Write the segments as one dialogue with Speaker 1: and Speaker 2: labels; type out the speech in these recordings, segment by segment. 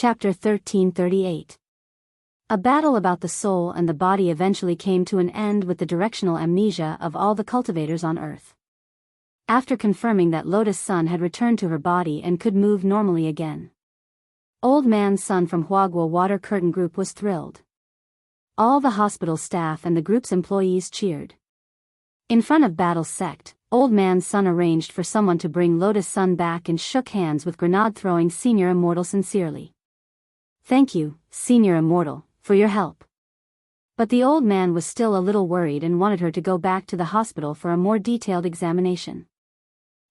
Speaker 1: Chapter 1338. A battle about the soul and the body eventually came to an end with the directional amnesia of all the cultivators on Earth. After confirming that Lotus Sun had returned to her body and could move normally again, Old Man Sun from Huagua Water Curtain Group was thrilled. All the hospital staff and the group's employees cheered. In front of Battle Sect, Old Man Sun arranged for someone to bring Lotus Sun back and shook hands with grenade-throwing Senior Immortal sincerely. "Thank you, Senior Immortal, for your help." But the old man was still a little worried and wanted her to go back to the hospital for a more detailed examination.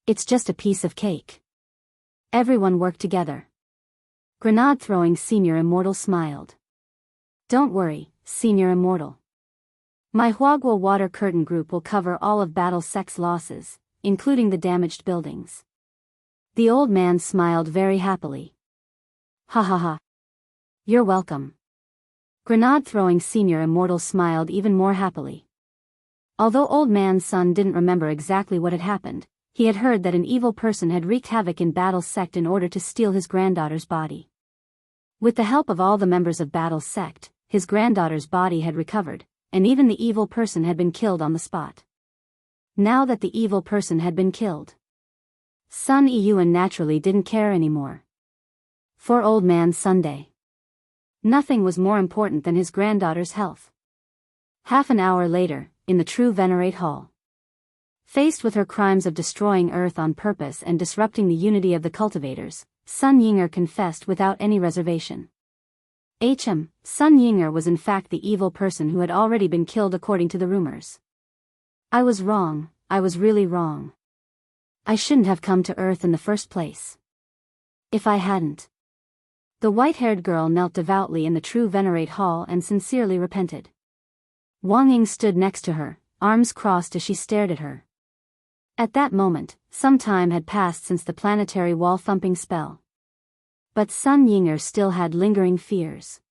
Speaker 1: "It's just a piece of cake." Everyone worked together. Grenade-throwing Senior Immortal smiled. "Don't worry, Senior Immortal. My Huagua Water Curtain Group will cover all of Battle Sect's losses, including the damaged buildings." The old man smiled very happily. "Ha ha ha. You're welcome." Grenade-throwing Senior Immortal smiled even more happily. Although Old Man Sun didn't remember exactly what had happened, he had heard that an evil person had wreaked havoc in Battle Sect in order to steal his granddaughter's body. With the help of all the members of Battle Sect, his granddaughter's body had recovered, and even the evil person had been killed on the spot. Now that the evil person had been killed, Sun Yuan naturally didn't care anymore. For Old Man Sunday, nothing was more important than his granddaughter's health. Half an hour later, in the True Venerate Hall, faced with her crimes of destroying Earth on purpose and disrupting the unity of the cultivators, Sun Yinger confessed without any reservation. Sun Yinger was in fact the evil person who had already been killed according to the rumors. "I was wrong, I was really wrong. I shouldn't have come to Earth in the first place. If I hadn't." The white-haired girl knelt devoutly in the True Venerate Hall and sincerely repented. Wang Ying stood next to her, arms crossed as she stared at her. At that moment, some time had passed since the planetary wall-thumping spell. But Sun Yinger still had lingering fears.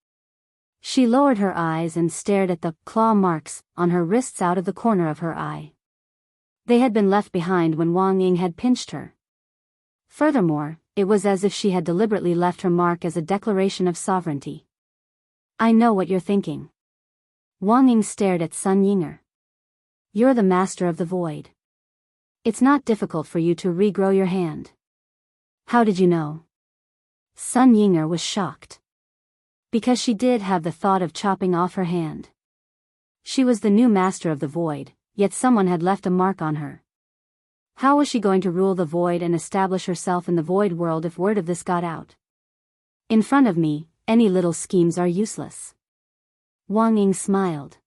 Speaker 1: She lowered her eyes and stared at the claw marks on her wrists out of the corner of her eye. They had been left behind when Wang Ying had pinched her. Furthermore, it was as if she had deliberately left her mark as a declaration of sovereignty. "I know what you're thinking." Wang Ying stared at Sun Yinger. "You're the master of the void. It's not difficult for you to regrow your hand. How did you know?" Sun Yinger was shocked. Because she did have the thought of chopping off her hand. She was the new master of the void, yet someone had left a mark on her. How was she going to rule the void and establish herself in the void world if word of this got out? "In front of me, any little schemes are useless." Wang Ying smiled.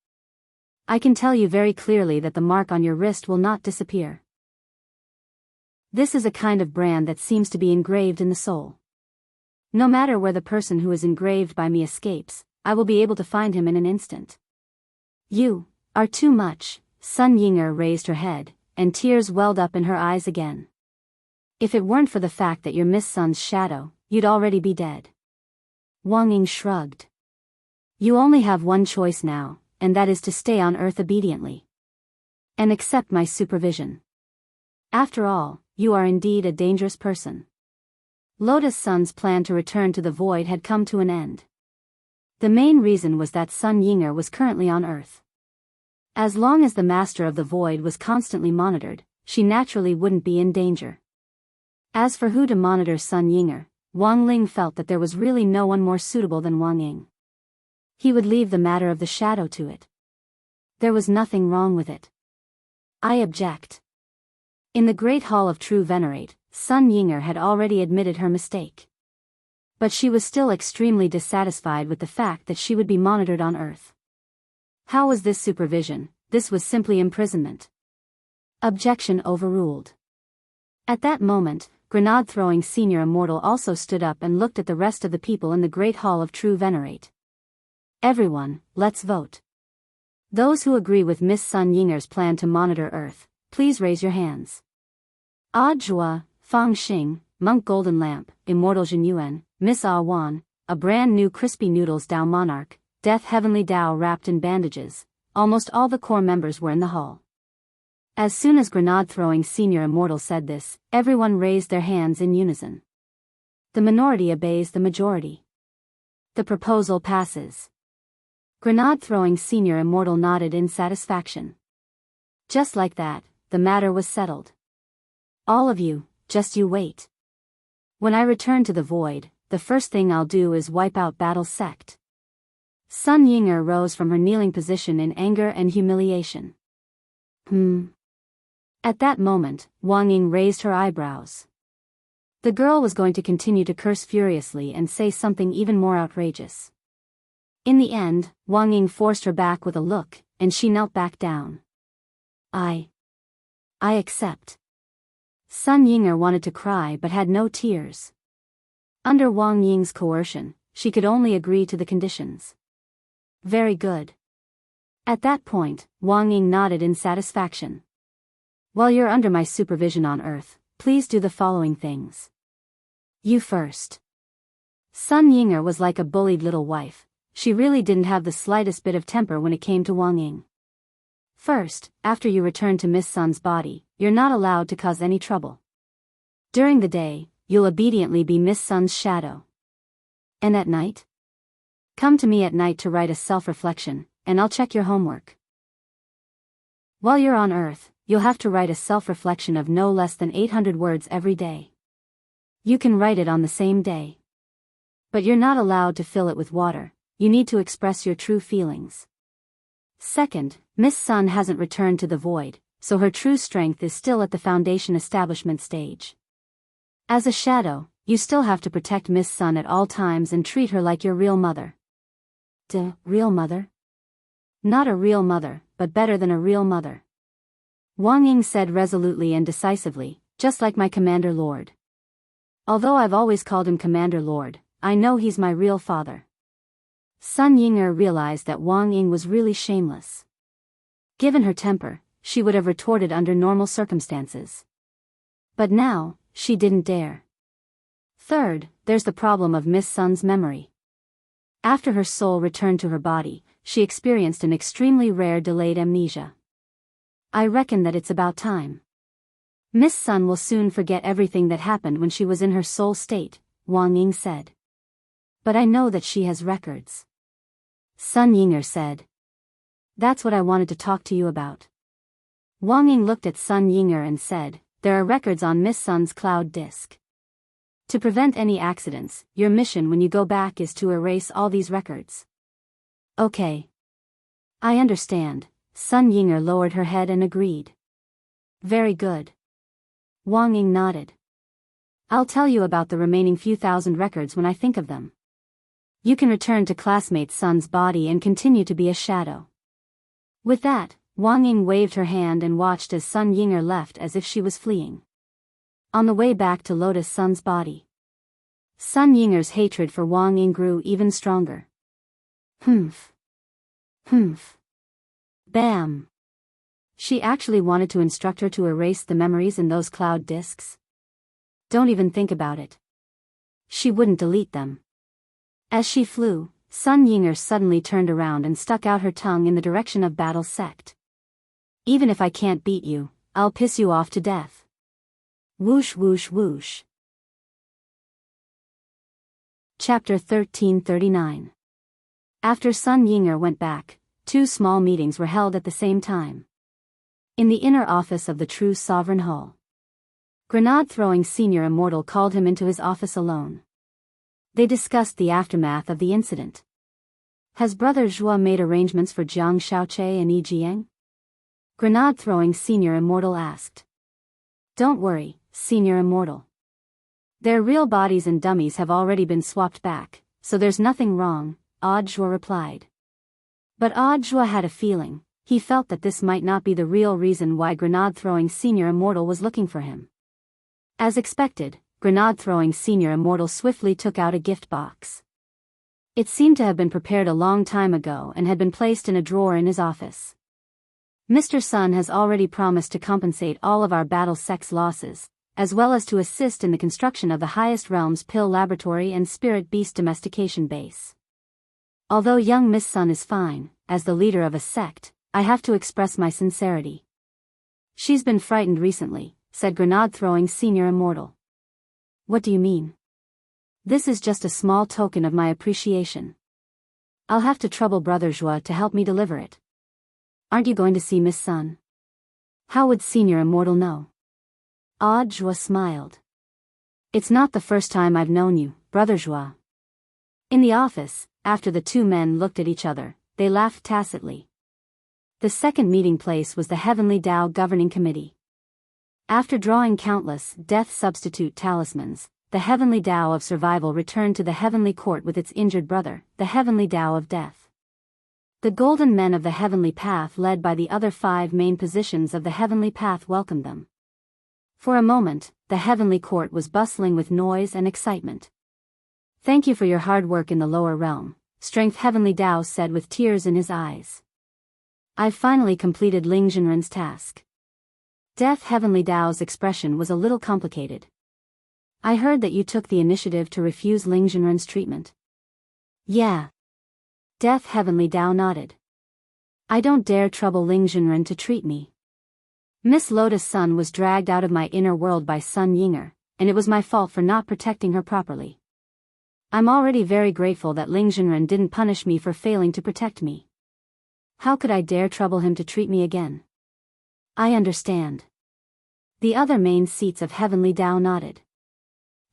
Speaker 1: "I can tell you very clearly that the mark on your wrist will not disappear. This is a kind of brand that seems to be engraved in the soul. No matter where the person who is engraved by me escapes, I will be able to find him in an instant." "You are too much." Sun Yinger raised her head, and tears welled up in her eyes again. "If it weren't for the fact that you're Miss Sun's shadow, you'd already be dead." Wang Ying shrugged. "You only have one choice now, and that is to stay on Earth obediently. And accept my supervision. After all, you are indeed a dangerous person." Lotus Sun's plan to return to the void had come to an end. The main reason was that Sun Yinger was currently on Earth. As long as the master of the void was constantly monitored, she naturally wouldn't be in danger. As for who to monitor Sun Yinger, Wang Ling felt that there was really no one more suitable than Wang Ying. He would leave the matter of the shadow to it. There was nothing wrong with it. "I object." In the Great Hall of True Venerate, Sun Yinger had already admitted her mistake. But she was still extremely dissatisfied with the fact that she would be monitored on Earth. How was this supervision? This was simply imprisonment. Objection overruled. At that moment, grenade-throwing Senior Immortal also stood up and looked at the rest of the people in the Great Hall of True Venerate. "Everyone, let's vote. Those who agree with Miss Sun Yinger's plan to monitor Earth, please raise your hands." Ah Jua, Fang Xing, Monk Golden Lamp, Immortal Jin Yuan, Miss Ah Wan, a brand new Crispy Noodles Dao Monarch, Death Heavenly Dao wrapped in bandages. Almost all the core members were in the hall. As soon as grenade-throwing Senior Immortal said this, everyone raised their hands in unison. The minority obeys the majority. The proposal passes. Grenade-throwing Senior Immortal nodded in satisfaction. Just like that, the matter was settled. All of you, just you wait. When I return to the void, the first thing I'll do is wipe out Battle's sect. Sun Yinger rose from her kneeling position in anger and humiliation. At that moment, Wang Ying raised her eyebrows. The girl was going to continue to curse furiously and say something even more outrageous. In the end, Wang Ying forced her back with a look, and she knelt back down. I accept. Sun Yinger wanted to cry but had no tears. Under Wang Ying's coercion, she could only agree to the conditions. Very good. At that point, Wang Ying nodded in satisfaction. While you're under my supervision on Earth, please do the following things. You first. Sun Yinger was like a bullied little wife. She really didn't have the slightest bit of temper when it came to Wang Ying. First, after you return to Miss Sun's body, you're not allowed to cause any trouble. During the day, you'll obediently be Miss Sun's shadow. And at night? Come to me at night to write a self-reflection, and I'll check your homework. While you're on Earth, you'll have to write a self-reflection of no less than 800 words every day. You can write it on the same day. But you're not allowed to fill it with water. You need to express your true feelings. Second, Miss Sun hasn't returned to the void, so her true strength is still at the foundation establishment stage. As a shadow, you still have to protect Miss Sun at all times and treat her like your real mother. Real mother? Not a real mother, but better than a real mother. Wang Ying said resolutely and decisively, just like my Commander Lord. Although I've always called him Commander Lord, I know he's my real father. Sun Yinger realized that Wang Ying was really shameless. Given her temper, she would have retorted under normal circumstances. But now, she didn't dare. Third, there's the problem of Miss Sun's memory. After her soul returned to her body, she experienced an extremely rare delayed amnesia. I reckon that it's about time. Miss Sun will soon forget everything that happened when she was in her soul state, Wang Ying said. But I know that she has records. Sun Yinger said. That's what I wanted to talk to you about. Wang Ying looked at Sun Yinger and said, there are records on Miss Sun's cloud disk. To prevent any accidents, your mission when you go back is to erase all these records. Okay. I understand. Sun Yinger lowered her head and agreed. Very good. Wang Ying nodded. I'll tell you about the remaining few thousand records when I think of them. You can return to classmate Sun's body and continue to be a shadow. With that, Wang Ying waved her hand and watched as Sun Yinger left as if she was fleeing. On the way back to Lotus Sun's body, Sun Yinger's hatred for Wang Ying grew even stronger. Humph. Bam. She actually wanted to instruct her to erase the memories in those cloud disks. Don't even think about it. She wouldn't delete them. As she flew, Sun Yinger suddenly turned around and stuck out her tongue in the direction of Battle's sect. Even if I can't beat you, I'll piss you off to death. Whoosh whoosh whoosh. Chapter 1339. After Sun Yinger went back, 2 small meetings were held at the same time. In the inner office of the True Sovereign Hall. Grenade-throwing Senior Immortal called him into his office alone. They discussed the aftermath of the incident. Has Brother Zhua made arrangements for Jiang Shaoche and Yi Jiang? Grenade-throwing Senior Immortal asked. Don't worry, Senior Immortal. Their real bodies and dummies have already been swapped back, so there's nothing wrong, Zhua replied. But Zhua had a feeling. He felt that this might not be the real reason why Grenade-throwing Senior Immortal was looking for him. As expected, Grenade-throwing Senior Immortal swiftly took out a gift box. It seemed to have been prepared a long time ago and had been placed in a drawer in his office. Mr. Sun has already promised to compensate all of our battle sex losses, as well as to assist in the construction of the highest realm's pill laboratory and spirit beast domestication base. Although young Miss Sun is fine, as the leader of a sect, I have to express my sincerity. She's been frightened recently, said Grenade-throwing Senior Immortal. What do you mean? This is just a small token of my appreciation. I'll have to trouble Brother Joie to help me deliver it. Aren't you going to see Miss Sun? How would Senior Immortal know? Joie smiled. It's not the first time I've known you, Brother Joie. In the office, after the two men looked at each other, they laughed tacitly. The second meeting place was the Heavenly Tao Governing Committee. After drawing countless death substitute talismans, the Heavenly Tao of Survival returned to the Heavenly Court with its injured brother, the Heavenly Tao of Death. The golden men of the Heavenly Path, led by the other 5 main positions of the Heavenly Path, welcomed them. For a moment, the Heavenly Court was bustling with noise and excitement. Thank you for your hard work in the lower realm, Strength Heavenly Tao said with tears in his eyes. I've finally completed Ling Jinren's task. Death Heavenly Tao's expression was a little complicated. I heard that you took the initiative to refuse Ling Jinren's treatment. Yeah. Death Heavenly Tao nodded. I don't dare trouble Ling Jinren to treat me. Miss Lotus Sun was dragged out of my inner world by Sun Yinger, and it was my fault for not protecting her properly. I'm already very grateful that Ling Jinren didn't punish me for failing to protect me. How could I dare trouble him to treat me again? I understand. The other main seats of Heavenly Tao nodded.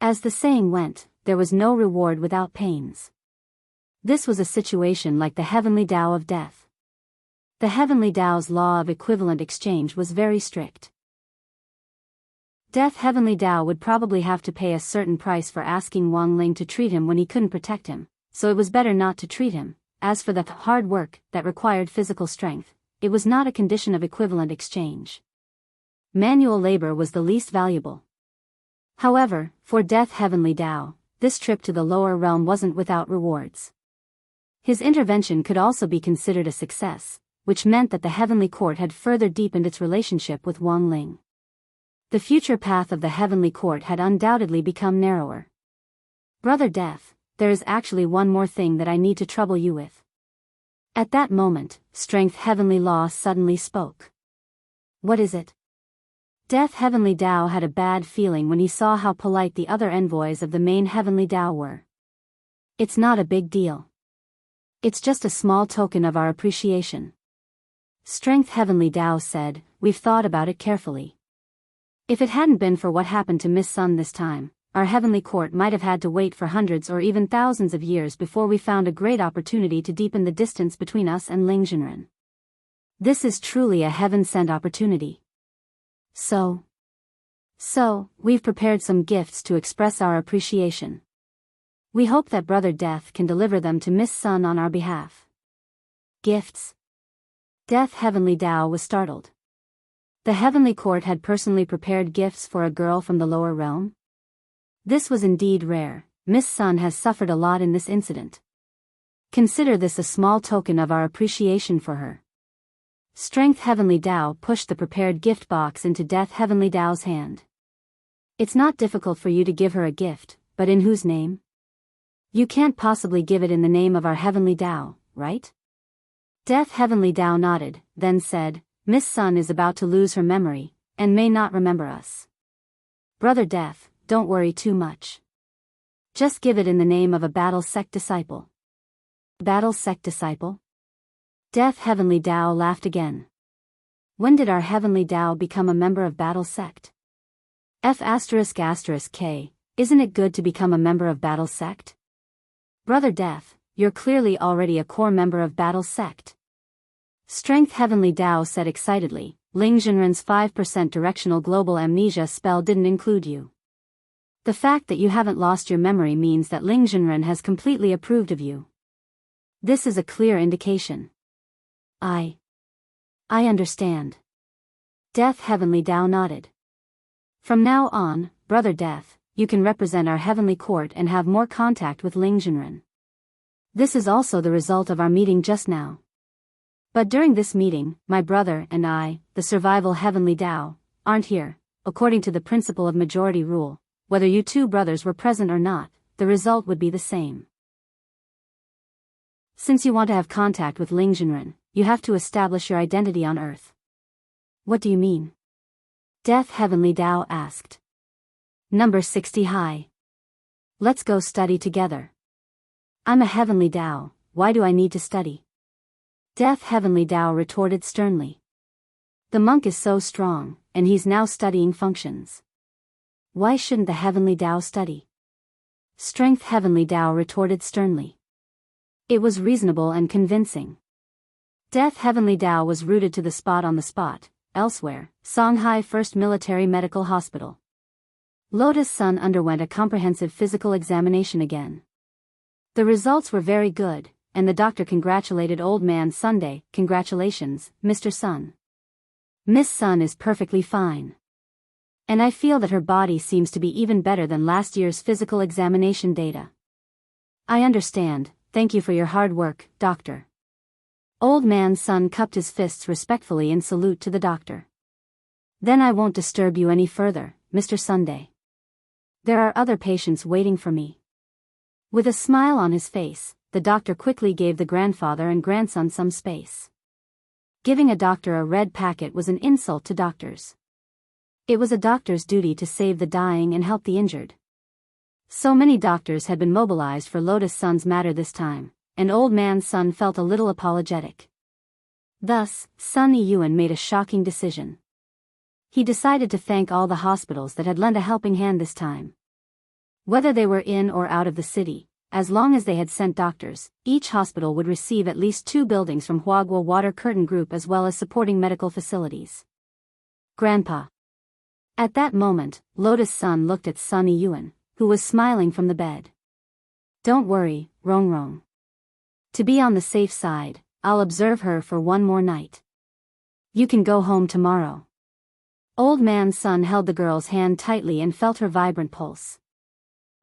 Speaker 1: As the saying went, there was no reward without pains. This was a situation like the Heavenly Tao of Death. The Heavenly Tao's law of equivalent exchange was very strict. Death Heavenly Tao would probably have to pay a certain price for asking Wang Ling to treat him when he couldn't protect him, so it was better not to treat him. As for the hard work that required physical strength, it was not a condition of equivalent exchange. Manual labor was the least valuable. However, for Death Heavenly Tao, this trip to the lower realm wasn't without rewards. His intervention could also be considered a success, which meant that the Heavenly Court had further deepened its relationship with Wang Ling. The future path of the Heavenly Court had undoubtedly become narrower. Brother Death, there is actually one more thing that I need to trouble you with. At that moment, Strength Heavenly Law suddenly spoke. What is it? Death Heavenly Tao had a bad feeling when he saw how polite the other envoys of the main Heavenly Tao were. It's not a big deal. It's just a small token of our appreciation. Strength Heavenly Tao said, we've thought about it carefully. If it hadn't been for what happened to Miss Sun this time, our Heavenly Court might have had to wait for hundreds or even thousands of years before we found a great opportunity to deepen the distance between us and Ling Jinren. This is truly a heaven-sent opportunity. So, we've prepared some gifts to express our appreciation. We hope that Brother Death can deliver them to Miss Sun on our behalf. Gifts? Death Heavenly Tao was startled. The Heavenly Court had personally prepared gifts for a girl from the lower realm? This was indeed rare. Miss Sun has suffered a lot in this incident. Consider this a small token of our appreciation for her. Strength Heavenly Tao pushed the prepared gift box into Death Heavenly Tao's hand. It's not difficult for you to give her a gift, but in whose name? You can't possibly give it in the name of our Heavenly Tao, right? Death Heavenly Tao nodded, then said, Miss Sun is about to lose her memory, and may not remember us. Brother Death, don't worry too much. Just give it in the name of a Battle Sect disciple. Battle Sect disciple? Death Heavenly Tao laughed again. When did our Heavenly Tao become a member of Battle Sect? F***K, isn't it good to become a member of Battle Sect? Brother Death, you're clearly already a core member of Battle Sect. Strength Heavenly Tao said excitedly, Ling Jinren's 5% directional global amnesia spell didn't include you. The fact that you haven't lost your memory means that Ling Jinren has completely approved of you. This is a clear indication. I understand. Death Heavenly Tao nodded. From now on, Brother Death, you can represent our Heavenly Court and have more contact with Ling Jinren. This is also the result of our meeting just now. But during this meeting, my brother and I, the Survival Heavenly Tao, aren't here. According to the principle of majority rule, whether you two brothers were present or not, the result would be the same. Since you want to have contact with Ling Jinren, you have to establish your identity on Earth. What do you mean? Death Heavenly Tao asked. Number 60 high. Let's go study together. I'm a heavenly Tao, why do I need to study? Deaf Heavenly Tao retorted sternly. The monk is so strong, and he's now studying functions. Why shouldn't the Heavenly Tao study? Strength Heavenly Tao retorted sternly. It was reasonable and convincing. Deaf Heavenly Tao was rooted to the spot on the spot, elsewhere, Shanghai First Military Medical Hospital. Lotus Sun underwent a comprehensive physical examination again. The results were very good, and the doctor congratulated Old Man Sunday. Congratulations, Mr. Sun. Miss Sun is perfectly fine. And I feel that her body seems to be even better than last year's physical examination data. I understand, thank you for your hard work, doctor. Old Man Sun cupped his fists respectfully in salute to the doctor. Then I won't disturb you any further, Mr. Sunday. There are other patients waiting for me. With a smile on his face, the doctor quickly gave the grandfather and grandson some space. Giving a doctor a red packet was an insult to doctors. It was a doctor's duty to save the dying and help the injured. So many doctors had been mobilized for Lotus Sun's matter this time, and Old Man Sun felt a little apologetic. Thus, Sun Yiyuan made a shocking decision. He decided to thank all the hospitals that had lent a helping hand this time. Whether they were in or out of the city, as long as they had sent doctors, each hospital would receive at least 2 buildings from Huagua Water Curtain Group as well as supporting medical facilities. Grandpa. At that moment, Lotus Sun looked at Sun Yiyuan, who was smiling from the bed. Don't worry, Rong Rong. To be on the safe side, I'll observe her for one more night. You can go home tomorrow. Old Man Sun held the girl's hand tightly and felt her vibrant pulse.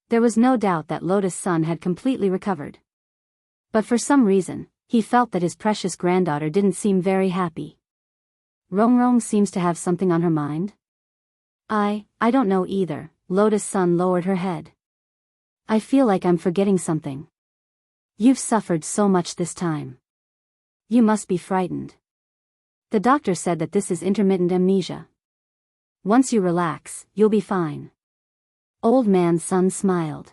Speaker 1: There was no doubt that Lotus Sun had completely recovered. But for some reason, he felt that his precious granddaughter didn't seem very happy. Rong Rong seems to have something on her mind? I don't know either. Lotus Sun lowered her head. I feel like I'm forgetting something. You've suffered so much this time. You must be frightened. The doctor said that this is intermittent amnesia. Once you relax, you'll be fine. Old Man Sun smiled.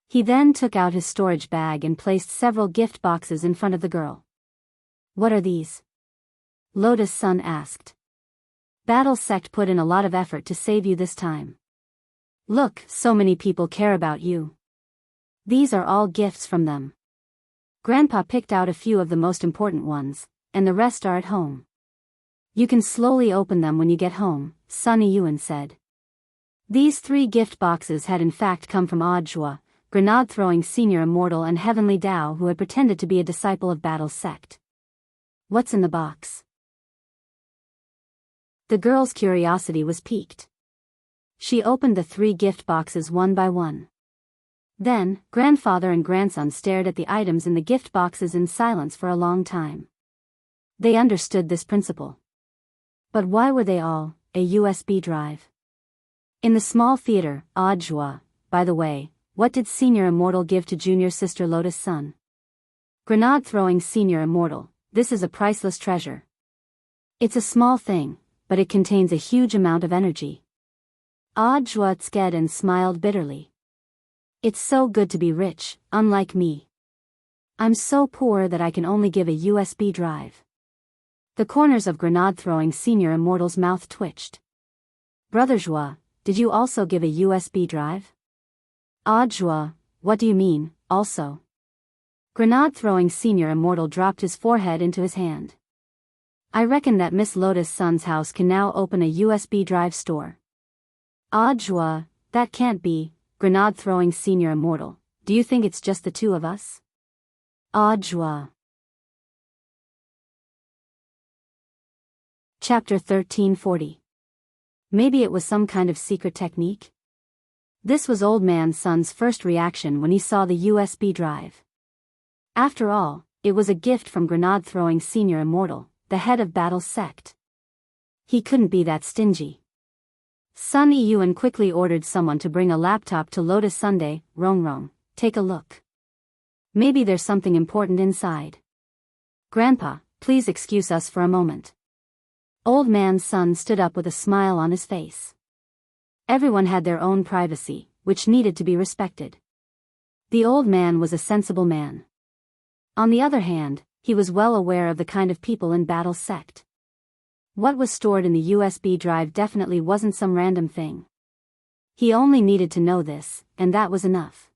Speaker 1: He then took out his storage bag and placed several gift boxes in front of the girl. What are these? Lotus Sun asked. Battle Sect put in a lot of effort to save you this time. Look, so many people care about you. These are all gifts from them. Grandpa picked out a few of the most important ones, and the rest are at home. You can slowly open them when you get home, Sun Yiyuan said. These 3 gift boxes had in fact come from Audiobook, grenade-throwing senior immortal and heavenly Tao who had pretended to be a disciple of Battle Sect. What's in the box? The girl's curiosity was piqued. She opened the 3 gift boxes one by one. Then, grandfather and grandson stared at the items in the gift boxes in silence for a long time. They understood this principle. But why were they all a USB drive? In the small theater, Audiobook, by the way, what did Senior Immortal give to Junior Sister Lotus Sun? Grenade-throwing Senior Immortal, this is a priceless treasure. It's a small thing, but it contains a huge amount of energy. Audiobook sked and smiled bitterly. It's so good to be rich, unlike me. I'm so poor that I can only give a USB drive. The corners of grenade-throwing Senior Immortal's mouth twitched. Brother Joa, did you also give a USB drive? Joa, what do you mean, also? Grenade-throwing Senior Immortal dropped his forehead into his hand. I reckon that Miss Lotus Sun's house can now open a USB drive store. Joa, that can't be, grenade-throwing Senior Immortal, do you think it's just the 2 of us? Joa. Chapter 1340. Maybe it was some kind of secret technique? This was Old Man Sun's first reaction when he saw the USB drive. After all, it was a gift from grenade-throwing Senior Immortal, the head of Battle Sect. He couldn't be that stingy. Sun Yiyuan quickly ordered someone to bring a laptop to Lotus Sunday. Rong Rong, take a look. Maybe there's something important inside. Grandpa, please excuse us for a moment. Old Man Sun stood up with a smile on his face. Everyone had their own privacy, which needed to be respected. The old man was a sensible man. On the other hand, he was well aware of the kind of people in Battle's sect. What was stored in the USB drive definitely wasn't some random thing. He only needed to know this, and that was enough.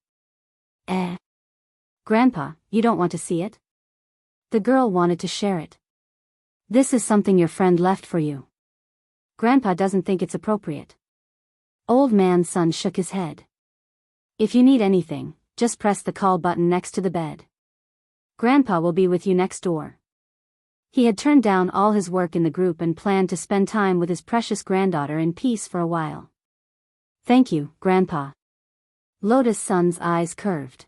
Speaker 1: Grandpa, you don't want to see it? The girl wanted to share it. This is something your friend left for you. Grandpa doesn't think it's appropriate. Old man's son shook his head. If you need anything, just press the call button next to the bed. Grandpa will be with you next door. He had turned down all his work in the group and planned to spend time with his precious granddaughter in peace for a while. Thank you, Grandpa. Lotus' son's eyes curved.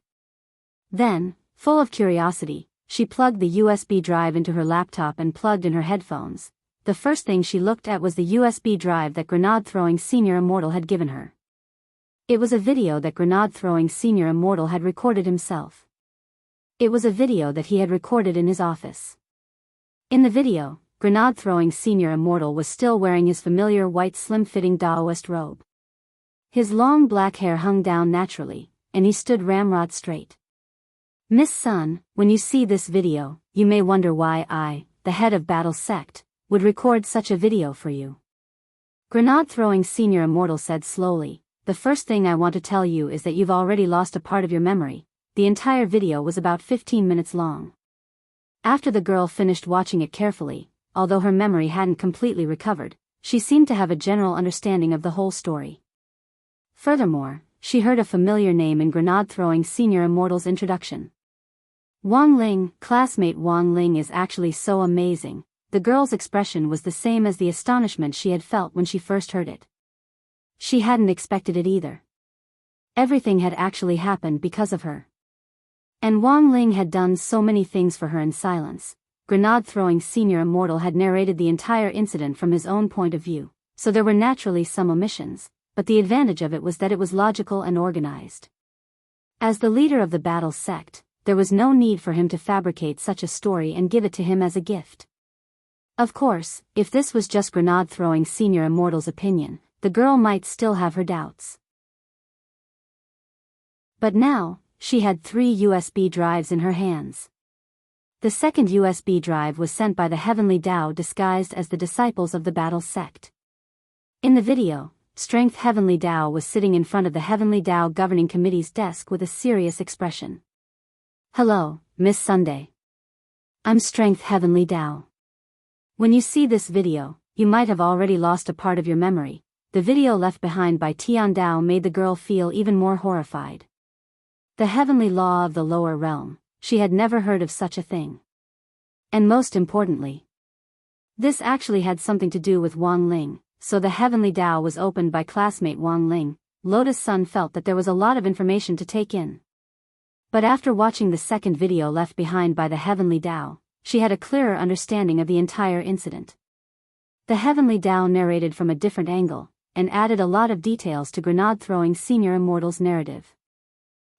Speaker 1: Then, full of curiosity, she plugged the USB drive into her laptop and plugged in her headphones. The first thing she looked at was the USB drive that grenade-throwing Senior Immortal had given her. It was a video that grenade-throwing Senior Immortal had recorded himself. It was a video that he had recorded in his office. In the video, grenade-throwing Senior Immortal was still wearing his familiar white slim-fitting Daoist robe. His long black hair hung down naturally, and he stood ramrod straight. Miss Sun, when you see this video, you may wonder why I, the head of Battle's sect, would record such a video for you. Grenade-throwing Senior Immortal said slowly, the first thing I want to tell you is that you've already lost a part of your memory. The entire video was about 15 minutes long. After the girl finished watching it carefully, although her memory hadn't completely recovered, she seemed to have a general understanding of the whole story. Furthermore, she heard a familiar name in grenade-throwing Senior Immortal's introduction. Wang Ling, classmate Wang Ling is actually so amazing. The girl's expression was the same as the astonishment she had felt when she first heard it. She hadn't expected it either. Everything had actually happened because of her. And Wang Ling had done so many things for her in silence. Grenade-throwing Senior Immortal had narrated the entire incident from his own point of view, so there were naturally some omissions, but the advantage of it was that it was logical and organized. As the leader of the Battle sect, there was no need for him to fabricate such a story and give it to him as a gift. Of course, if this was just grenade-throwing Senior Immortal's opinion, the girl might still have her doubts. But now, she had 3 USB drives in her hands. The second USB drive was sent by the Heavenly Tao disguised as the disciples of the Battle sect. In the video, Strength Heavenly Tao was sitting in front of the Heavenly Tao Governing Committee's desk with a serious expression. Hello, Miss Sunday. I'm Strength Heavenly Tao. When you see this video, you might have already lost a part of your memory. The video left behind by Tian Dao made the girl feel even more horrified. The heavenly law of the lower realm, she had never heard of such a thing. And most importantly, this actually had something to do with Wang Ling, so the Heavenly Tao was opened by classmate Wang Ling. Lotus Sun felt that there was a lot of information to take in. But after watching the second video left behind by the Heavenly Tao, she had a clearer understanding of the entire incident. The Heavenly Tao narrated from a different angle, and added a lot of details to grenade-throwing Senior Immortal's narrative.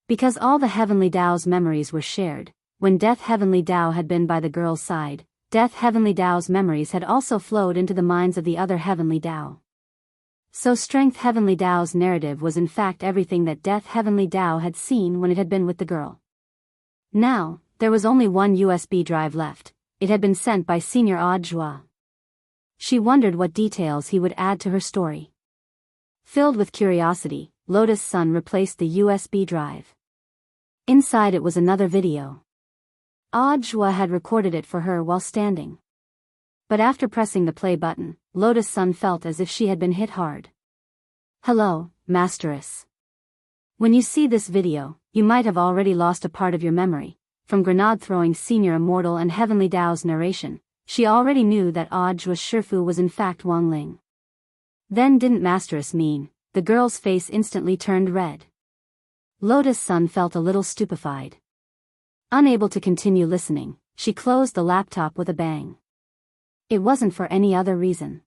Speaker 1: Because all the Heavenly Tao's memories were shared, when Death Heavenly Tao had been by the girl's side, Death Heavenly Tao's memories had also flowed into the minds of the other Heavenly Tao. So Strength Heavenly Tao's narrative was in fact everything that Death Heavenly Tao had seen when it had been with the girl. Now, there was only one USB drive left. It had been sent by Senior Audiobook. She wondered what details he would add to her story. Filled with curiosity, Lotus Sun replaced the USB drive. Inside it was another video. Audiobook had recorded it for her while standing. But after pressing the play button, Lotus Sun felt as if she had been hit hard. Hello, Masteress. When you see this video, you might have already lost a part of your memory. From grenade-throwing Senior Immortal and Heavenly Tao's narration, she already knew that Audiobook's Shifu was in fact Wang Ling. Then didn't Masteress mean? The girl's face instantly turned red. Lotus Sun felt a little stupefied. Unable to continue listening, she closed the laptop with a bang. It wasn't for any other reason.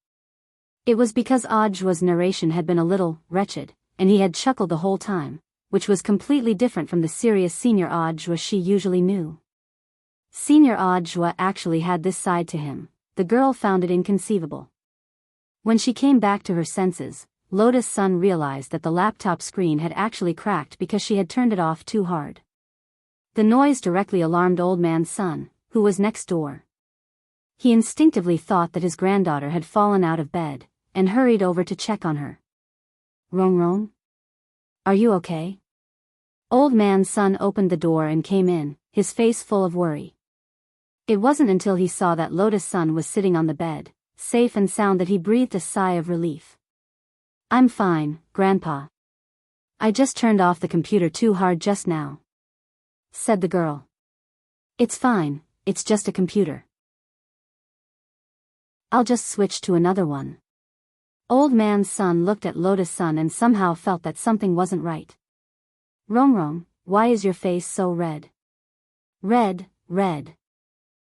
Speaker 1: It was because Audiobook's narration had been a little wretched, and he had chuckled the whole time, which was completely different from the serious Senior Audiobook she usually knew. Senior Audiobook actually had this side to him. The girl found it inconceivable. When she came back to her senses, Lotus Sun realized that the laptop screen had actually cracked because she had turned it off too hard. The noise directly alarmed Old Man Sun, who was next door. He instinctively thought that his granddaughter had fallen out of bed, and hurried over to check on her. "Rong Rong? Are you okay?" Old Man Sun opened the door and came in, his face full of worry. It wasn't until he saw that Lotus Sun was sitting on the bed, safe and sound, that he breathed a sigh of relief. "I'm fine, Grandpa. I just turned off the computer too hard just now," said the girl. "It's fine, it's just a computer. I'll just switch to another one." Old Man Sun looked at Lotus Sun and somehow felt that something wasn't right. "Rong Rong, why is your face so red?" Red.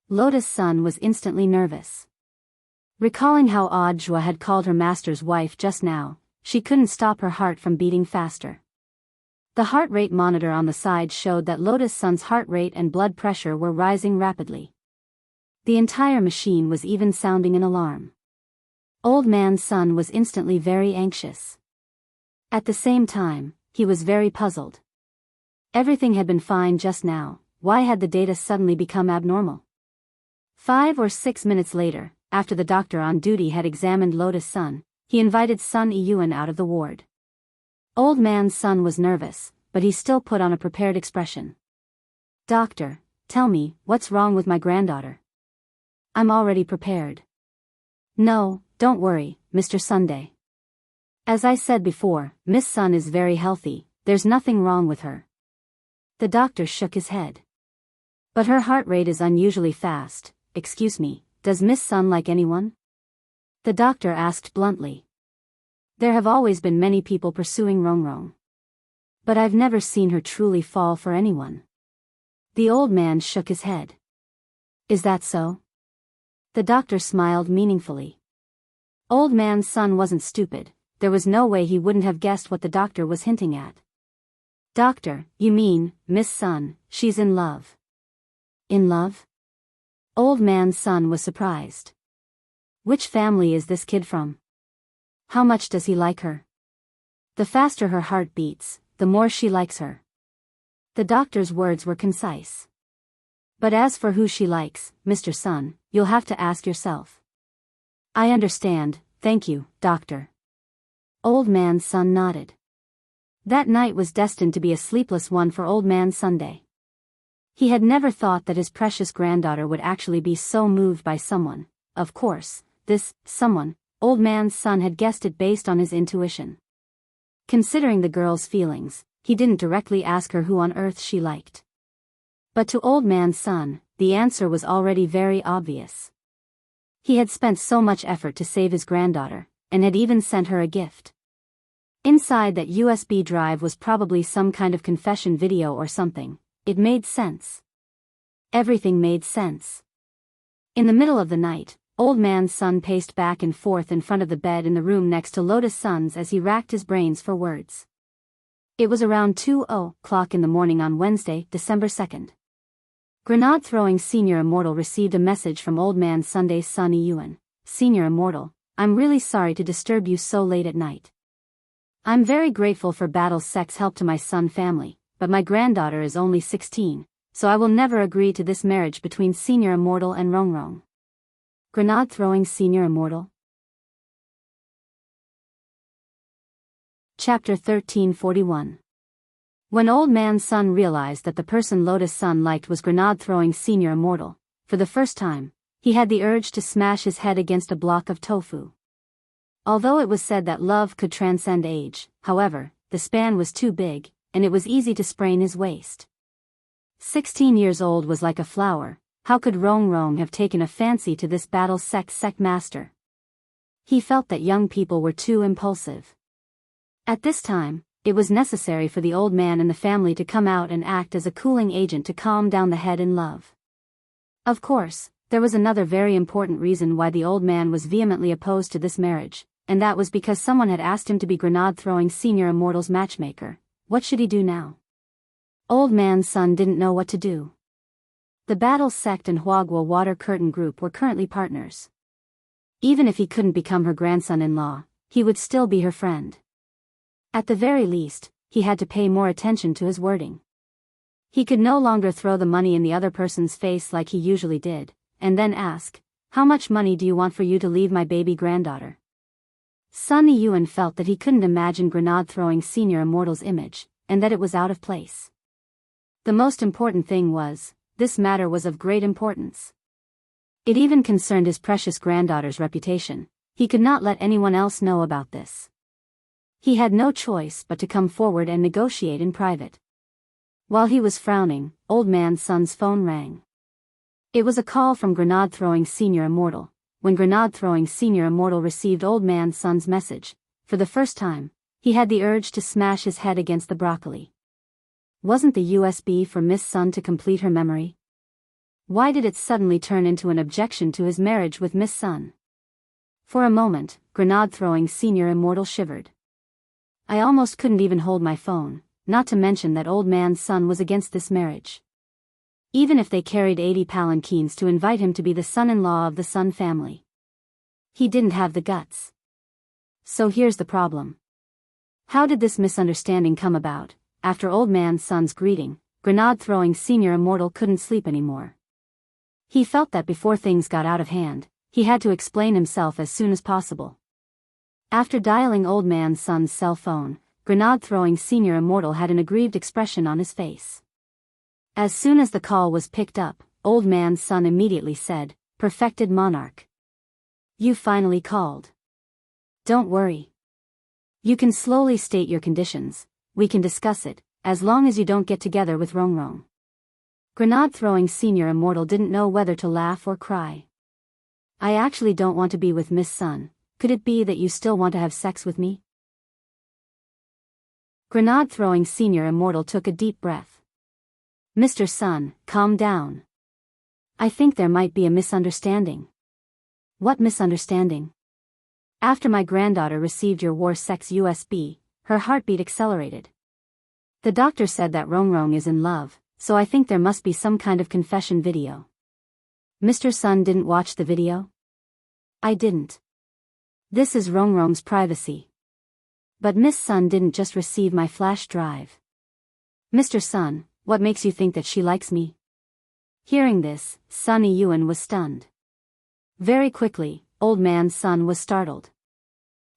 Speaker 1: Lotus Sun was instantly nervous. Recalling how Audra had called her master's wife just now, she couldn't stop her heart from beating faster. The heart rate monitor on the side showed that Lotus Sun's heart rate and blood pressure were rising rapidly. The entire machine was even sounding an alarm. Old Man Sun was instantly very anxious. At the same time, he was very puzzled. Everything had been fine just now, why had the data suddenly become abnormal? 5 or 6 minutes later, after the doctor on duty had examined Lotus Sun, he invited Sun Iyuan out of the ward. Old Man Sun was nervous, but he still put on a prepared expression. "Doctor, tell me, what's wrong with my granddaughter?" "I'm already prepared." "No, don't worry, Mr. Sunday. As I said before, Miss Sun is very healthy, there's nothing wrong with her." The doctor shook his head. "But her heart rate is unusually fast. Excuse me, does Miss Sun like anyone?" The doctor asked bluntly. "There have always been many people pursuing Rong Rong. But I've never seen her truly fall for anyone." The old man shook his head. "Is that so?" The doctor smiled meaningfully. Old Man Sun wasn't stupid, there was no way he wouldn't have guessed what the doctor was hinting at. "Doctor, you mean, Miss Sun, she's in love." "In love?" Old Man Sun was surprised. "Which family is this kid from? How much does he like her?" "The faster her heart beats, the more she likes her." The doctor's words were concise. "But as for who she likes, Mr. Sun, you'll have to ask yourself." "I understand, thank you, doctor." Old Man Sun nodded. That night was destined to be a sleepless one for Old Man Sunday. He had never thought that his precious granddaughter would actually be so moved by someone. Of course, this someone, Old Man Sun had guessed it based on his intuition. Considering the girl's feelings, he didn't directly ask her who on earth she liked. But to Old Man Sun, the answer was already very obvious. He had spent so much effort to save his granddaughter, and had even sent her a gift. Inside that USB drive was probably some kind of confession video or something. It made sense. Everything made sense. In the middle of the night, Old Man Sun paced back and forth in front of the bed in the room next to Lotus Sun's as he racked his brains for words. It was around 2:00 in the morning on Wednesday, December 2nd. Grenade-throwing Senior Immortal received a message from Old Man Sunday's son Iyuan. "Senior Immortal, I'm really sorry to disturb you so late at night. I'm very grateful for Battle-Sec's help to my son family, but my granddaughter is only 16, so I will never agree to this marriage between Senior Immortal and Rong Rong." Grenade-throwing Senior Immortal. Chapter 1341. When Old Man Sun realized that the person Lotus Sun liked was Grenade-throwing Senior Immortal, for the first time, he had the urge to smash his head against a block of tofu. Although it was said that love could transcend age, however, the span was too big, and it was easy to sprain his waist. 16 years old was like a flower. How could Rong Rong have taken a fancy to this Battle-Sec master? He felt that young people were too impulsive. At this time, it was necessary for the old man and the family to come out and act as a cooling agent to calm down the head in love. Of course, there was another very important reason why the old man was vehemently opposed to this marriage, and that was because someone had asked him to be Grenade-throwing Senior Immortal's matchmaker. What should he do now? Old Man Sun didn't know what to do. The Battle Sect and Huagua Water Curtain Group were currently partners. Even if he couldn't become her grandson-in-law, he would still be her friend. At the very least, he had to pay more attention to his wording. He could no longer throw the money in the other person's face like he usually did, and then ask, "How much money do you want for you to leave my baby granddaughter?" Sunny Yuan felt that he couldn't imagine Grenade throwing Senior Immortal's image, and that it was out of place. The most important thing was, this matter was of great importance. It even concerned his precious granddaughter's reputation. He could not let anyone else know about this. He had no choice but to come forward and negotiate in private. While he was frowning, Old Man Sun's phone rang. It was a call from Grenade throwing Senior Immortal. When Grenade throwing Senior Immortal received Old Man Sun's message, for the first time, he had the urge to smash his head against the broccoli. Wasn't the USB for Miss Sun to complete her memory? Why did it suddenly turn into an objection to his marriage with Miss Sun? For a moment, Grenade throwing Senior Immortal shivered. I almost couldn't even hold my phone, not to mention that Old Man Sun was against this marriage. Even if they carried 80 palanquins to invite him to be the son-in-law of the Sun family. He didn't have the guts. So here's the problem. How did this misunderstanding come about? After Old Man Sun's greeting, Grenade throwing Senior Immortal couldn't sleep anymore. He felt that before things got out of hand, he had to explain himself as soon as possible. After dialing Old Man Sun's cell phone, Grenade throwing Senior Immortal had an aggrieved expression on his face. As soon as the call was picked up, Old Man Sun immediately said, "Perfected monarch. You finally called. Don't worry. You can slowly state your conditions, we can discuss it, as long as you don't get together with Rongrong." Grenade throwing Senior Immortal didn't know whether to laugh or cry. "I actually don't want to be with Miss Sun, could it be that you still want to have sex with me?" Grenade throwing Senior Immortal took a deep breath. "Mr. Sun, calm down. I think there might be a misunderstanding." "What misunderstanding?" "After my granddaughter received your war sex USB, her heartbeat accelerated. The doctor said that Rongrong is in love, so I think there must be some kind of confession video." "Mr. Sun didn't watch the video?" "I didn't. This is Rongrong's privacy." "But Miss Sun didn't just receive my flash drive." "Mr. Sun, what makes you think that she likes me?" Hearing this, Sunny Yuan was stunned. Very quickly, Old Man Sun was startled.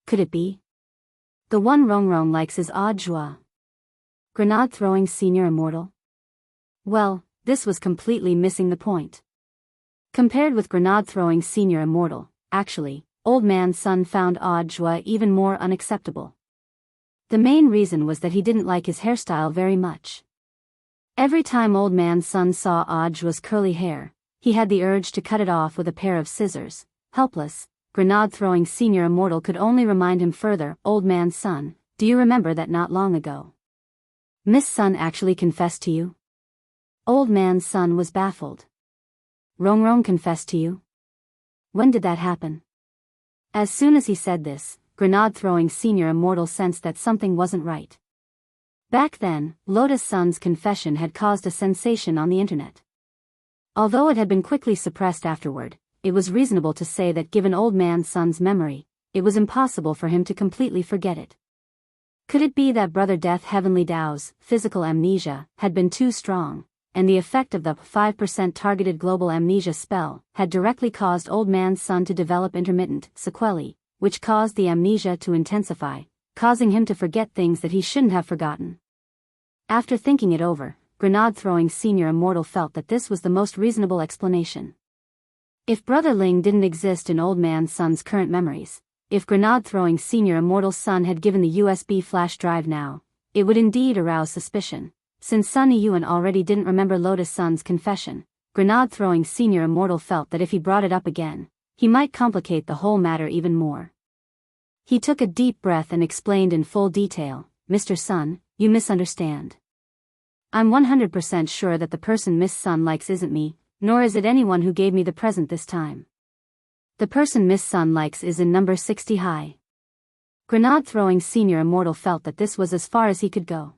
Speaker 1: Could it be? The one Rongrong likes is Odd Joie. Grenade throwing Senior Immortal? Well, this was completely missing the point. Compared with Grenade throwing Senior Immortal, actually, Old Man Sun found Odd Joie even more unacceptable. The main reason was that he didn't like his hairstyle very much. Every time Old Man Sun saw Odd Joie's curly hair, he had the urge to cut it off with a pair of scissors. Helpless, Grenade throwing Senior Immortal could only remind him further. "Old Man Sun, do you remember that not long ago Miss Sun actually confessed to you?" Old Man Sun was baffled. "Rongrong confessed to you? When did that happen?" As soon as he said this, Grenade throwing Senior Immortal sensed that something wasn't right. Back then, Lotus Sun's confession had caused a sensation on the internet. Although it had been quickly suppressed afterward, it was reasonable to say that given Old Man Sun's memory, it was impossible for him to completely forget it. Could it be that Brother Death Heavenly Dao's physical amnesia had been too strong, and the effect of the 5% targeted global amnesia spell had directly caused Old Man Sun to develop intermittent sequelae, which caused the amnesia to intensify, causing him to forget things that he shouldn't have forgotten? After thinking it over, Grenade throwing Senior Immortal felt that this was the most reasonable explanation. If Brother Ling didn't exist in Old Man Sun's current memories, if Grenade throwing Senior Immortal's son had given the USB flash drive now, it would indeed arouse suspicion. Since Sunny Yuan already didn't remember Lotus Sun's confession, Grenade throwing Senior Immortal felt that if he brought it up again, he might complicate the whole matter even more. He took a deep breath and explained in full detail, "Mr. Sun, you misunderstand. I'm 100% sure that the person Miss Sun likes isn't me, nor is it anyone who gave me the present this time. The person Miss Sun likes is in number 60 high." Grenade throwing Senior Immortal felt that this was as far as he could go.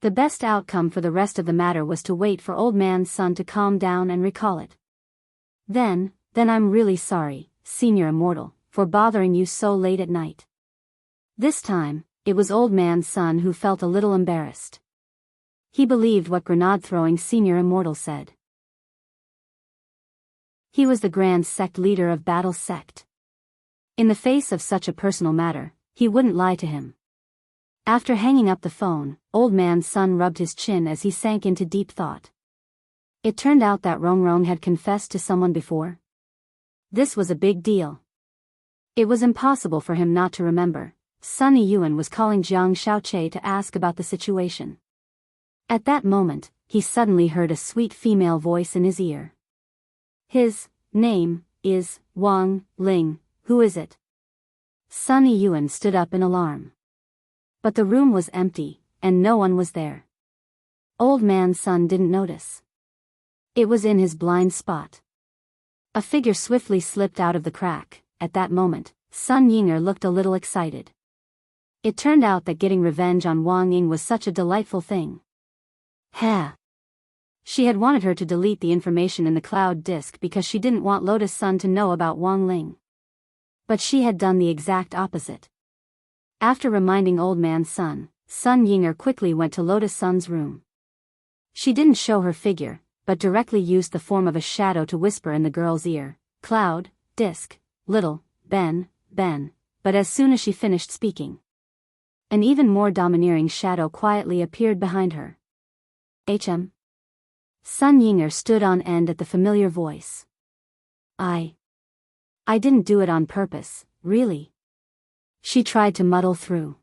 Speaker 1: The best outcome for the rest of the matter was to wait for Old Man Sun to calm down and recall it. Then I'm really sorry, Senior Immortal, for bothering you so late at night. This time, it was Old Man Sun who felt a little embarrassed. He believed what grenade-throwing senior immortal said. He was the grand sect leader of Battle Sect. In the face of such a personal matter, he wouldn't lie to him. After hanging up the phone, Old Man Sun rubbed his chin as he sank into deep thought. It turned out that Rongrong had confessed to someone before. This was a big deal. It was impossible for him not to remember. Sun Yuan was calling Jiang Shaoqi to ask about the situation. At that moment, he suddenly heard a sweet female voice in his ear. His name is Wang Ling. Who is it? Sun Yuan stood up in alarm. But the room was empty, and no one was there. Old Man Sun didn't notice. It was in his blind spot. A figure swiftly slipped out of the crack. At that moment, Sun Yinger looked a little excited. It turned out that getting revenge on Wang Ying was such a delightful thing. She had wanted her to delete the information in the cloud disk because she didn't want Lotus Sun to know about Wang Ling. But she had done the exact opposite. After reminding Old Man Sun, Sun Yinger quickly went to Lotus Sun's room. She didn't show her figure, but directly used the form of a shadow to whisper in the girl's ear, "Cloud, disk, little, Ben. But as soon as she finished speaking, an even more domineering shadow quietly appeared behind her. "HM?" Sun Yinger stood on end at the familiar voice. I didn't do it on purpose, really." She tried to muddle through.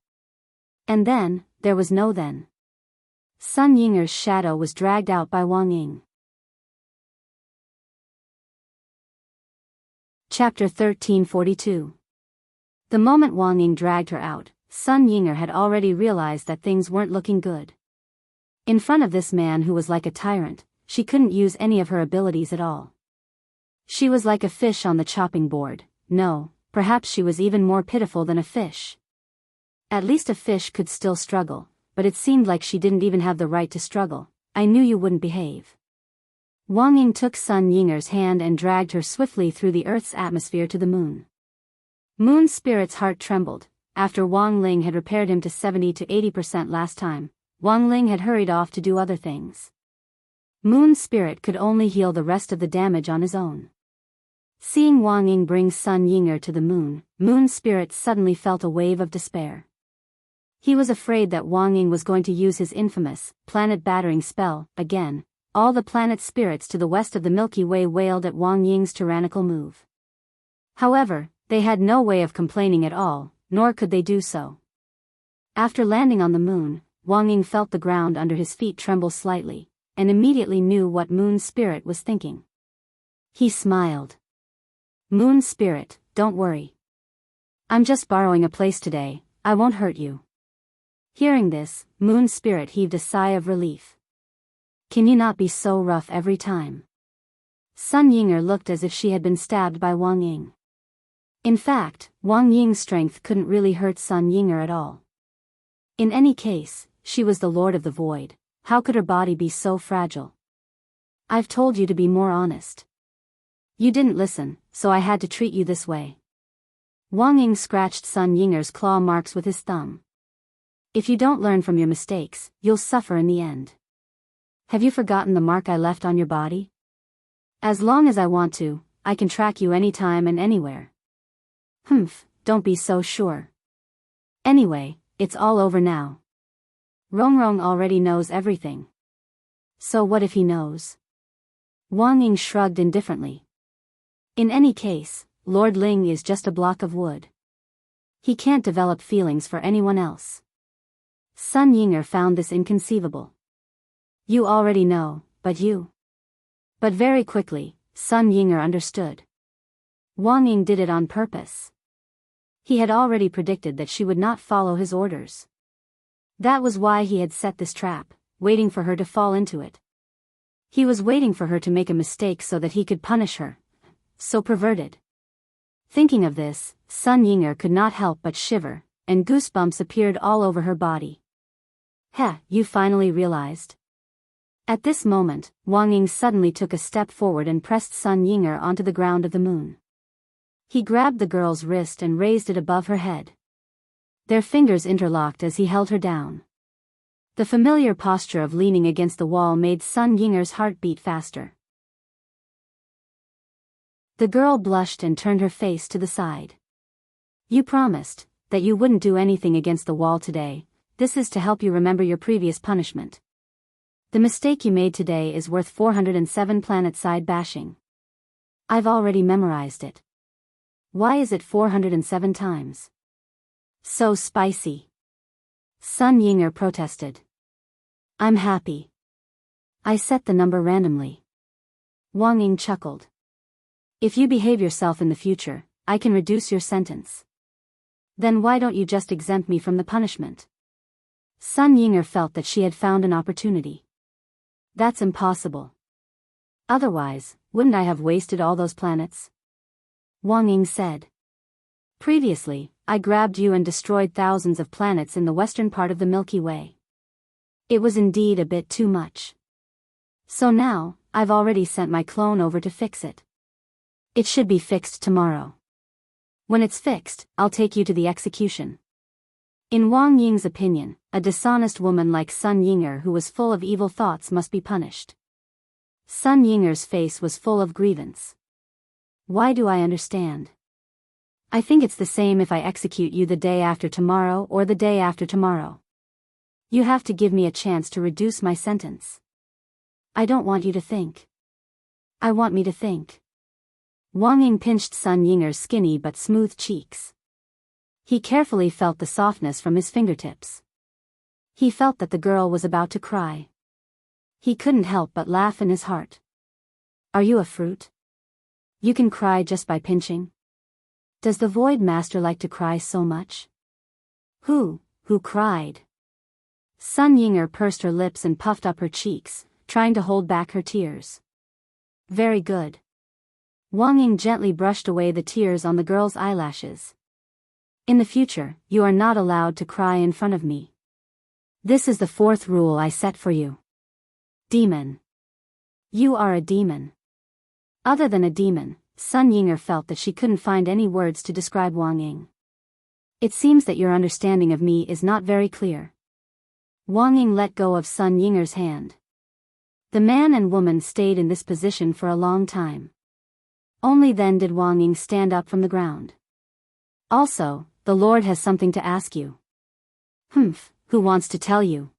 Speaker 1: And then, there was no then. Sun Yinger's shadow was dragged out by Wang Ying. Chapter 1342. The moment Wang Ying dragged her out, Sun Yinger had already realized that things weren't looking good. In front of this man who was like a tyrant, she couldn't use any of her abilities at all. She was like a fish on the chopping board. No, perhaps she was even more pitiful than a fish. At least a fish could still struggle, but it seemed like she didn't even have the right to struggle. "I knew you wouldn't behave." Wang Ying took Sun Yinger's hand and dragged her swiftly through the Earth's atmosphere to the moon. Moon Spirit's heart trembled. After Wang Ling had repaired him to 70 to 80% last time, Wang Ling had hurried off to do other things. Moon Spirit could only heal the rest of the damage on his own. Seeing Wang Ying bring Sun Yinger to the moon, Moon Spirit suddenly felt a wave of despair. He was afraid that Wang Ying was going to use his infamous planet battering spell again. All the planet spirits to the west of the Milky Way wailed at Wang Ying's tyrannical move. However, they had no way of complaining at all, nor could they do so. After landing on the moon, Wang Ying felt the ground under his feet tremble slightly, and immediately knew what Moon Spirit was thinking. He smiled. "Moon Spirit, don't worry. I'm just borrowing a place today, I won't hurt you." Hearing this, Moon Spirit heaved a sigh of relief. "Can you not be so rough every time?" Sun Yinger looked as if she had been stabbed by Wang Ying. In fact, Wang Ying's strength couldn't really hurt Sun Yinger at all. In any case, she was the Lord of the Void. How could her body be so fragile? "I've told you to be more honest. You didn't listen, so I had to treat you this way." Wang Ying scratched Sun Yinger's claw marks with his thumb. "If you don't learn from your mistakes, you'll suffer in the end. Have you forgotten the mark I left on your body? As long as I want to, I can track you anytime and anywhere." Don't be so sure. Anyway, it's all over now. Rongrong already knows everything. So what if he knows? Wang Ying shrugged indifferently. In any case, Lord Ling is just a block of wood. He can't develop feelings for anyone else. Sun Yinger found this inconceivable. "You already know, but you..." But very quickly, Sun Yinger understood. Wang Ying did it on purpose. He had already predicted that she would not follow his orders. That was why he had set this trap, waiting for her to fall into it. He was waiting for her to make a mistake so that he could punish her. So perverted. Thinking of this, Sun Yinger could not help but shiver, and goosebumps appeared all over her body. You finally realized." At this moment, Wang Ying suddenly took a step forward and pressed Sun Yinger onto the ground of the moon. He grabbed the girl's wrist and raised it above her head. Their fingers interlocked as he held her down. The familiar posture of leaning against the wall made Sun Yinger's heart beat faster. The girl blushed and turned her face to the side. You promised that you wouldn't do anything against the wall today. This is to help you remember your previous punishment. The mistake you made today is worth 407 planet-side bashing. I've already memorized it. Why is it 407 times? So spicy. Sun Yinger protested. I'm happy. I set the number randomly. Wang Ying chuckled. If you behave yourself in the future, I can reduce your sentence. Then why don't you just exempt me from the punishment? Sun Yinger felt that she had found an opportunity. That's impossible. Otherwise, wouldn't I have wasted all those planets? Wang Ying said. Previously, I grabbed you and destroyed thousands of planets in the western part of the Milky Way. It was indeed a bit too much. So now, I've already sent my clone over to fix it. It should be fixed tomorrow. When it's fixed, I'll take you to the execution. In Wang Ying's opinion, a dishonest woman like Sun Yinger who was full of evil thoughts must be punished. Sun Yinger's face was full of grievance. Why do I understand? I think it's the same if I execute you the day after tomorrow or the day after tomorrow. You have to give me a chance to reduce my sentence. I don't want you to think. I want me to think. Wang Ying pinched Sun Yinger's skinny but smooth cheeks. He carefully felt the softness from his fingertips. He felt that the girl was about to cry. He couldn't help but laugh in his heart. Are you a fruit? You can cry just by pinching? Does the Void Master like to cry so much? Who cried? Sun Yinger pursed her lips and puffed up her cheeks, trying to hold back her tears. Very good. Wang Ying gently brushed away the tears on the girl's eyelashes. In the future, you are not allowed to cry in front of me. This is the 4th rule I set for you. Demon. You are a demon. Other than a demon, Sun Yinger felt that she couldn't find any words to describe Wang Ying. It seems that your understanding of me is not very clear. Wang Ying let go of Sun Yinger's hand. The man and woman stayed in this position for a long time. Only then did Wang Ying stand up from the ground. Also, the Lord has something to ask you. Who wants to tell you?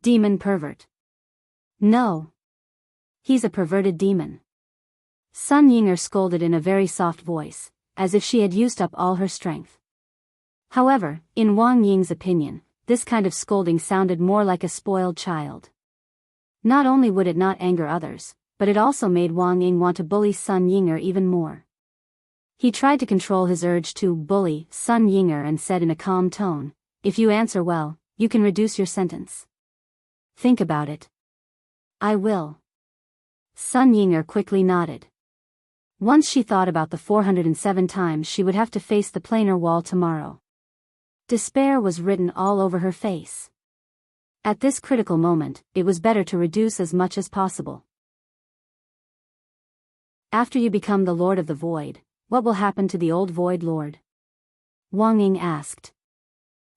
Speaker 1: Demon pervert. No. He's a perverted demon. Sun Yinger scolded in a very soft voice, as if she had used up all her strength. However, in Wang Ying's opinion, this kind of scolding sounded more like a spoiled child. Not only would it not anger others, but it also made Wang Ying want to bully Sun Yinger even more. He tried to control his urge to bully Sun Yinger and said in a calm tone, if you answer well, you can reduce your sentence. Think about it. I will. Sun Yinger quickly nodded. Once she thought about the 407 times she would have to face the planar wall tomorrow. Despair was written all over her face. At this critical moment, it was better to reduce as much as possible. After you become the Lord of the Void, what will happen to the old Void Lord? Wang Ying asked.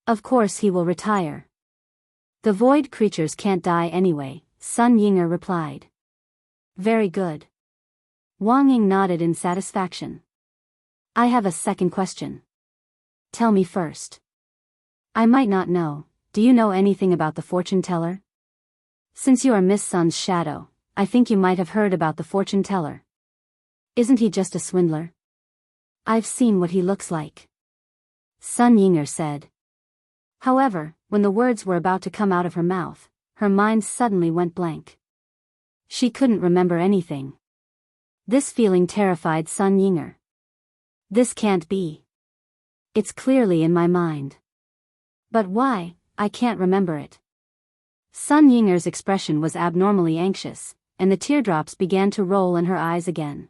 Speaker 1: Of course he will retire. The Void creatures can't die anyway, Sun Yinger replied. Very good. Wang Ying nodded in satisfaction. I have a second question. Tell me first. I might not know, do you know anything about the fortune teller? Since you are Miss Sun's shadow, I think you might have heard about the fortune teller. Isn't he just a swindler? I've seen what he looks like. Sun Yinger said. However, when the words were about to come out of her mouth, her mind suddenly went blank. She couldn't remember anything. This feeling terrified Sun Yinger. This can't be. It's clearly in my mind. But why, I can't remember it. Sun Yinger's expression was abnormally anxious, and the teardrops began to roll in her eyes again.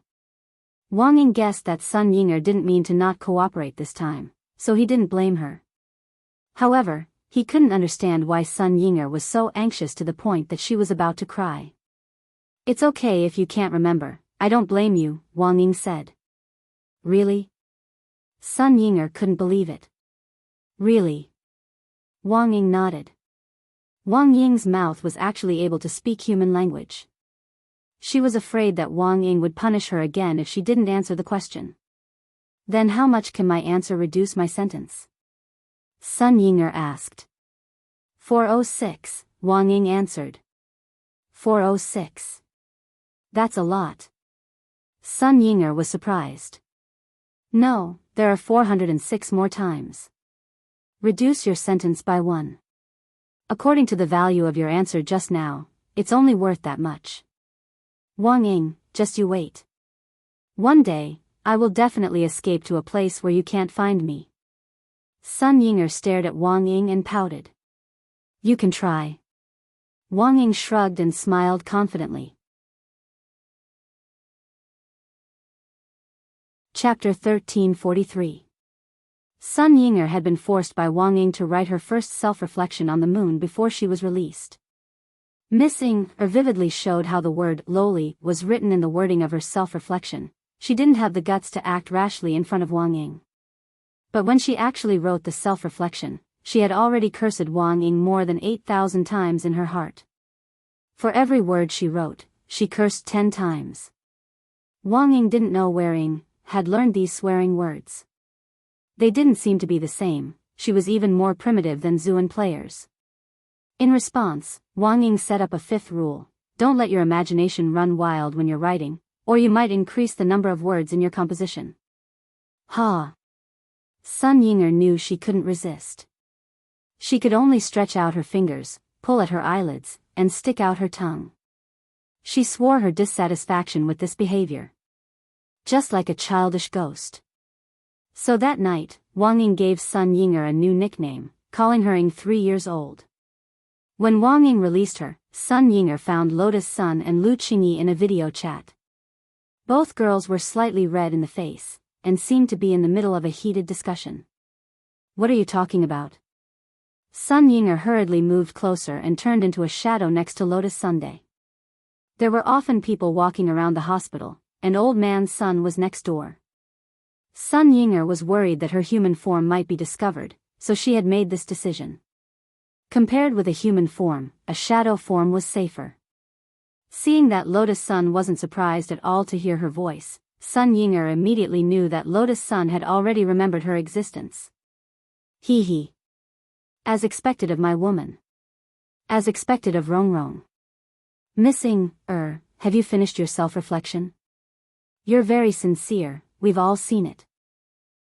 Speaker 1: Wang Ying guessed that Sun Yinger didn't mean to not cooperate this time, so he didn't blame her. However, he couldn't understand why Sun Yinger was so anxious to the point that she was about to cry. It's okay if you can't remember, I don't blame you, Wang Ying said. Really? Sun Yinger couldn't believe it. Really? Wang Ying nodded. Wang Ying's mouth was actually able to speak human language. She was afraid that Wang Ying would punish her again if she didn't answer the question. Then how much can my answer reduce my sentence? Sun Yinger asked. 406, Wang Ying answered. 406. That's a lot. Sun Yinger was surprised. No, there are 406 more times. Reduce your sentence by 1. According to the value of your answer just now, it's only worth that much. Wang Ying, just you wait. One day, I will definitely escape to a place where you can't find me. Sun Yinger stared at Wang Ying and pouted. You can try. Wang Ying shrugged and smiled confidently. Chapter 1343. Sun Yinger had been forced by Wang Ying to write her first self-reflection on the moon before she was released. Missing, or vividly showed how the word lowly was written in the wording of her self-reflection. She didn't have the guts to act rashly in front of Wang Ying. But when she actually wrote the self-reflection, she had already cursed Wang Ying more than 8,000 times in her heart. For every word she wrote, she cursed 10 times. Wang Ying didn't know where Ying had learned these swearing words. They didn't seem to be the same. She was even more primitive than Zuan players. In response, Wang Ying set up a 5th rule. Don't let your imagination run wild when you're writing, or you might increase the number of words in your composition. Ha! Sun Yinger knew she couldn't resist. She could only stretch out her fingers, pull at her eyelids, and stick out her tongue. She swore her dissatisfaction with this behavior. Just like a childish ghost. So that night, Wang Ying gave Sun Yinger a new nickname, calling her Ying 3 years old. When Wang Ying released her, Sun Yinger found Lotus Sun and Lu Qingyi in a video chat. Both girls were slightly red in the face, and seemed to be in the middle of a heated discussion. What are you talking about? Sun Yinger hurriedly moved closer and turned into a shadow next to Lotus Sunday. There were often people walking around the hospital, and old man Sun was next door. Sun Yinger was worried that her human form might be discovered, so she had made this decision. Compared with a human form, a shadow form was safer. Seeing that Lotus Sun wasn't surprised at all to hear her voice, Sun Yinger immediately knew that Lotus Sun had already remembered her existence. Hee hee. As expected of my woman. As expected of Rongrong. Missing, have you finished your self-reflection? You're very sincere, we've all seen it.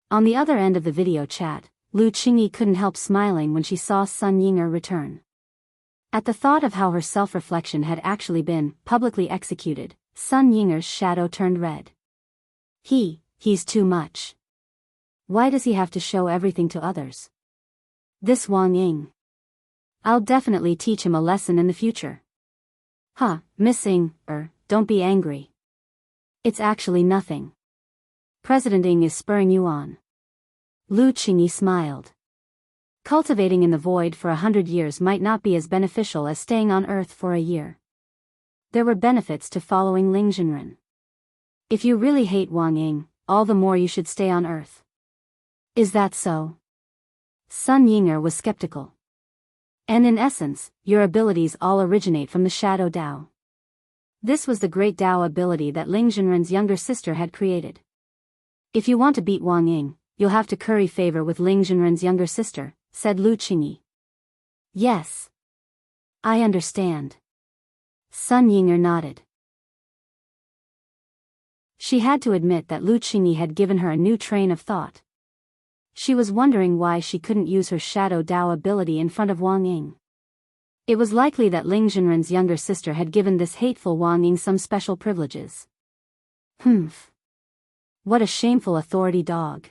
Speaker 1: On the other end of the video chat, Lu Qingyi couldn't help smiling when she saw Sun Yinger return. At the thought of how her self-reflection had actually been publicly executed, Sun Yinger's shadow turned red. He's too much. Why does he have to show everything to others? This Wang Ying. I'll definitely teach him a lesson in the future. Missing, don't be angry. It's actually nothing. President Ying is spurring you on. Lu Qingyi smiled. Cultivating in the void for 100 years might not be as beneficial as staying on Earth for a year. There were benefits to following Ling Jinren. If you really hate Wang Ying, all the more you should stay on Earth. Is that so? Sun Yinger was skeptical. And in essence, your abilities all originate from the Shadow Dao. This was the great Dao ability that Ling Jinren's younger sister had created. If you want to beat Wang Ying, you'll have to curry favor with Ling Jinren's younger sister, said Lu Qingyi. Yes. I understand. Sun Yinger nodded. She had to admit that Lu Qingyi had given her a new train of thought. She was wondering why she couldn't use her Shadow Dao ability in front of Wang Ying. It was likely that Ling Jinren's younger sister had given this hateful Wang Ying some special privileges. What a shameful authority dog.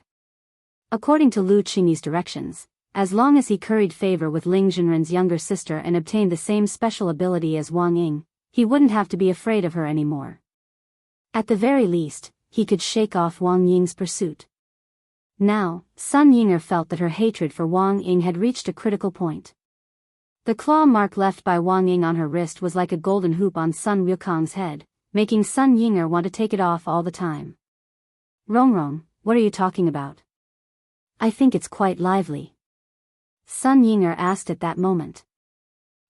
Speaker 1: According to Lu Qingyi's directions, as long as he curried favor with Ling Jinren's younger sister and obtained the same special ability as Wang Ying, he wouldn't have to be afraid of her anymore. At the very least, he could shake off Wang Ying's pursuit. Now, Sun Yinger felt that her hatred for Wang Ying had reached a critical point. The claw mark left by Wang Ying on her wrist was like a golden hoop on Sun Wukong's head, making Sun Yinger want to take it off all the time. Rongrong, what are you talking about? I think it's quite lively. Sun Yinger asked at that moment.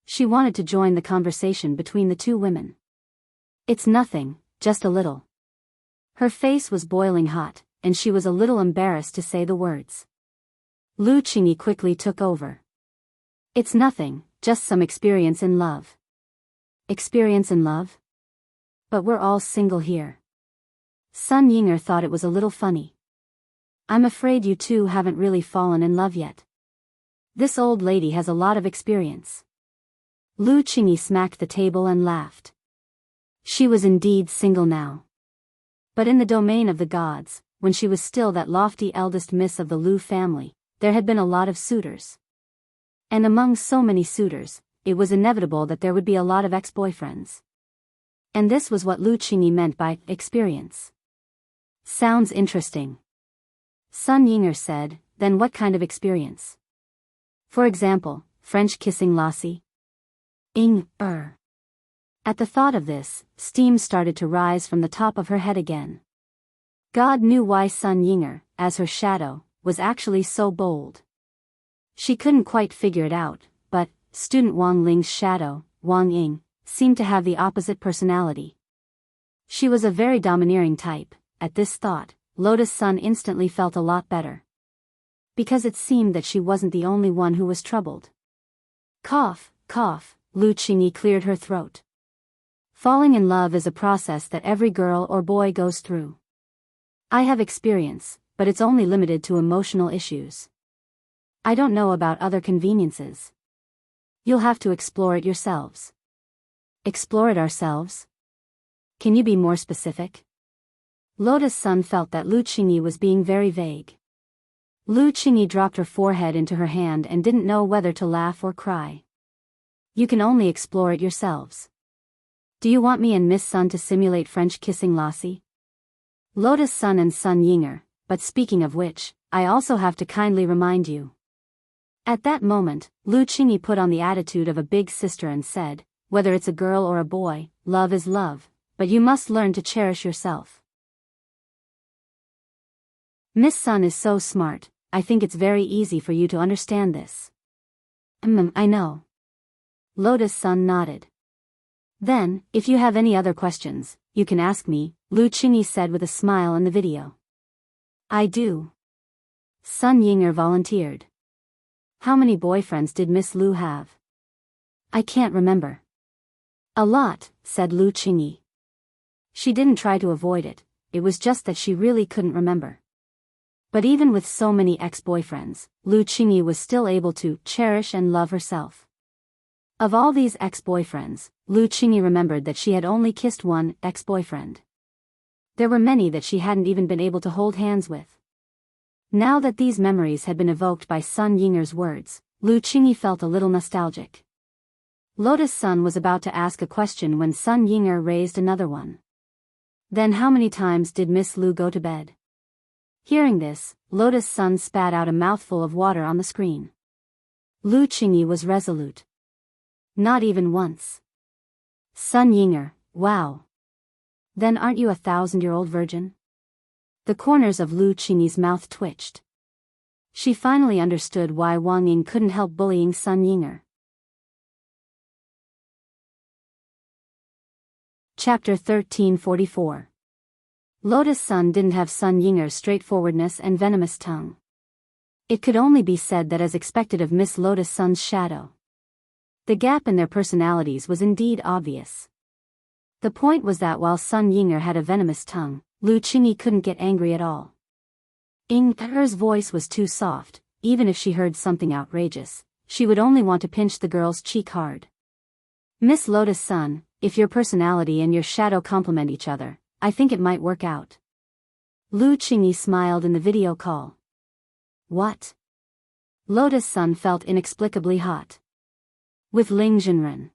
Speaker 1: She wanted to join the conversation between the two women. It's nothing, just a little. Her face was boiling hot, and she was a little embarrassed to say the words. Lu Qingyi quickly took over. It's nothing, just some experience in love. Experience in love? But we're all single here. Sun Yinger thought it was a little funny. I'm afraid you two haven't really fallen in love yet. This old lady has a lot of experience. Lu Qingyi smacked the table and laughed. She was indeed single now. But in the domain of the gods, when she was still that lofty eldest miss of the Lu family, there had been a lot of suitors. And among so many suitors, it was inevitable that there would be a lot of ex-boyfriends. And this was what Lu Qingyi meant by experience. Sounds interesting. Sun Yinger said, then what kind of experience? For example, French kissing lassie? At the thought of this, steam started to rise from the top of her head again. God knew why Sun Yinger, as her shadow, was actually so bold. She couldn't quite figure it out, but student Wang Ling's shadow, Wang Ying, seemed to have the opposite personality. She was a very domineering type. At this thought, Lotus Sun instantly felt a lot better. Because it seemed that she wasn't the only one who was troubled. Cough, cough, Lu Qingyi cleared her throat. Falling in love is a process that every girl or boy goes through. I have experience, but it's only limited to emotional issues. I don't know about other conveniences. You'll have to explore it yourselves. Explore it ourselves? Can you be more specific? Lotus Sun felt that Lu Qingyi was being very vague. Lu Qingyi dropped her forehead into her hand and didn't know whether to laugh or cry. You can only explore it yourselves. Do you want me and Miss Sun to simulate French kissing lassie? Lotus Sun and Sun Yinger, but speaking of which, I also have to kindly remind you. At that moment, Lu Qingyi put on the attitude of a big sister and said, whether it's a girl or a boy, love is love, but you must learn to cherish yourself. Miss Sun is so smart, I think it's very easy for you to understand this. I know. Lotus Sun nodded. Then, if you have any other questions, you can ask me, Lu Qingyi said with a smile in the video. I do. Sun Yinger volunteered. How many boyfriends did Miss Lu have? I can't remember. A lot, said Lu Qingyi. She didn't try to avoid it, it was just that she really couldn't remember. But even with so many ex-boyfriends, Lu Qingyi was still able to cherish and love herself. Of all these ex-boyfriends, Lu Qingyi remembered that she had only kissed one ex-boyfriend. There were many that she hadn't even been able to hold hands with. Now that these memories had been evoked by Sun Yinger's words, Lu Qingyi felt a little nostalgic. Lotus Sun was about to ask a question when Sun Yinger raised another one. Then how many times did Miss Lu go to bed? Hearing this, Lotus Sun spat out a mouthful of water on the screen. Lu Qingyi was resolute. Not even once. Sun Yinger, wow. Then aren't you a 1,000-year-old virgin? The corners of Lu Qingyi's mouth twitched. She finally understood why Wang Ying couldn't help bullying Sun Yinger. Chapter 1344. Lotus Sun didn't have Sun Yinger's straightforwardness and venomous tongue. It could only be said that as expected of Miss Lotus Sun's shadow. The gap in their personalities was indeed obvious. The point was that while Sun Yinger had a venomous tongue, Lu Qingyi couldn't get angry at all. Her's voice was too soft, even if she heard something outrageous, she would only want to pinch the girl's cheek hard. Miss Lotus Sun, if your personality and your shadow complement each other, I think it might work out. Lu Qingyi smiled in the video call. What? Lotus Sun felt inexplicably hot. With Ling Jinren.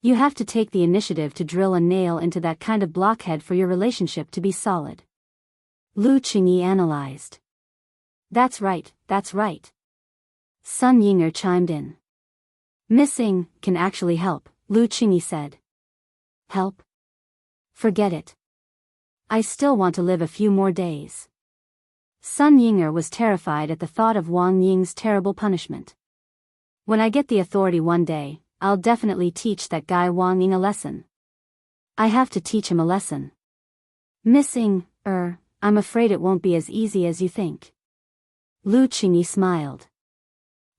Speaker 1: You have to take the initiative to drill a nail into that kind of blockhead for your relationship to be solid. Lu Qingyi analyzed. That's right, that's right. Sun Yinger chimed in. Missing can actually help, Lu Qingyi said. Help? Forget it. I still want to live a few more days. Sun Yinger was terrified at the thought of Wang Ying's terrible punishment. When I get the authority one day, I'll definitely teach that guy Wang Ying a lesson. I have to teach him a lesson. Missing, I'm afraid it won't be as easy as you think. Lu Qingyi smiled.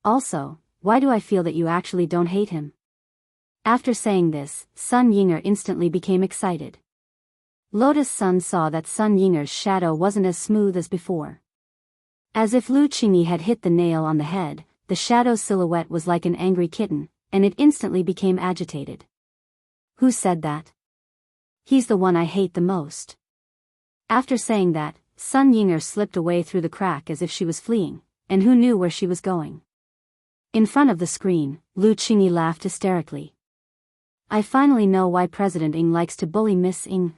Speaker 1: Also, why do I feel that you actually don't hate him? After saying this, Sun Yinger instantly became excited. Lotus Sun saw that Sun Yinger's shadow wasn't as smooth as before. As if Lu Qingyi had hit the nail on the head, the shadow's silhouette was like an angry kitten, and it instantly became agitated. Who said that? He's the one I hate the most. After saying that, Sun Yinger slipped away through the crack as if she was fleeing, and who knew where she was going. In front of the screen, Lu Qingyi laughed hysterically. I finally know why President Ng likes to bully Miss Ng.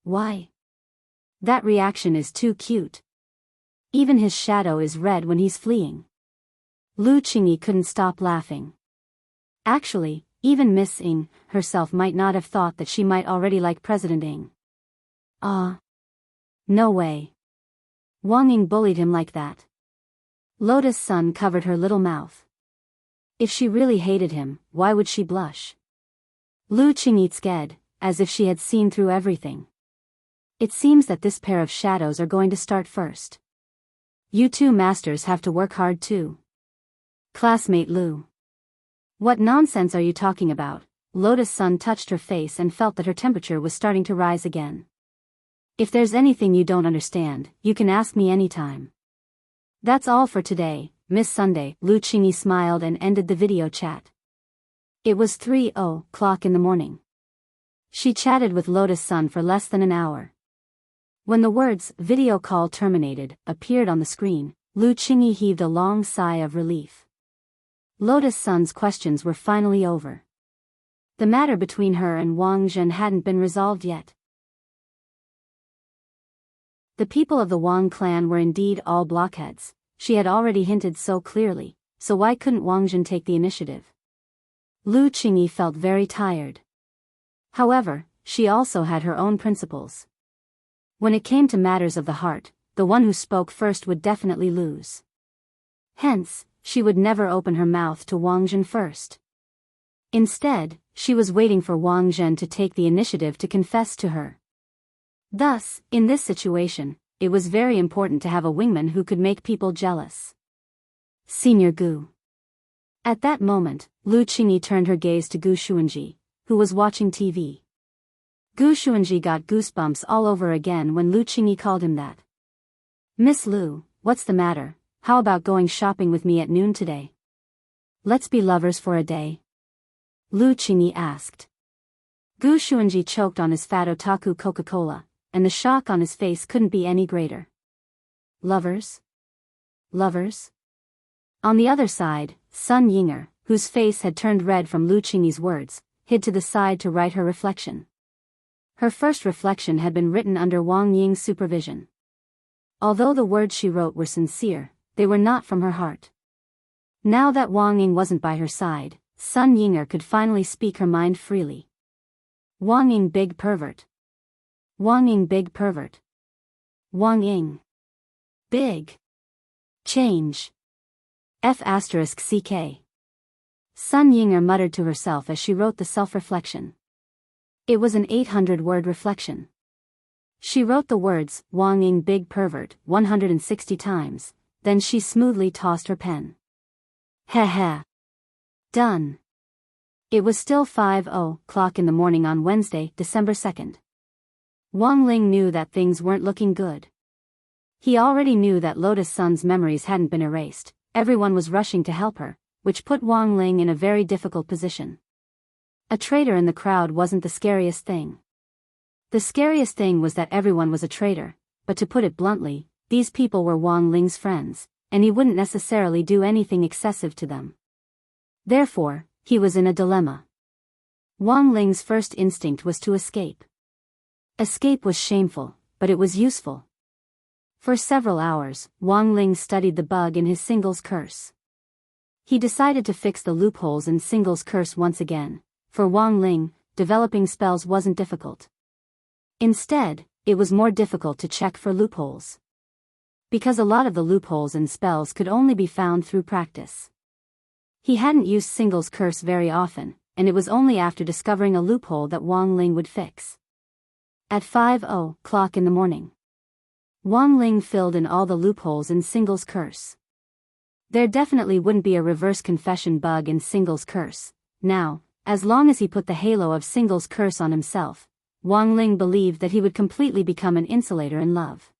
Speaker 1: Why? That reaction is too cute. Even his shadow is red when he's fleeing. Lu Qingyi couldn't stop laughing. Actually, even Miss Ng herself might not have thought that she might already like President Ng. No way. Wang Ying bullied him like that. Lotus Sun covered her little mouth. If she really hated him, why would she blush? Lu Qingyi sked, as if she had seen through everything. It seems that this pair of shadows are going to start first. You two masters have to work hard too. Classmate Lu. What nonsense are you talking about? Lotus Sun touched her face and felt that her temperature was starting to rise again. If there's anything you don't understand, you can ask me anytime. That's all for today, Miss Sunday. Lu Qingyi smiled and ended the video chat. It was 3:00 in the morning. She chatted with Lotus Sun for less than an hour. When the words "video call terminated" appeared on the screen, Lu Qingyi heaved a long sigh of relief. Lotus Sun's questions were finally over. The matter between her and Wang Zhen hadn't been resolved yet. The people of the Wang clan were indeed all blockheads. She had already hinted so clearly, so why couldn't Wang Zhen take the initiative? Lu Qingyi felt very tired. However, she also had her own principles. When it came to matters of the heart, the one who spoke first would definitely lose. Hence, she would never open her mouth to Wang Zhen first. Instead, she was waiting for Wang Zhen to take the initiative to confess to her. Thus, in this situation, it was very important to have a wingman who could make people jealous. Senior Gu. At that moment, Lu Qingyi turned her gaze to Gu Xuanji, who was watching TV. Gu Xuanji got goosebumps all over again when Lu Qingyi called him that. Miss Lu, what's the matter? How about going shopping with me at noon today? Let's be lovers for a day. Lu Qingyi asked. Gu Xuanji choked on his fat otaku Coca-Cola, and the shock on his face couldn't be any greater. Lovers? Lovers? On the other side, Sun Yinger, whose face had turned red from Lu Qingyi's words, hid to the side to write her reflection. Her first reflection had been written under Wang Ying's supervision. Although the words she wrote were sincere, they were not from her heart. Now that Wang Ying wasn't by her side, Sun Yinger could finally speak her mind freely. Wang Ying big pervert. Wang Ying big pervert. Wang Ying. Big. Change. F***CK. Sun Yinger muttered to herself as she wrote the self-reflection. It was an 800-word reflection. She wrote the words, Wang Ying big pervert, 160 times, then she smoothly tossed her pen. Heh. Done. It was still 5:00 in the morning on Wednesday, December 2nd. Wang Ling knew that things weren't looking good. He already knew that Lotus Sun's memories hadn't been erased. Everyone was rushing to help her, which put Wang Ling in a very difficult position. A traitor in the crowd wasn't the scariest thing. The scariest thing was that everyone was a traitor, but to put it bluntly, these people were Wang Ling's friends, and he wouldn't necessarily do anything excessive to them. Therefore, he was in a dilemma. Wang Ling's first instinct was to escape. Escape was shameful, but it was useful. For several hours, Wang Ling studied the bug in his singles curse. He decided to fix the loopholes in singles curse once again. For Wang Ling, developing spells wasn't difficult. Instead, it was more difficult to check for loopholes. Because a lot of the loopholes in spells could only be found through practice. He hadn't used Single's curse very often, and it was only after discovering a loophole that Wang Ling would fix. At 5:00 in the morning, Wang Ling filled in all the loopholes in Single's curse. There definitely wouldn't be a reverse confession bug in Single's curse. Now, as long as he put the halo of Single's curse on himself, Wang Ling believed that he would completely become an insulator in love.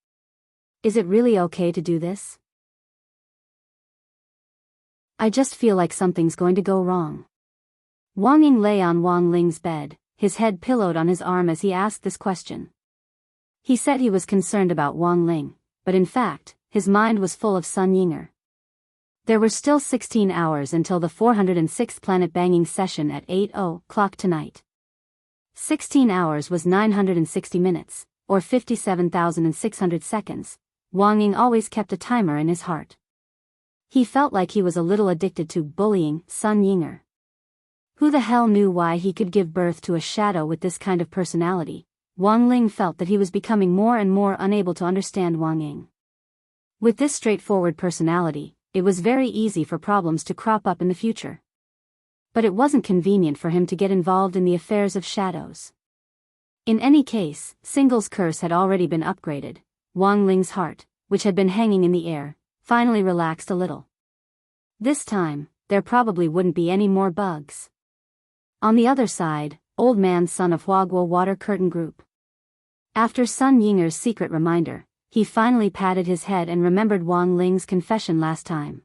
Speaker 1: Is it really okay to do this? I just feel like something's going to go wrong. Wang Ying lay on Wang Ling's bed, his head pillowed on his arm as he asked this question. He said he was concerned about Wang Ling, but in fact, his mind was full of Sun Yinger. There were still 16 hours until the 406th planet banging session at 8:00 tonight. 16 hours was 960 minutes, or 57,600 seconds. Wang Ying always kept a timer in his heart. He felt like he was a little addicted to bullying Sun Yinger. Who the hell knew why he could give birth to a shadow with this kind of personality? Wang Ling felt that he was becoming more and more unable to understand Wang Ying. With this straightforward personality, it was very easy for problems to crop up in the future. But it wasn't convenient for him to get involved in the affairs of shadows. In any case, Single's curse had already been upgraded. Wang Ling's heart, which had been hanging in the air, finally relaxed a little. This time, there probably wouldn't be any more bugs. On the other side, Old Man Sun of Huaguo Water Curtain Group. After Sun Yinger's secret reminder, he finally patted his head and remembered Wang Ling's confession last time.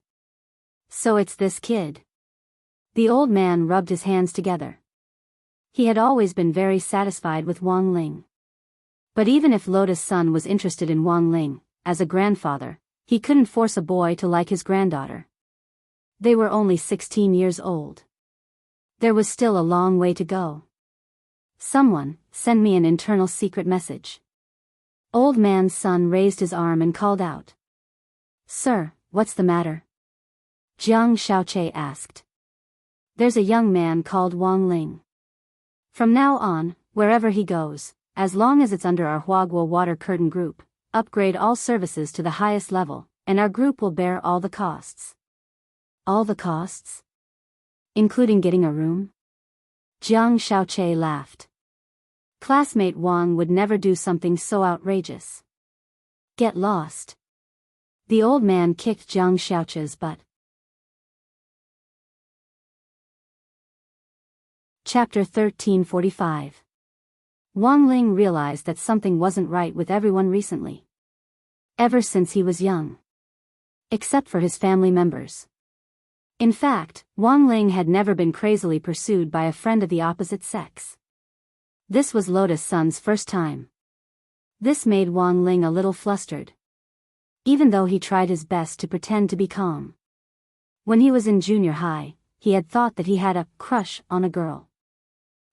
Speaker 1: So it's this kid. The old man rubbed his hands together. He had always been very satisfied with Wang Ling. But even if Lotus Sun was interested in Wang Ling, as a grandfather, he couldn't force a boy to like his granddaughter. They were only 16 years old. There was still a long way to go. Someone, send me an internal secret message. Old Man Sun raised his arm and called out. Sir, what's the matter? Jiang Xiaoche asked. There's a young man called Wang Ling. From now on, wherever he goes, as long as it's under our Huaguo Water Curtain Group, upgrade all services to the highest level, and our group will bear all the costs. All the costs? Including getting a room? Jiang Xiaoche laughed. Classmate Wang would never do something so outrageous. Get lost. The old man kicked Jiang Xiaoche's butt. Chapter 1345. Wang Ling realized that something wasn't right with everyone recently. Ever since he was young. Except for his family members. In fact, Wang Ling had never been crazily pursued by a friend of the opposite sex. This was Lotus Sun's first time. This made Wang Ling a little flustered. Even though he tried his best to pretend to be calm. When he was in junior high, he had thought that he had a crush on a girl.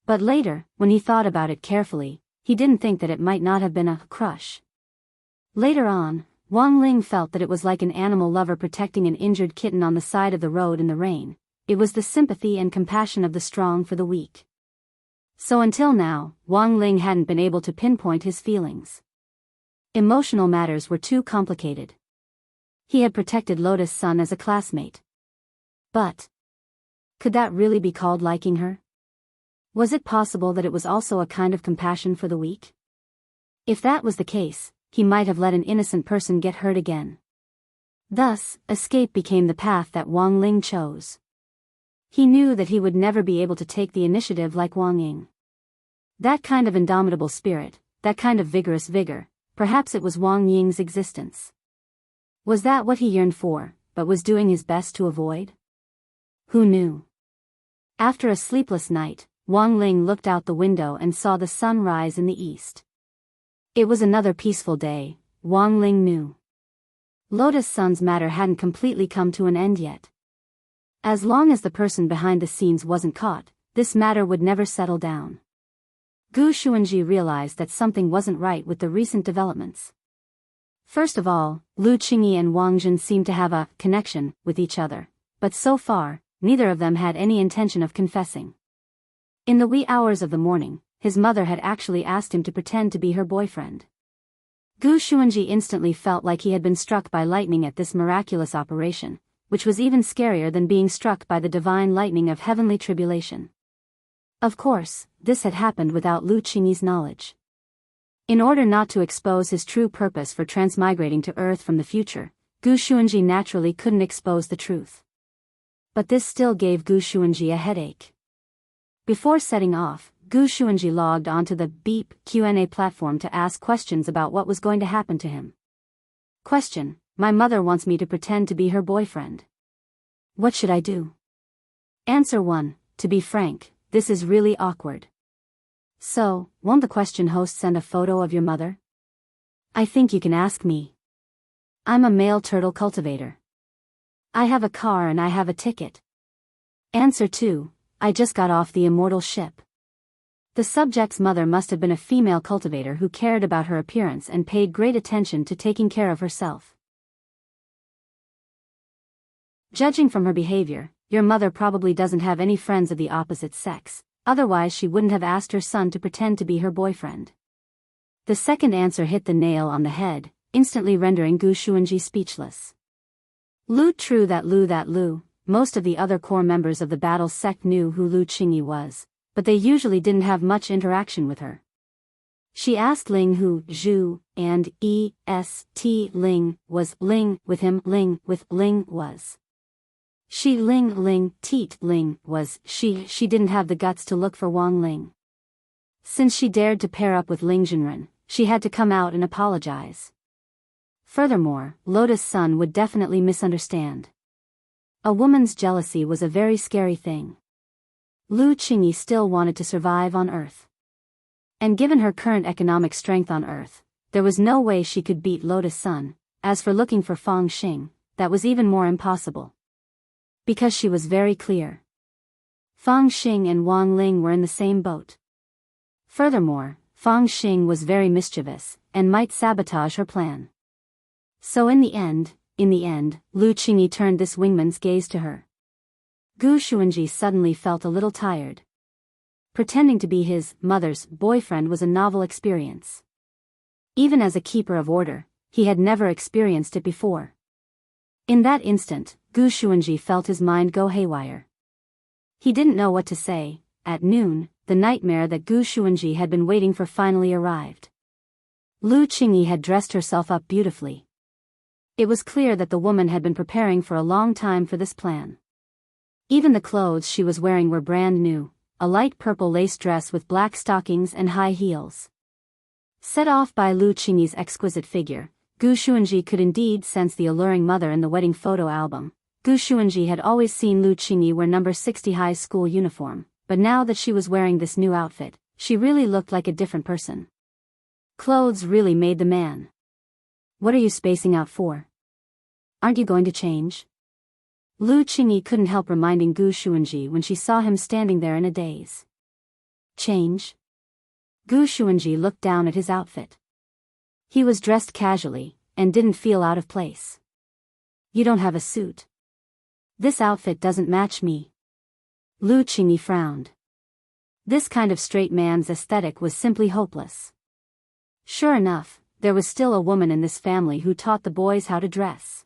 Speaker 1: But later, when he thought about it carefully, he didn't think that it might not have been a crush. Later on, Wang Ling felt that it was like an animal lover protecting an injured kitten on the side of the road in the rain. It was the sympathy and compassion of the strong for the weak. So until now, Wang Ling hadn't been able to pinpoint his feelings. Emotional matters were too complicated. He had protected Lotus Sun as a classmate. But could that really be called liking her? Was it possible that it was also a kind of compassion for the weak? If that was the case, he might have let an innocent person get hurt again. Thus, escape became the path that Wang Ling chose. He knew that he would never be able to take the initiative like Wang Ying. That kind of indomitable spirit, that kind of vigorous vigor, perhaps it was Wang Ying's existence. Was that what he yearned for, but was doing his best to avoid? Who knew? After a sleepless night, Wang Ling looked out the window and saw the sun rise in the east. It was another peaceful day, Wang Ling knew. Lotus Sun's matter hadn't completely come to an end yet. As long as the person behind the scenes wasn't caught, this matter would never settle down. Gu Xuanji realized that something wasn't right with the recent developments. First of all, Lu Qingyi and Wang Jin seemed to have a connection with each other, but so far, neither of them had any intention of confessing. In the wee hours of the morning, his mother had actually asked him to pretend to be her boyfriend. Gu Xuanji instantly felt like he had been struck by lightning at this miraculous operation, which was even scarier than being struck by the divine lightning of heavenly tribulation. Of course, this had happened without Lu Qingyi's knowledge. In order not to expose his true purpose for transmigrating to Earth from the future, Gu Xuanji naturally couldn't expose the truth. But this still gave Gu Xuanji a headache. Before setting off, Gu Xuanji logged onto the Beep Q&A platform to ask questions about what was going to happen to him. Question: My mother wants me to pretend to be her boyfriend. What should I do? Answer 1: To be frank, this is really awkward. So, won't the question host send a photo of your mother? I think you can ask me. I'm a male turtle cultivator. I have a car and I have a ticket. Answer 2: I just got off the immortal ship. The subject's mother must have been a female cultivator who cared about her appearance and paid great attention to taking care of herself. Judging from her behavior, your mother probably doesn't have any friends of the opposite sex, otherwise she wouldn't have asked her son to pretend to be her boyfriend. The second answer hit the nail on the head, instantly rendering Gu Xuanji speechless. True that Lu, most of the other core members of the battle sect knew who Lu Qingyi was, but they usually didn't have much interaction with her. She asked Ling who Zhu and Est Ling was Ling with him Ling with Ling was. She Ling Teet Ling was she didn't have the guts to look for Wang Ling. Since she dared to pair up with Ling Zhenren, she had to come out and apologize. Furthermore, Lotus Sun would definitely misunderstand. A woman's jealousy was a very scary thing. Lu Qingyi still wanted to survive on Earth. And given her current economic strength on Earth, there was no way she could beat Lotus Sun. As for looking for Fang Xing, that was even more impossible. Because she was very clear. Fang Xing and Wang Ling were in the same boat. Furthermore, Fang Xing was very mischievous, and might sabotage her plan. So in the end, Lu Qingyi turned this wingman's gaze to her. Gu Xuanji suddenly felt a little tired. Pretending to be his mother's boyfriend was a novel experience. Even as a keeper of order, he had never experienced it before. In that instant, Gu Xuanji felt his mind go haywire. He didn't know what to say. At noon, the nightmare that Gu Xuanji had been waiting for finally arrived. Lu Qingyi had dressed herself up beautifully. It was clear that the woman had been preparing for a long time for this plan. Even the clothes she was wearing were brand new, a light purple lace dress with black stockings and high heels. Set off by Lu Qingyi's exquisite figure, Gu Xuanji could indeed sense the alluring mother in the wedding photo album. Gu Xuanji had always seen Lu Qingyi wear number 60 high school uniform, but now that she was wearing this new outfit, she really looked like a different person. Clothes really made the man. What are you spacing out for? Aren't you going to change? Lu Qingyi couldn't help reminding Gu Xuanji when she saw him standing there in a daze. Change? Gu Xuanji looked down at his outfit. He was dressed casually, and didn't feel out of place. You don't have a suit. This outfit doesn't match me. Lu Qingyi frowned. This kind of straight man's aesthetic was simply hopeless. Sure enough, there was still a woman in this family who taught the boys how to dress.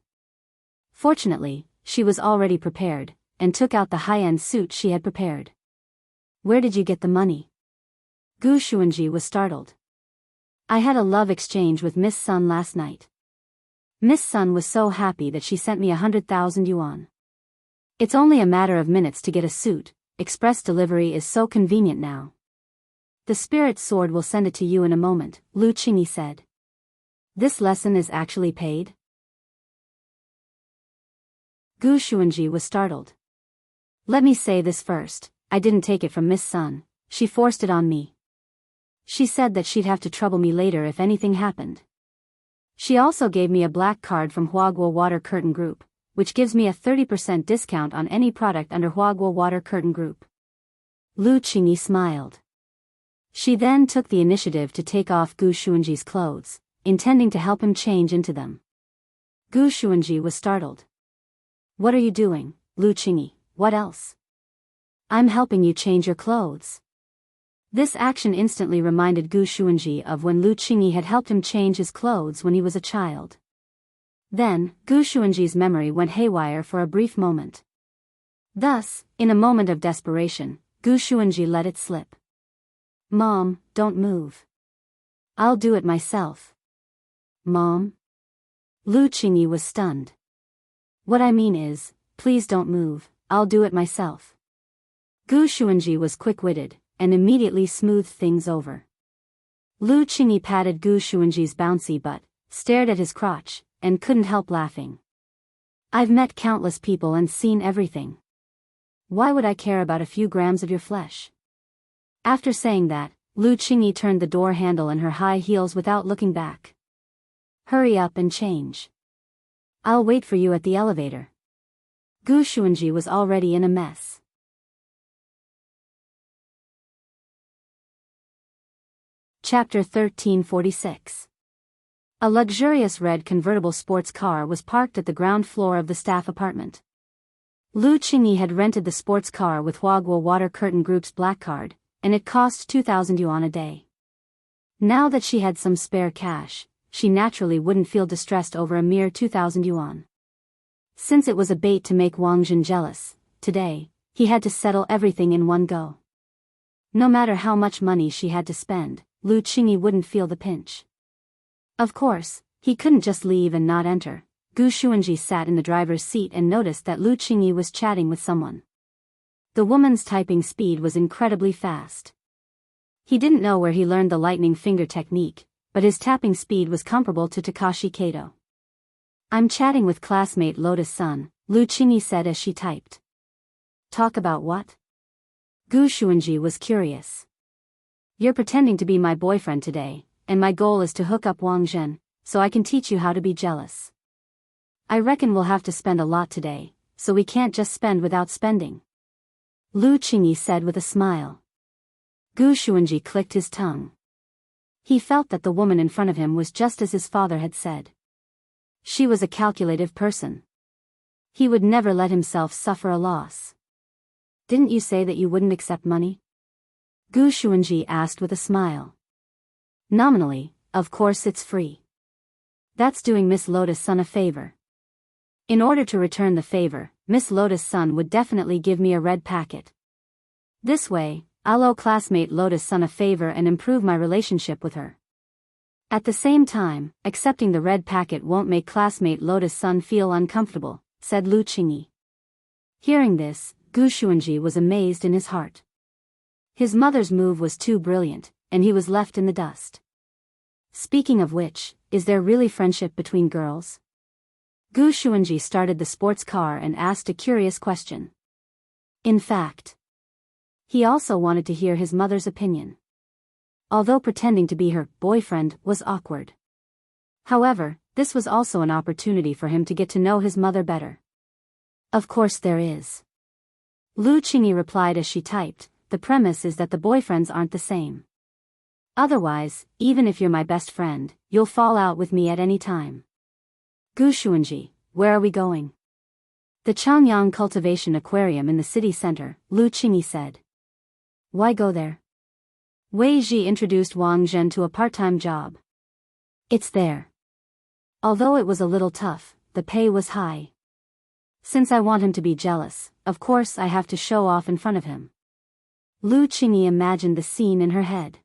Speaker 1: Fortunately, she was already prepared, and took out the high-end suit she had prepared. Where did you get the money? Gu Xuanji was startled. I had a love exchange with Miss Sun last night. Miss Sun was so happy that she sent me 100,000 yuan. It's only a matter of minutes to get a suit. Express delivery is so convenient now. The spirit sword will send it to you in a moment, Lu Qingyi said. This lesson is actually paid? Gu Xuanji was startled. Let me say this first, I didn't take it from Miss Sun, she forced it on me. She said that she'd have to trouble me later if anything happened. She also gave me a black card from Huaguo Water Curtain Group, which gives me a 30% discount on any product under Huaguo Water Curtain Group. Lu Qingyi smiled. She then took the initiative to take off Gu Xuanji's clothes, intending to help him change into them. Gu Xuanji was startled. What are you doing, Lu Qingyi? What else? I'm helping you change your clothes. This action instantly reminded Gu Xuanji of when Lu Qingyi had helped him change his clothes when he was a child. Then, Gu Xuanji's memory went haywire for a brief moment. Thus, in a moment of desperation, Gu Xuanji let it slip. "Mom, don't move. I'll do it myself." "Mom?" Lu Qingyi was stunned. "What I mean is, please don't move, I'll do it myself." Gu Xuanji was quick-witted, and immediately smoothed things over. Lu Qingyi patted Gu Xuanji's bouncy butt, stared at his crotch, and couldn't help laughing. "I've met countless people and seen everything. Why would I care about a few grams of your flesh?" After saying that, Lu Qingyi turned the door handle in her high heels without looking back. "Hurry up and change. I'll wait for you at the elevator." Gu Xuanji was already in a mess. Chapter 1346. A luxurious red convertible sports car was parked at the ground floor of the staff apartment. Lu Qingyi had rented the sports car with Huaguo Water Curtain Group's black card, and it cost 2,000 yuan a day. Now that she had some spare cash, she naturally wouldn't feel distressed over a mere 2,000 yuan. Since it was a bait to make Wang Jin jealous, today, he had to settle everything in one go. No matter how much money she had to spend, Lu Qingyi wouldn't feel the pinch. Of course, he couldn't just leave and not enter. Gu Xuanji sat in the driver's seat and noticed that Lu Qingyi was chatting with someone. The woman's typing speed was incredibly fast. He didn't know where he learned the lightning finger technique, but his tapping speed was comparable to Takashi Kato. "I'm chatting with classmate Lotus-san," Lu Qingyi said as she typed. "Talk about what?" Gu Xuanji was curious. "You're pretending to be my boyfriend today, and my goal is to hook up Wang Zhen, so I can teach you how to be jealous. I reckon we'll have to spend a lot today, so we can't just spend without spending," Lu Qingyi said with a smile. Gu Xuanji clicked his tongue. He felt that the woman in front of him was just as his father had said. She was a calculative person. He would never let himself suffer a loss. "Didn't you say that you wouldn't accept money?" Gu Xuanji asked with a smile. "Nominally, of course it's free. That's doing Miss Lotus-san a favor. In order to return the favor, Miss Lotus-san would definitely give me a red packet. This way, I'll owe classmate Lotus-san a favor and improve my relationship with her. At the same time, accepting the red packet won't make classmate Lotus-san feel uncomfortable," said Lu Qingyi. Hearing this, Gu Xuanji was amazed in his heart. His mother's move was too brilliant, and he was left in the dust. Speaking of which, is there really friendship between girls? Gu Xuanji started the sports car and asked a curious question. In fact, he also wanted to hear his mother's opinion. Although pretending to be her boyfriend was awkward. However, this was also an opportunity for him to get to know his mother better. "Of course there is," Lu Qingyi replied as she typed. "The premise is that the boyfriends aren't the same. Otherwise, even if you're my best friend, you'll fall out with me at any time." "Gu Xuanji, where are we going?" "The Changyang Cultivation Aquarium in the city center," Lu Qingyi said. "Why go there?" Wei Ji introduced Wang Zhen to a part-time job. "It's there. Although it was a little tough, the pay was high. Since I want him to be jealous, of course I have to show off in front of him." Lu Qingyi imagined the scene in her head.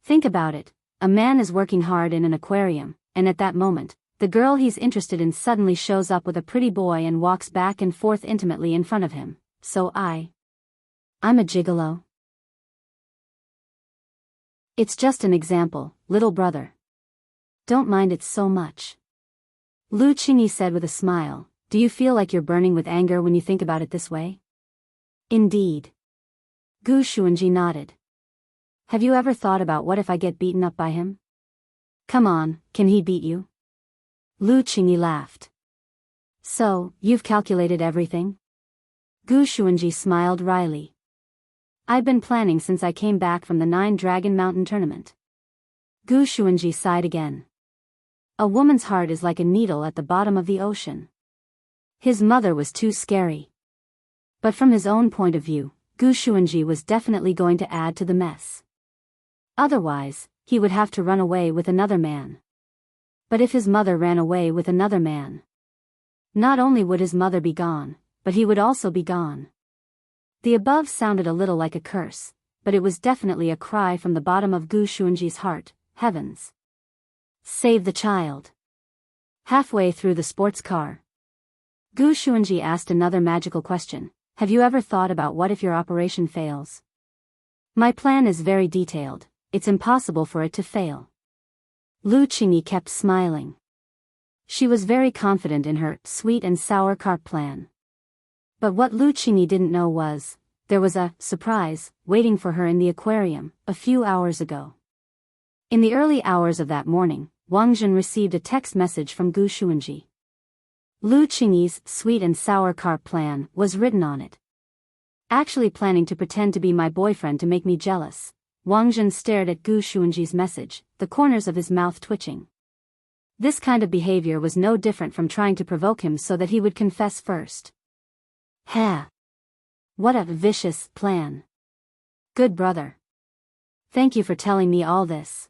Speaker 1: Think about it, a man is working hard in an aquarium, and at that moment, the girl he's interested in suddenly shows up with a pretty boy and walks back and forth intimately in front of him. So I'm a gigolo? It's just an example, little brother. Don't mind it so much. Lu Qingyi said with a smile. "Do you feel like you're burning with anger when you think about it this way?" "Indeed." Gu Xuanji nodded. "Have you ever thought about what if I get beaten up by him?" "Come on, can he beat you?" Lu Qingyi laughed. "So, you've calculated everything?" Gu Xuanji smiled wryly. "I've been planning since I came back from the 9-Dragon Mountain tournament." Gu Xuanji sighed again. A woman's heart is like a needle at the bottom of the ocean. His mother was too scary. But from his own point of view, Gu Xuanji was definitely going to add to the mess. Otherwise, he would have to run away with another man. But if his mother ran away with another man, not only would his mother be gone, but he would also be gone. The above sounded a little like a curse, but it was definitely a cry from the bottom of Gu Xuanji's heart. Heavens! Save the child. Halfway through the sports car, Gu Xuanji asked another magical question. Have you ever thought about what if your operation fails? My plan is very detailed, it's impossible for it to fail. Lu Qingyi kept smiling. She was very confident in her sweet and sour carp plan. But what Lu Qingyi didn't know was, there was a surprise waiting for her in the aquarium a few hours ago. In the early hours of that morning, Wang Zhen received a text message from Gu Xuanji. Lu Qingyi's sweet and sour carp plan was written on it. Actually planning to pretend to be my boyfriend to make me jealous, Wang Zhen stared at Gu Xuanji's message, the corners of his mouth twitching. This kind of behavior was no different from trying to provoke him so that he would confess first. Ha! What a vicious plan. Good brother. Thank you for telling me all this.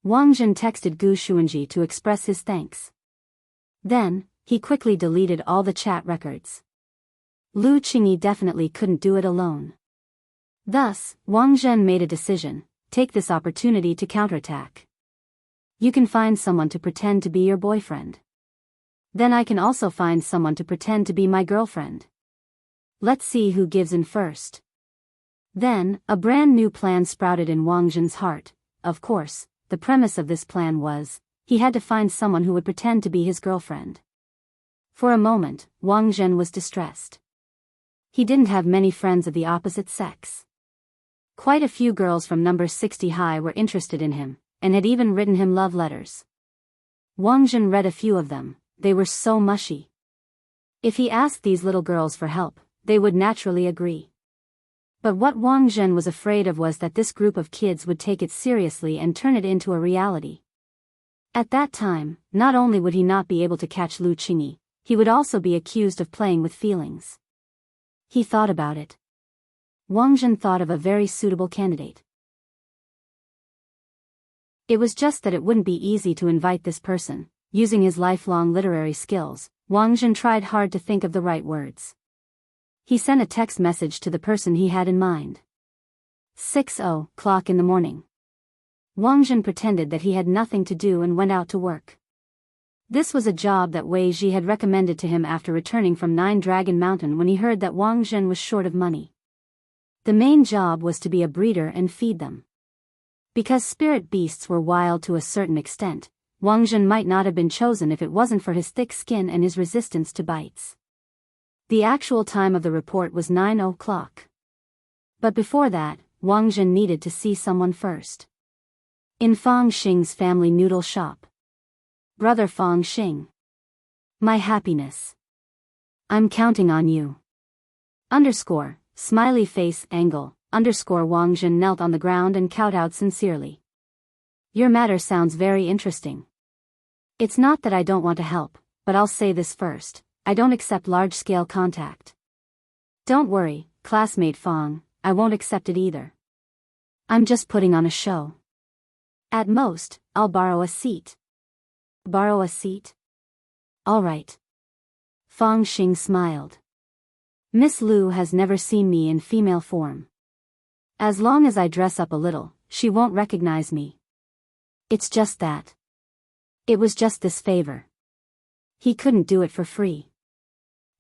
Speaker 1: Wang Zhen texted Gu Xuanji to express his thanks. Then, he quickly deleted all the chat records. Lu Qingyi definitely couldn't do it alone. Thus, Wang Zhen made a decision, take this opportunity to counterattack. You can find someone to pretend to be your boyfriend. Then I can also find someone to pretend to be my girlfriend. Let's see who gives in first. Then, a brand new plan sprouted in Wang Zhen's heart. Of course, the premise of this plan was, he had to find someone who would pretend to be his girlfriend. For a moment, Wang Zhen was distressed. He didn't have many friends of the opposite sex. Quite a few girls from number 60 high were interested in him, and had even written him love letters. Wang Zhen read a few of them, they were so mushy. If he asked these little girls for help, they would naturally agree. But what Wang Zhen was afraid of was that this group of kids would take it seriously and turn it into a reality. At that time, not only would he not be able to catch Lu Qingyi, he would also be accused of playing with feelings. He thought about it. Wang Zhen thought of a very suitable candidate. It was just that it wouldn't be easy to invite this person. Using his lifelong literary skills, Wang Zhen tried hard to think of the right words. He sent a text message to the person he had in mind. 6:00 in the morning. Wang Zhen pretended that he had nothing to do and went out to work. This was a job that Wei Ji had recommended to him after returning from Nine Dragon Mountain when he heard that Wang Zhen was short of money. The main job was to be a breeder and feed them. Because spirit beasts were wild to a certain extent, Wang Zhen might not have been chosen if it wasn't for his thick skin and his resistance to bites. The actual time of the report was 9:00. But before that, Wang Zhen needed to see someone first. In Fang Xing's family noodle shop. Brother Fang Xing. My happiness. I'm counting on you. Smiley face angle, Wang Zhen knelt on the ground and kowtowed sincerely. Your matter sounds very interesting. It's not that I don't want to help, but I'll say this first, I don't accept large-scale contact. Don't worry, classmate Fang, I won't accept it either. I'm just putting on a show. At most, I'll borrow a seat. Borrow a seat? All right. Fang Xing smiled. Miss Lu has never seen me in female form. As long as I dress up a little, she won't recognize me. It's just that. It was just this favor. He couldn't do it for free.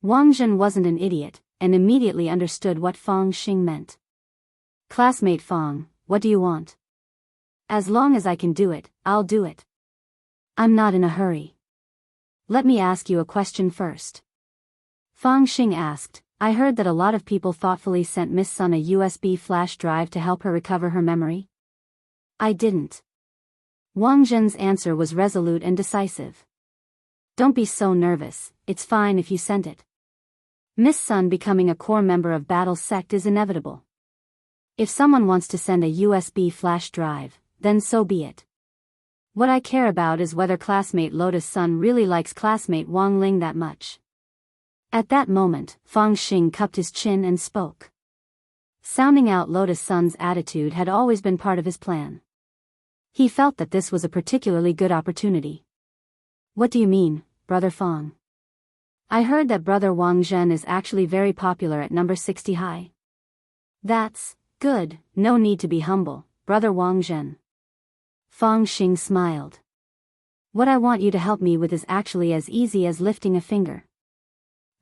Speaker 1: Wang Zhen wasn't an idiot, and immediately understood what Fang Xing meant. Classmate Fang, what do you want? As long as I can do it, I'll do it. I'm not in a hurry. Let me ask you a question first. Fang Xing asked, I heard that a lot of people thoughtfully sent Miss Sun a USB flash drive to help her recover her memory. I didn't. Wang Zhen's answer was resolute and decisive. Don't be so nervous, it's fine if you sent it. Miss Sun becoming a core member of Battle's sect is inevitable. If someone wants to send a USB flash drive, then so be it. What I care about is whether classmate Lotus Sun really likes classmate Wang Ling that much. At that moment, Fang Xing cupped his chin and spoke. Sounding out Lotus Sun's attitude had always been part of his plan. He felt that this was a particularly good opportunity. What do you mean, Brother Fong? I heard that Brother Wang Zhen is actually very popular at number 60 high. That's good, no need to be humble, Brother Wang Zhen. Fong Xing smiled. What I want you to help me with is actually as easy as lifting a finger.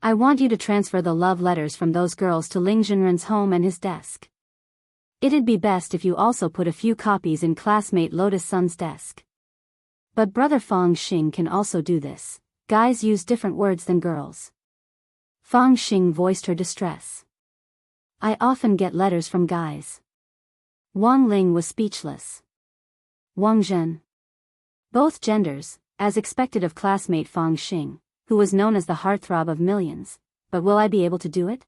Speaker 1: I want you to transfer the love letters from those girls to Ling Zhenren's home and his desk. It'd be best if you also put a few copies in classmate Lotus Sun's desk. But Brother Fong Xing can also do this. Guys use different words than girls. Fong Xing voiced her distress. I often get letters from guys. Wang Ling was speechless. Wang Zhen. Both genders, as expected of classmate Fong Xing, who was known as the heartthrob of millions, but will I be able to do it?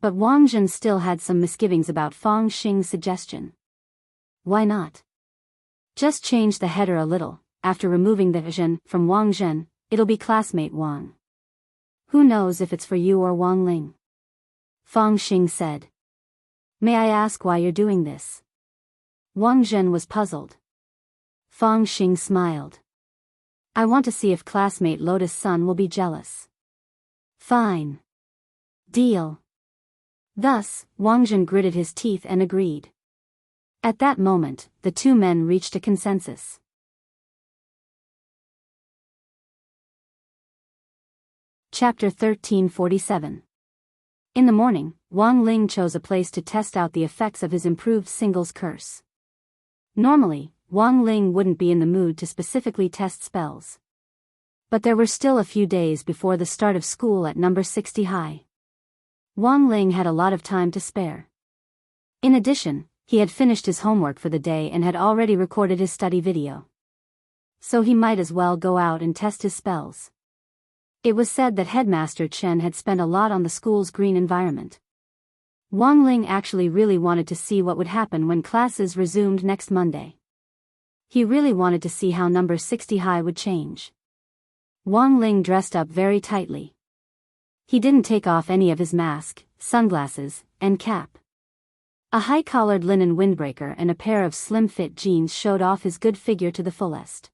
Speaker 1: But Wang Zhen still had some misgivings about Fong Xing's suggestion. Why not? Just change the header a little. After removing the Zhen from Wang Zhen, it'll be classmate Wang. Who knows if it's for you or Wang Ling? Fong Xing said. May I ask why you're doing this? Wang Zhen was puzzled. Fong Xing smiled. I want to see if classmate Lotus Sun will be jealous. Fine. Deal. Thus, Wang Zhen gritted his teeth and agreed. At that moment, the two men reached a consensus. Chapter 1347. In the morning, Wang Ling chose a place to test out the effects of his improved singles curse. Normally, Wang Ling wouldn't be in the mood to specifically test spells. But there were still a few days before the start of school at number 60 high. Wang Ling had a lot of time to spare. In addition, he had finished his homework for the day and had already recorded his study video. So he might as well go out and test his spells. It was said that Headmaster Chen had spent a lot on the school's green environment. Wang Ling actually really wanted to see what would happen when classes resumed next Monday. He really wanted to see how number 60 high would change. Wang Ling dressed up very tightly. He didn't take off any of his mask, sunglasses, and cap. A high-collared linen windbreaker and a pair of slim-fit jeans showed off his good figure to the fullest.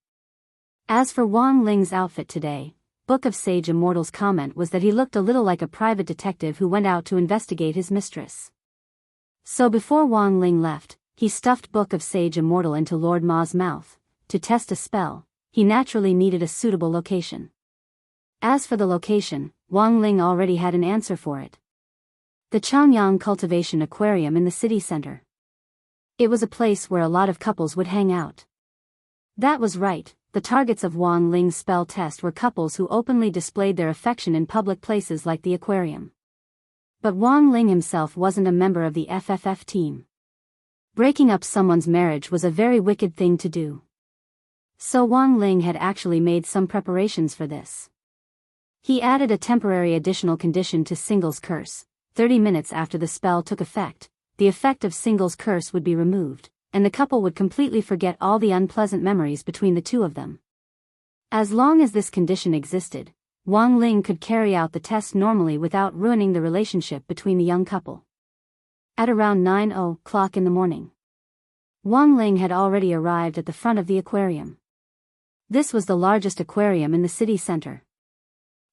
Speaker 1: As for Wang Ling's outfit today, Book of Sage Immortal's comment was that he looked a little like a private detective who went out to investigate his mistress. So before Wang Ling left, he stuffed Book of Sage Immortal into Lord Ma's mouth. To test a spell, he naturally needed a suitable location. As for the location, Wang Ling already had an answer for it. The Changyang Cultivation Aquarium in the city center. It was a place where a lot of couples would hang out. That was right. The targets of Wang Ling's spell test were couples who openly displayed their affection in public places like the aquarium. But Wang Ling himself wasn't a member of the FFF team. Breaking up someone's marriage was a very wicked thing to do. So Wang Ling had actually made some preparations for this. He added a temporary additional condition to Single's curse. 30 minutes after the spell took effect, the effect of Single's curse would be removed, and the couple would completely forget all the unpleasant memories between the two of them. As long as this condition existed, Wang Ling could carry out the test normally without ruining the relationship between the young couple. At around 9:00 in the morning, Wang Ling had already arrived at the front of the aquarium. This was the largest aquarium in the city center.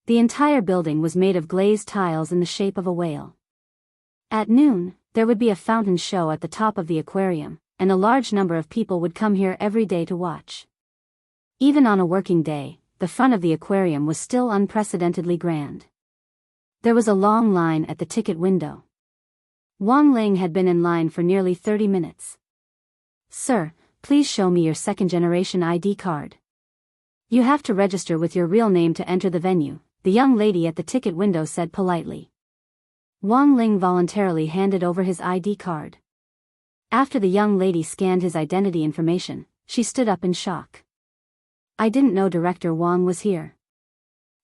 Speaker 1: The entire building was made of glazed tiles in the shape of a whale. At noon, there would be a fountain show at the top of the aquarium, and a large number of people would come here every day to watch. Even on a working day, the front of the aquarium was still unprecedentedly grand. There was a long line at the ticket window. Wang Ling had been in line for nearly 30 minutes. Sir, please show me your second-generation ID card. You have to register with your real name to enter the venue, the young lady at the ticket window said politely. Wang Ling voluntarily handed over his ID card. After the young lady scanned his identity information, she stood up in shock. I didn't know Director Wang was here.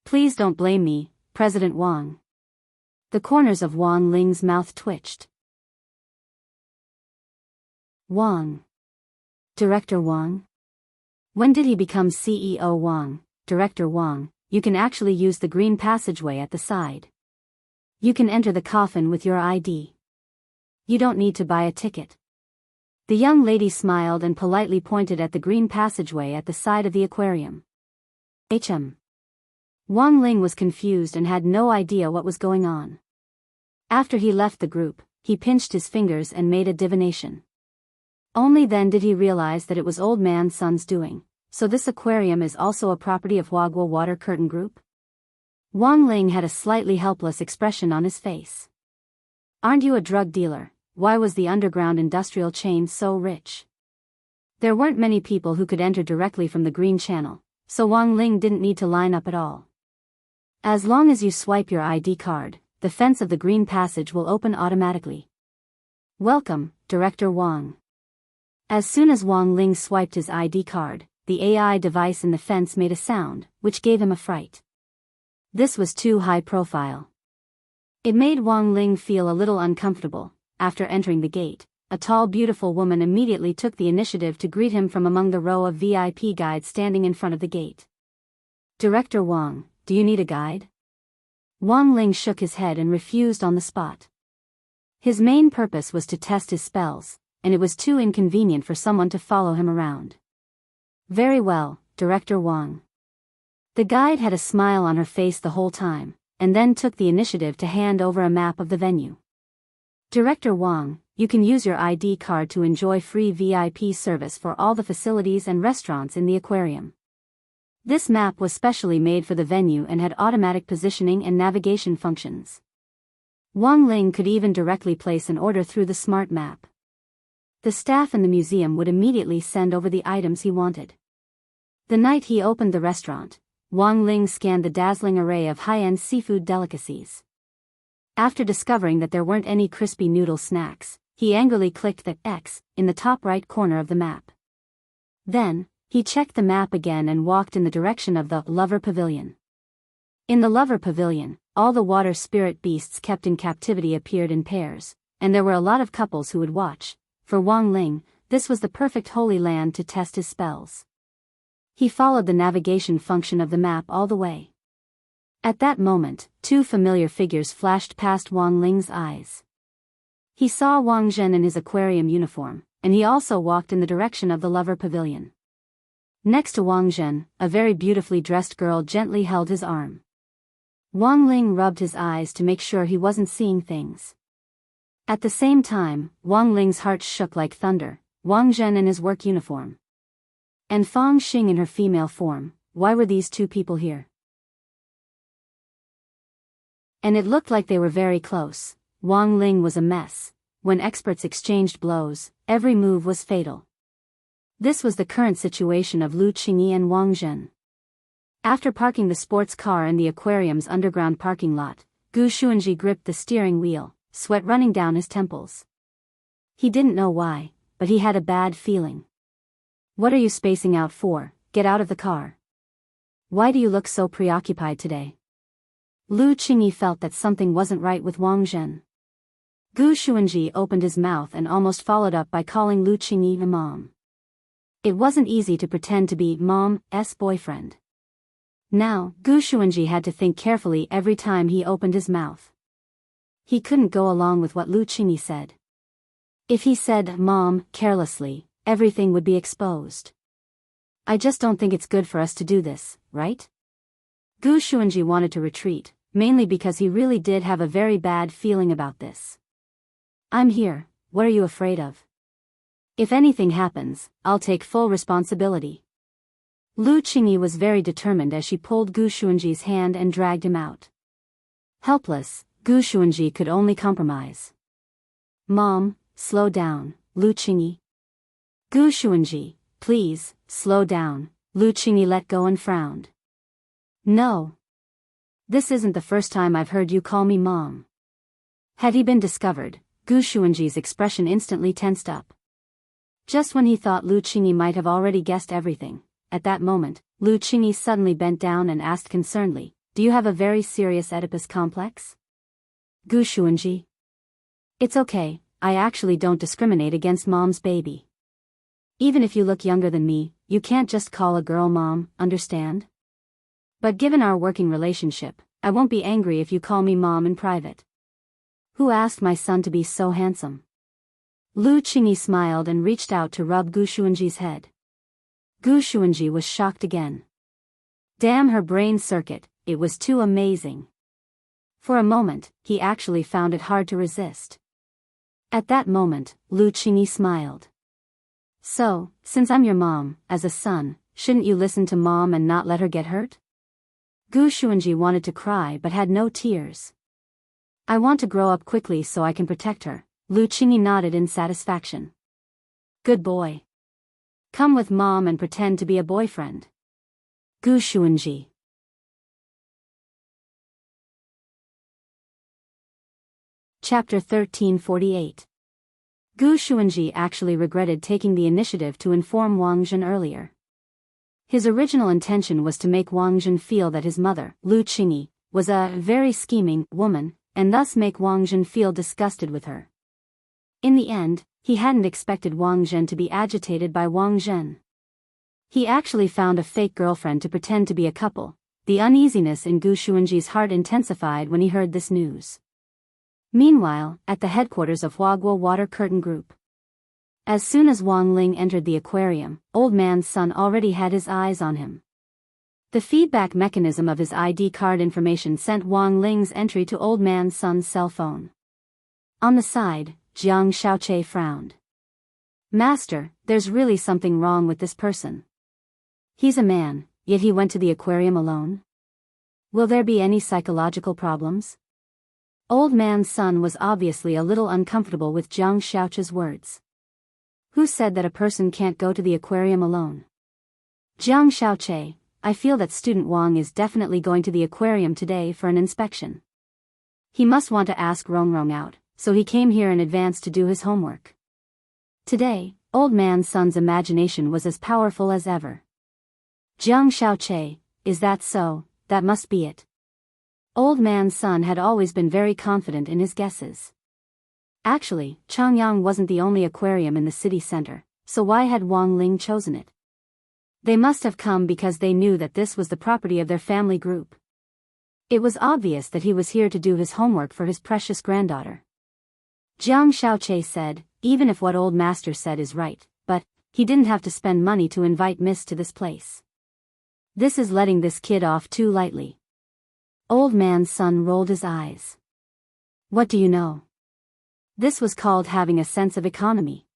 Speaker 1: Please don't blame me, President Wang. The corners of Wang Ling's mouth twitched. Wang. Director Wang? When did he become CEO Wang? Director Wang, you can actually use the green passageway at the side. You can enter the coffin with your ID. You don't need to buy a ticket. The young lady smiled and politely pointed at the green passageway at the side of the aquarium. Wang Ling was confused and had no idea what was going on. After he left the group, he pinched his fingers and made a divination. Only then did he realize that it was Old Man Sun's doing. So this aquarium is also a property of Huagua Water Curtain Group? Wang Ling had a slightly helpless expression on his face. Aren't you a drug dealer? Why was the underground industrial chain so rich? There weren't many people who could enter directly from the Green Channel, so Wang Ling didn't need to line up at all. As long as you swipe your ID card, the fence of the Green Passage will open automatically. Welcome, Director Wang. As soon as Wang Ling swiped his ID card, the AI device in the fence made a sound, which gave him a fright. This was too high profile. It made Wang Ling feel a little uncomfortable. After entering the gate, a tall beautiful woman immediately took the initiative to greet him from among the row of VIP guides standing in front of the gate. Director Wang, do you need a guide? Wang Ling shook his head and refused on the spot. His main purpose was to test his spells, and it was too inconvenient for someone to follow him around. Very well, Director Wang. The guide had a smile on her face the whole time, and then took the initiative to hand over a map of the venue. Director Wang, you can use your ID card to enjoy free VIP service for all the facilities and restaurants in the aquarium. This map was specially made for the venue and had automatic positioning and navigation functions. Wang Ling could even directly place an order through the smart map. The staff in the museum would immediately send over the items he wanted. The night he opened the restaurant, Wang Ling scanned the dazzling array of high-end seafood delicacies. After discovering that there weren't any crispy noodle snacks, he angrily clicked the X in the top right corner of the map. Then, he checked the map again and walked in the direction of the Lover Pavilion. In the Lover Pavilion, all the water spirit beasts kept in captivity appeared in pairs, and there were a lot of couples who would watch. For Wang Ling, this was the perfect holy land to test his spells. He followed the navigation function of the map all the way. At that moment, two familiar figures flashed past Wang Ling's eyes. He saw Wang Zhen in his aquarium uniform, and he also walked in the direction of the Lover Pavilion. Next to Wang Zhen, a very beautifully dressed girl gently held his arm. Wang Ling rubbed his eyes to make sure he wasn't seeing things. At the same time, Wang Ling's heart shook like thunder. Wang Zhen in his work uniform. And Fang Xing in her female form. Why were these two people here? And it looked like they were very close. Wang Ling was a mess. When experts exchanged blows, every move was fatal. This was the current situation of Lu Qingyi and Wang Zhen. After parking the sports car in the aquarium's underground parking lot, Gu Xuanji gripped the steering wheel, sweat running down his temples. He didn't know why, but he had a bad feeling. What are you spacing out for? Get out of the car. Why do you look so preoccupied today? Lu Qingyi felt that something wasn't right with Wang Zhen. Gu Xuanji opened his mouth and almost followed up by calling Lu Qingyi a mom. It wasn't easy to pretend to be Mom's boyfriend. Now, Gu Xuanji had to think carefully every time he opened his mouth. He couldn't go along with what Lu Qingyi said. If he said Mom carelessly, everything would be exposed. I just don't think it's good for us to do this, right? Gu Xuanji wanted to retreat, mainly because he really did have a very bad feeling about this. I'm here, what are you afraid of? If anything happens, I'll take full responsibility. Lu Qingyi was very determined as she pulled Gu Xuanji's hand and dragged him out. Helpless, Gu Xuanji could only compromise. Mom, slow down, Lu Qingyi. Gu Xuanji, please, slow down. Lu Qingyi let go and frowned. No. This isn't the first time I've heard you call me Mom. Had he been discovered, Gu Xuanji's expression instantly tensed up. Just when he thought Lu Qingyi might have already guessed everything, at that moment, Lu Qingyi suddenly bent down and asked concernedly, do you have a very serious Oedipus complex? Gu Xuanji. It's okay, I actually don't discriminate against Mom's baby. Even if you look younger than me, you can't just call a girl Mom, understand? But given our working relationship, I won't be angry if you call me Mom in private. Who asked my son to be so handsome? Lu Qingyi smiled and reached out to rub Gu Xuanji's head. Gu Xuanji was shocked again. Damn her brain circuit, it was too amazing. For a moment, he actually found it hard to resist. At that moment, Lu Qingyi smiled. So, since I'm your mom, as a son, shouldn't you listen to mom and not let her get hurt? Gu Xuanji wanted to cry but had no tears. I want to grow up quickly so I can protect her. Lu Qingyi nodded in satisfaction. Good boy. Come with mom and pretend to be a boyfriend. Gu Xuanji. Chapter 1348. Gu Xuanji actually regretted taking the initiative to inform Wang Zhen earlier. His original intention was to make Wang Zhen feel that his mother, Lu Qingyi, was a very scheming woman, and thus make Wang Zhen feel disgusted with her. In the end, he hadn't expected Wang Zhen to be agitated by Wang Zhen. He actually found a fake girlfriend to pretend to be a couple. The uneasiness in Gu Xuanji's heart intensified when he heard this news. Meanwhile, at the headquarters of Huaguo Water Curtain Group. As soon as Wang Ling entered the aquarium, Old Man's son already had his eyes on him. The feedback mechanism of his ID card information sent Wang Ling's entry to Old Man's son's cell phone. On the side, Jiang Xiaoqie frowned. Master, there's really something wrong with this person. He's a man, yet he went to the aquarium alone? Will there be any psychological problems? Old Man's son was obviously a little uncomfortable with Jiang Xiaoqie's words. Who said that a person can't go to the aquarium alone? Jiang Xiaoqie, I feel that student Wang is definitely going to the aquarium today for an inspection. He must want to ask Rongrong out, so he came here in advance to do his homework. Today, Old Man's son's imagination was as powerful as ever. Jiang Xiaoqie, is that so? That must be it. Old Man's son had always been very confident in his guesses. Actually, Changyang wasn't the only aquarium in the city center, so why had Wang Ling chosen it? They must have come because they knew that this was the property of their family group. It was obvious that he was here to do his homework for his precious granddaughter. Jiang Xiaoqie said, even if what old master said is right, but he didn't have to spend money to invite Miss to this place. This is letting this kid off too lightly. Old Man's son rolled his eyes. What do you know? This was called having a sense of economy.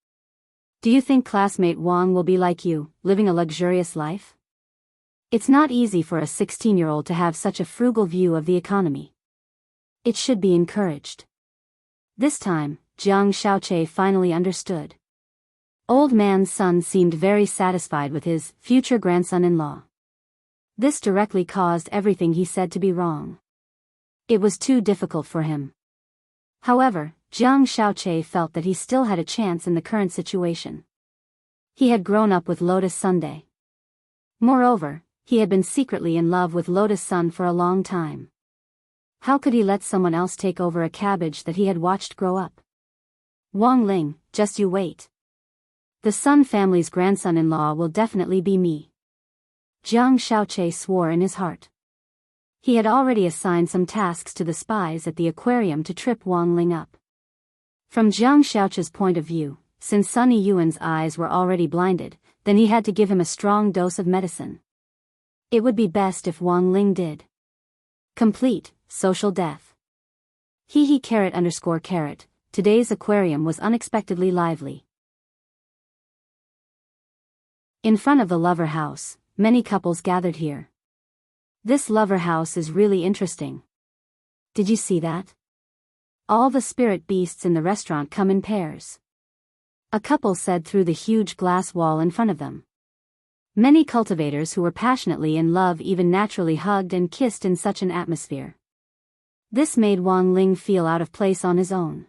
Speaker 1: Do you think classmate Wang will be like you, living a luxurious life? It's not easy for a 16-year-old to have such a frugal view of the economy. It should be encouraged. This time, Jiang Xiaoqie finally understood. Old Man's son seemed very satisfied with his future grandson-in-law. This directly caused everything he said to be wrong. It was too difficult for him. However, Jiang Xiaoqie felt that he still had a chance in the current situation. He had grown up with Lotus Sunday. Moreover, he had been secretly in love with Lotus Sun for a long time. How could he let someone else take over a cabbage that he had watched grow up? Wang Ling, just you wait. The Sun family's grandson-in-law will definitely be me. Jiang Xiaoqie swore in his heart. He had already assigned some tasks to the spies at the aquarium to trip Wang Ling up. From Jiang Xiaoqie's point of view, since Sunny Yuan's eyes were already blinded, then he had to give him a strong dose of medicine. It would be best if Wang Ling did. Complete, social death. __. Today's aquarium was unexpectedly lively. In front of the lover house, many couples gathered here. This lover house is really interesting. Did you see that? All the spirit beasts in the restaurant come in pairs. A couple said through the huge glass wall in front of them. Many cultivators who were passionately in love even naturally hugged and kissed in such an atmosphere. This made Wang Ling feel out of place on his own.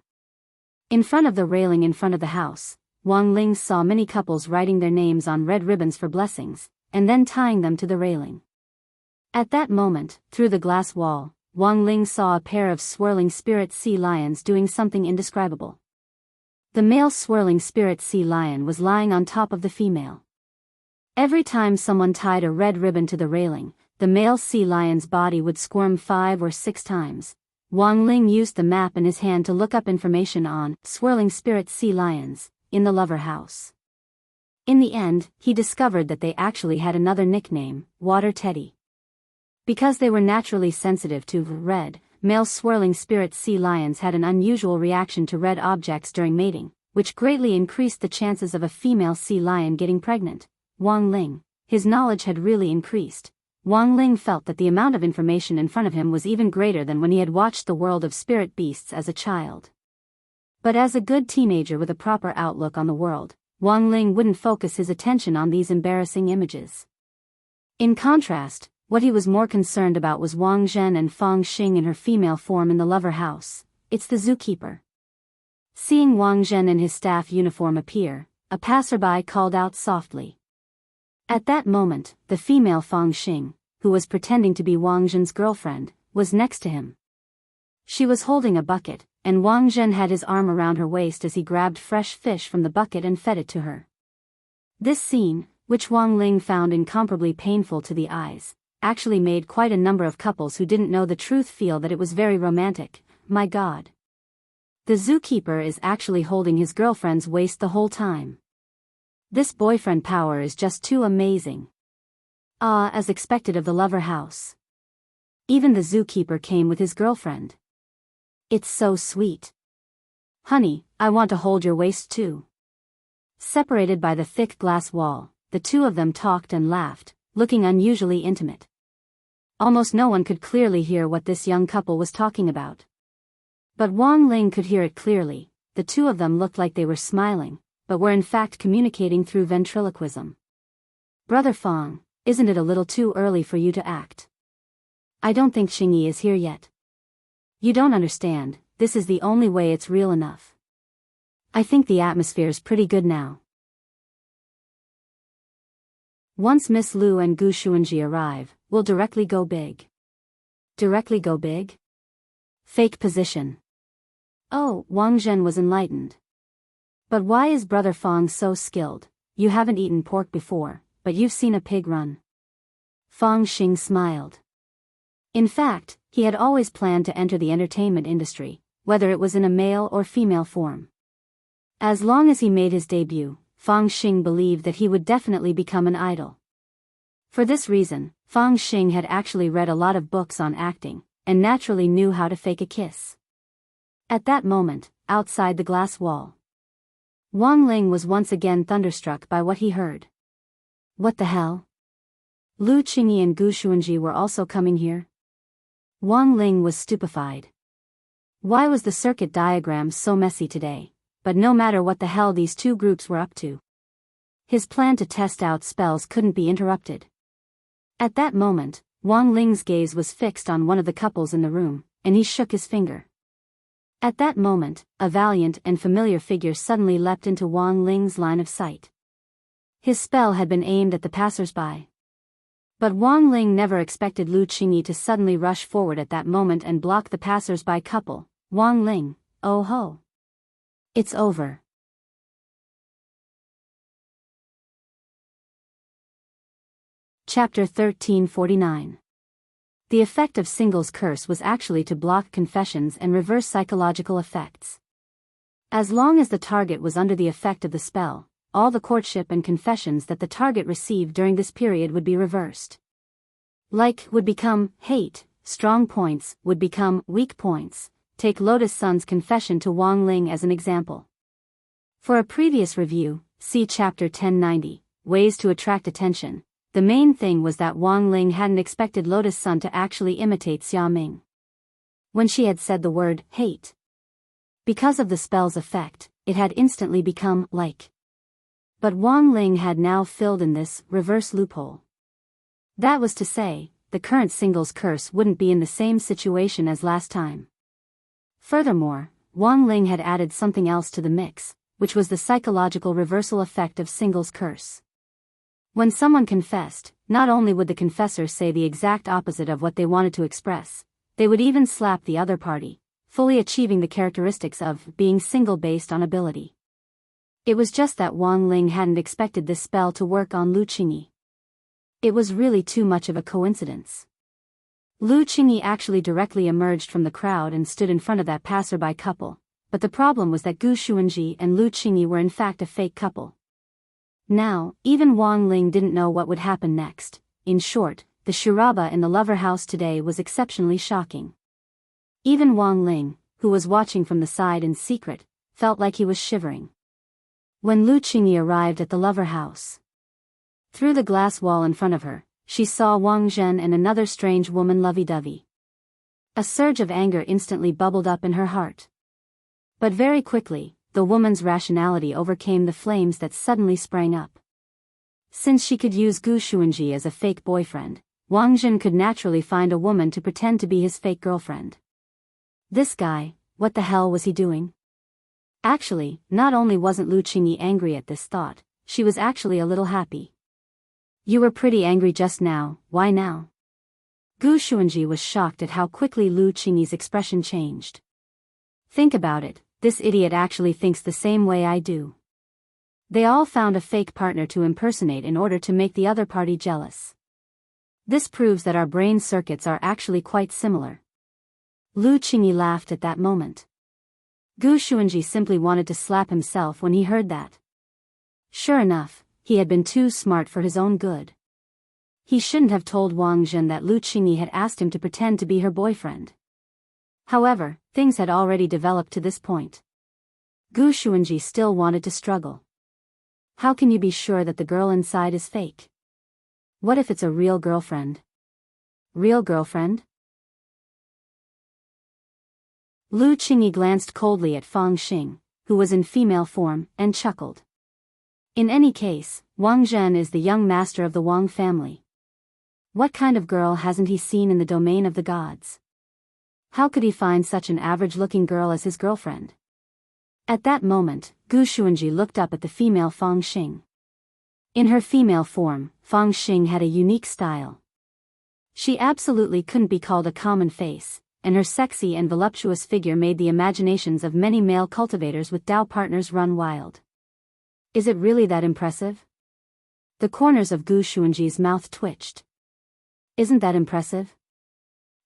Speaker 1: In front of the railing in front of the house, Wang Ling saw many couples writing their names on red ribbons for blessings, and then tying them to the railing. At that moment, through the glass wall, Wang Ling saw a pair of swirling spirit sea lions doing something indescribable. The male swirling spirit sea lion was lying on top of the female. Every time someone tied a red ribbon to the railing, the male sea lion's body would squirm 5 or 6 times, Wang Ling used the map in his hand to look up information on swirling spirit sea lions in the Lover House. In the end, he discovered that they actually had another nickname, Water Teddy. Because they were naturally sensitive to red, male swirling spirit sea lions had an unusual reaction to red objects during mating, which greatly increased the chances of a female sea lion getting pregnant. Wang Ling, his knowledge had really increased. Wang Ling felt that the amount of information in front of him was even greater than when he had watched the world of spirit beasts as a child. But as a good teenager with a proper outlook on the world, Wang Ling wouldn't focus his attention on these embarrassing images. In contrast, what he was more concerned about was Wang Zhen and Fang Xing in her female form in the Lover House. It's the zookeeper. Seeing Wang Zhen in his staff uniform appear, a passerby called out softly. At that moment, the female Fang Xing, who was pretending to be Wang Zhen's girlfriend, was next to him. She was holding a bucket, and Wang Zhen had his arm around her waist as he grabbed fresh fish from the bucket and fed it to her. This scene, which Wang Ling found incomparably painful to the eyes, actually made quite a number of couples who didn't know the truth feel that it was very romantic. My God. The zookeeper is actually holding his girlfriend's waist the whole time. This boyfriend power is just too amazing. As expected of the Lover House. Even the zookeeper came with his girlfriend. It's so sweet. Honey, I want to hold your waist too. Separated by the thick glass wall, the two of them talked and laughed, looking unusually intimate. Almost no one could clearly hear what this young couple was talking about. But Wang Ling could hear it clearly. The two of them looked like they were smiling, but were in fact communicating through ventriloquism. Brother Fang, isn't it a little too early for you to act? I don't think Xingyi is here yet. You don't understand, this is the only way it's real enough. I think the atmosphere's pretty good now. Once Miss Lu and Gu Xuanji arrive, we'll directly go big. Directly go big? Fake position. Oh, Wang Zhen was enlightened. But why is Brother Fang so skilled? You haven't eaten pork before, but you've seen a pig run. Fang Xing smiled. In fact, he had always planned to enter the entertainment industry, whether it was in a male or female form. As long as he made his debut, Fang Xing believed that he would definitely become an idol. For this reason, Fang Xing had actually read a lot of books on acting, and naturally knew how to fake a kiss. At that moment, outside the glass wall, Wang Ling was once again thunderstruck by what he heard. What the hell? Lu Qingyi and Gu Xuanji were also coming here? Wang Ling was stupefied. Why was the circuit diagram so messy today? But no matter what the hell these two groups were up to, his plan to test out spells couldn't be interrupted. At that moment, Wang Ling's gaze was fixed on one of the couples in the room, and he shook his finger. At that moment, a valiant and familiar figure suddenly leapt into Wang Ling's line of sight. His spell had been aimed at the passers-by. But Wang Ling never expected Lu Qingyi to suddenly rush forward at that moment and block the passers-by couple. Wang Ling, oh ho. It's over. Chapter 1349. The effect of Single's curse was actually to block confessions and reverse psychological effects. As long as the target was under the effect of the spell, all the courtship and confessions that the target received during this period would be reversed. Like would become hate, strong points would become weak points. Take Lotus Sun's confession to Wang Ling as an example. For a previous review, see Chapter 1090, Ways to Attract Attention. The main thing was that Wang Ling hadn't expected Lotus Sun to actually imitate Xia Ming when she had said the word hate. Because of the spell's effect, it had instantly become like. But Wang Ling had now filled in this reverse loophole. That was to say, the current Single's curse wouldn't be in the same situation as last time. Furthermore, Wang Ling had added something else to the mix, which was the psychological reversal effect of Single's curse. When someone confessed, not only would the confessor say the exact opposite of what they wanted to express, they would even slap the other party, fully achieving the characteristics of being single based on ability. It was just that Wang Ling hadn't expected this spell to work on Lu Qingyi. It was really too much of a coincidence. Lu Qingyi actually directly emerged from the crowd and stood in front of that passerby couple, but the problem was that Gu Xuanji and Lu Qingyi were in fact a fake couple. Now, even Wang Ling didn't know what would happen next. In short, the charaba in the lover house today was exceptionally shocking. Even Wang Ling, who was watching from the side in secret, felt like he was shivering. When Lu Qingyi arrived at the lover house, through the glass wall in front of her, she saw Wang Zhen and another strange woman lovey-dovey. A surge of anger instantly bubbled up in her heart. But very quickly, the woman's rationality overcame the flames that suddenly sprang up. Since she could use Gu Xuanji as a fake boyfriend, Wang Zhen could naturally find a woman to pretend to be his fake girlfriend. This guy, what the hell was he doing? Actually, not only wasn't Lu Qingyi angry at this thought, she was actually a little happy. You were pretty angry just now, why now? Gu Xuanji was shocked at how quickly Lu Qingyi's expression changed. Think about it, this idiot actually thinks the same way I do. They all found a fake partner to impersonate in order to make the other party jealous. This proves that our brain circuits are actually quite similar. Lu Qingyi laughed at that moment. Gu Xuanji simply wanted to slap himself when he heard that. Sure enough, he had been too smart for his own good. He shouldn't have told Wang Zhen that Lu Qingyi had asked him to pretend to be her boyfriend. However, things had already developed to this point. Gu Xuanji still wanted to struggle. How can you be sure that the girl inside is fake? What if it's a real girlfriend? Real girlfriend? Lu Qingyi glanced coldly at Fang Xing, who was in female form, and chuckled. In any case, Wang Zhen is the young master of the Wang family. What kind of girl hasn't he seen in the domain of the gods? How could he find such an average-looking girl as his girlfriend? At that moment, Gu Xuanji looked up at the female Fang Xing. In her female form, Fang Xing had a unique style. She absolutely couldn't be called a common face, and her sexy and voluptuous figure made the imaginations of many male cultivators with Dao partners run wild. Is it really that impressive? The corners of Gu Xuanji's mouth twitched. Isn't that impressive?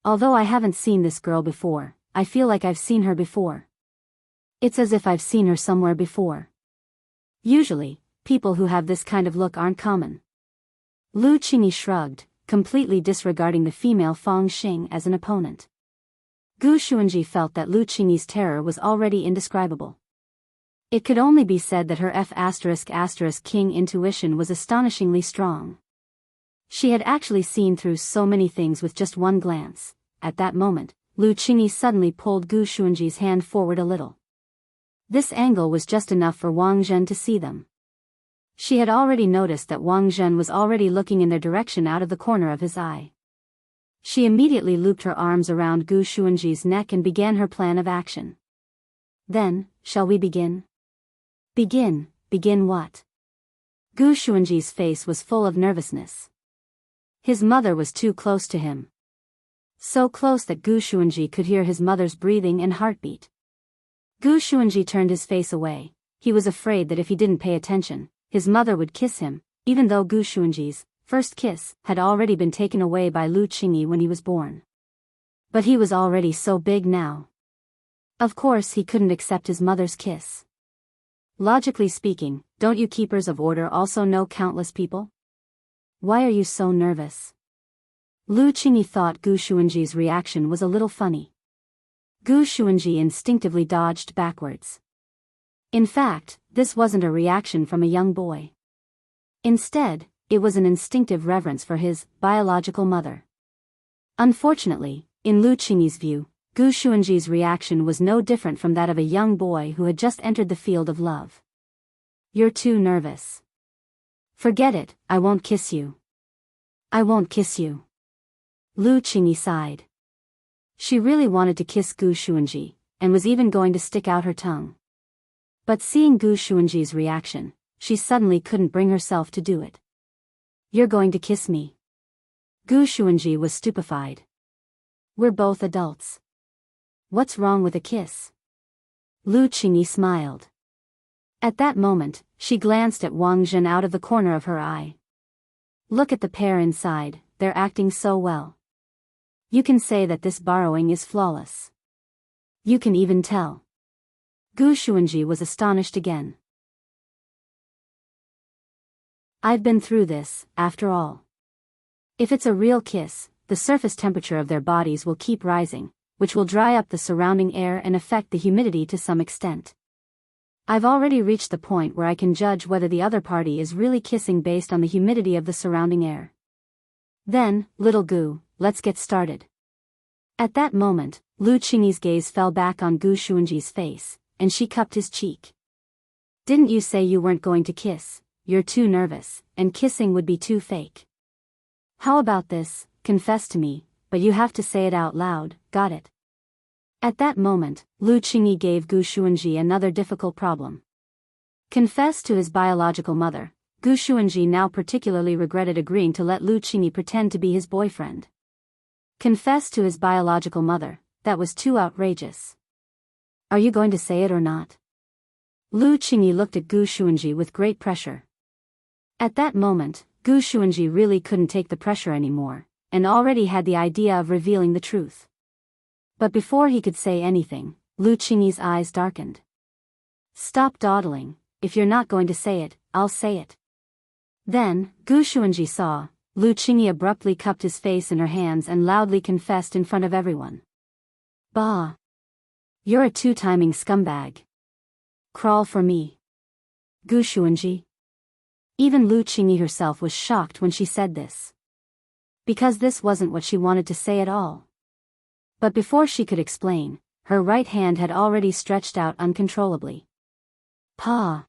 Speaker 1: Although I haven't seen this girl before, I feel like I've seen her before. It's as if I've seen her somewhere before. Usually, people who have this kind of look aren't common. Lu Qingyi shrugged, completely disregarding the female Fang Xing as an opponent. Gu Xuanji felt that Lu Qingyi's terror was already indescribable. It could only be said that her King intuition was astonishingly strong. She had actually seen through so many things with just one glance. At that moment, Lu Qingyi suddenly pulled Gu Xuanji's hand forward a little. This angle was just enough for Wang Zhen to see them. She had already noticed that Wang Zhen was already looking in their direction out of the corner of his eye. She immediately looped her arms around Gu Xuanji's neck and began her plan of action. Then, shall we begin? Begin what? Gu Xuanji's face was full of nervousness. His mother was too close to him. So close that Gu Xuanji could hear his mother's breathing and heartbeat. Gu Xuanji turned his face away. He was afraid that if he didn't pay attention, his mother would kiss him, even though Gu Xuanji's first kiss had already been taken away by Lu Qingyi when he was born. But he was already so big now. Of course he couldn't accept his mother's kiss. Logically speaking, don't you keepers of order also know countless people? Why are you so nervous? Lu Qingyi thought Gu Xuanji's reaction was a little funny. Gu Xuanji instinctively dodged backwards. In fact, this wasn't a reaction from a young boy. Instead, it was an instinctive reverence for his biological mother. Unfortunately, in Lu Qingyi's view, Gu Xuanji's reaction was no different from that of a young boy who had just entered the field of love. You're too nervous. Forget it, I won't kiss you. I won't kiss you. Lu Qingyi sighed. She really wanted to kiss Gu Xuanji, and was even going to stick out her tongue. But seeing Gu Xuanji's reaction, she suddenly couldn't bring herself to do it. You're going to kiss me? Gu Xuanji was stupefied. We're both adults. What's wrong with a kiss? Lu Qingyi smiled. At that moment, she glanced at Wang Zhen out of the corner of her eye. Look at the pair inside, they're acting so well. You can say that this borrowing is flawless. You can even tell. Gu Xuanji was astonished again. I've been through this, after all. If it's a real kiss, the surface temperature of their bodies will keep rising, which will dry up the surrounding air and affect the humidity to some extent. I've already reached the point where I can judge whether the other party is really kissing based on the humidity of the surrounding air. Then, little Gu, let's get started. At that moment, Lu Qingyi's gaze fell back on Gu Xuanji's face, and she cupped his cheek. Didn't you say you weren't going to kiss? You're too nervous, and kissing would be too fake. How about this, confess to me, but you have to say it out loud, got it? At that moment, Lu Qingyi gave Gu Xuanji another difficult problem. Confess to his biological mother. Gu Xuanji now particularly regretted agreeing to let Lu Qingyi pretend to be his boyfriend. Confess to his biological mother, that was too outrageous. Are you going to say it or not? Lu Qingyi looked at Gu Xuanji with great pressure. At that moment, Gu Xuanji really couldn't take the pressure anymore, and already had the idea of revealing the truth. But before he could say anything, Lu Qingyi's eyes darkened. Stop dawdling, if you're not going to say it, I'll say it. Then, Gu Xuanji saw, Lu Qingyi abruptly cupped his face in her hands and loudly confessed in front of everyone. Bah! You're a two-timing scumbag. Crawl for me. Gu Xuanji. Even Lu Qingyi herself was shocked when she said this. Because this wasn't what she wanted to say at all. But before she could explain, her right hand had already stretched out uncontrollably. Pa!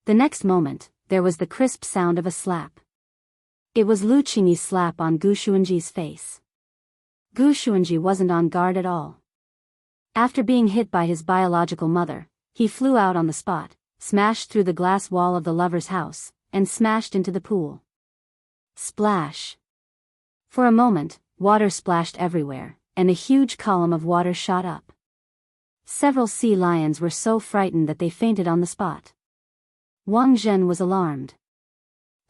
Speaker 1: The next moment, there was the crisp sound of a slap. It was Lu Qingyi's slap on Gu Xuanji's face. Gu Xuanji wasn't on guard at all. After being hit by his biological mother, he flew out on the spot, smashed through the glass wall of the lover's house, and smashed into the pool. Splash! For a moment, water splashed everywhere, and a huge column of water shot up. Several sea lions were so frightened that they fainted on the spot. Wang Zhen was alarmed.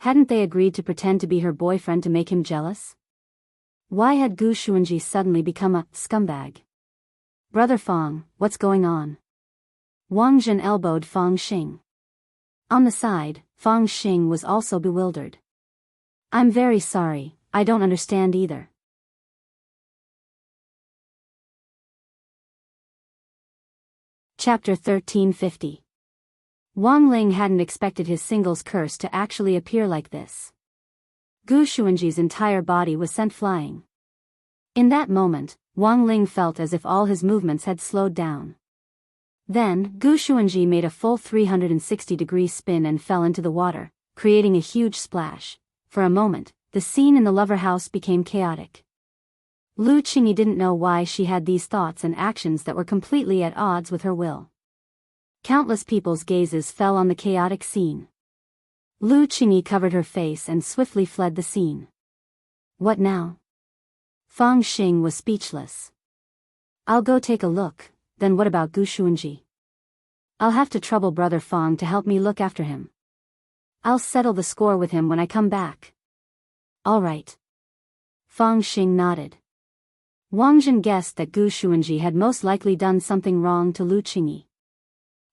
Speaker 1: Hadn't they agreed to pretend to be her boyfriend to make him jealous? Why had Gu Xuanji suddenly become a scumbag? Brother Fang, what's going on? Wang Zhen elbowed Fang Xing. On the side, Fang Xing was also bewildered. I'm very sorry, I don't understand either. Chapter 1350. Wang Ling hadn't expected his singles curse to actually appear like this. Gu Xuanji's entire body was sent flying. In that moment, Wang Ling felt as if all his movements had slowed down. Then, Gu Xuanji made a full 360-degree spin and fell into the water, creating a huge splash. For a moment, the scene in the lover house became chaotic. Lu Qingyi didn't know why she had these thoughts and actions that were completely at odds with her will. Countless people's gazes fell on the chaotic scene. Lu Qingyi covered her face and swiftly fled the scene. What now? Fang Xing was speechless. I'll go take a look, then what about Gu Xuanji? I'll have to trouble Brother Fang to help me look after him. I'll settle the score with him when I come back. All right. Fang Xing nodded. Wang Zhen guessed that Gu Xuanji had most likely done something wrong to Lu Qingyi.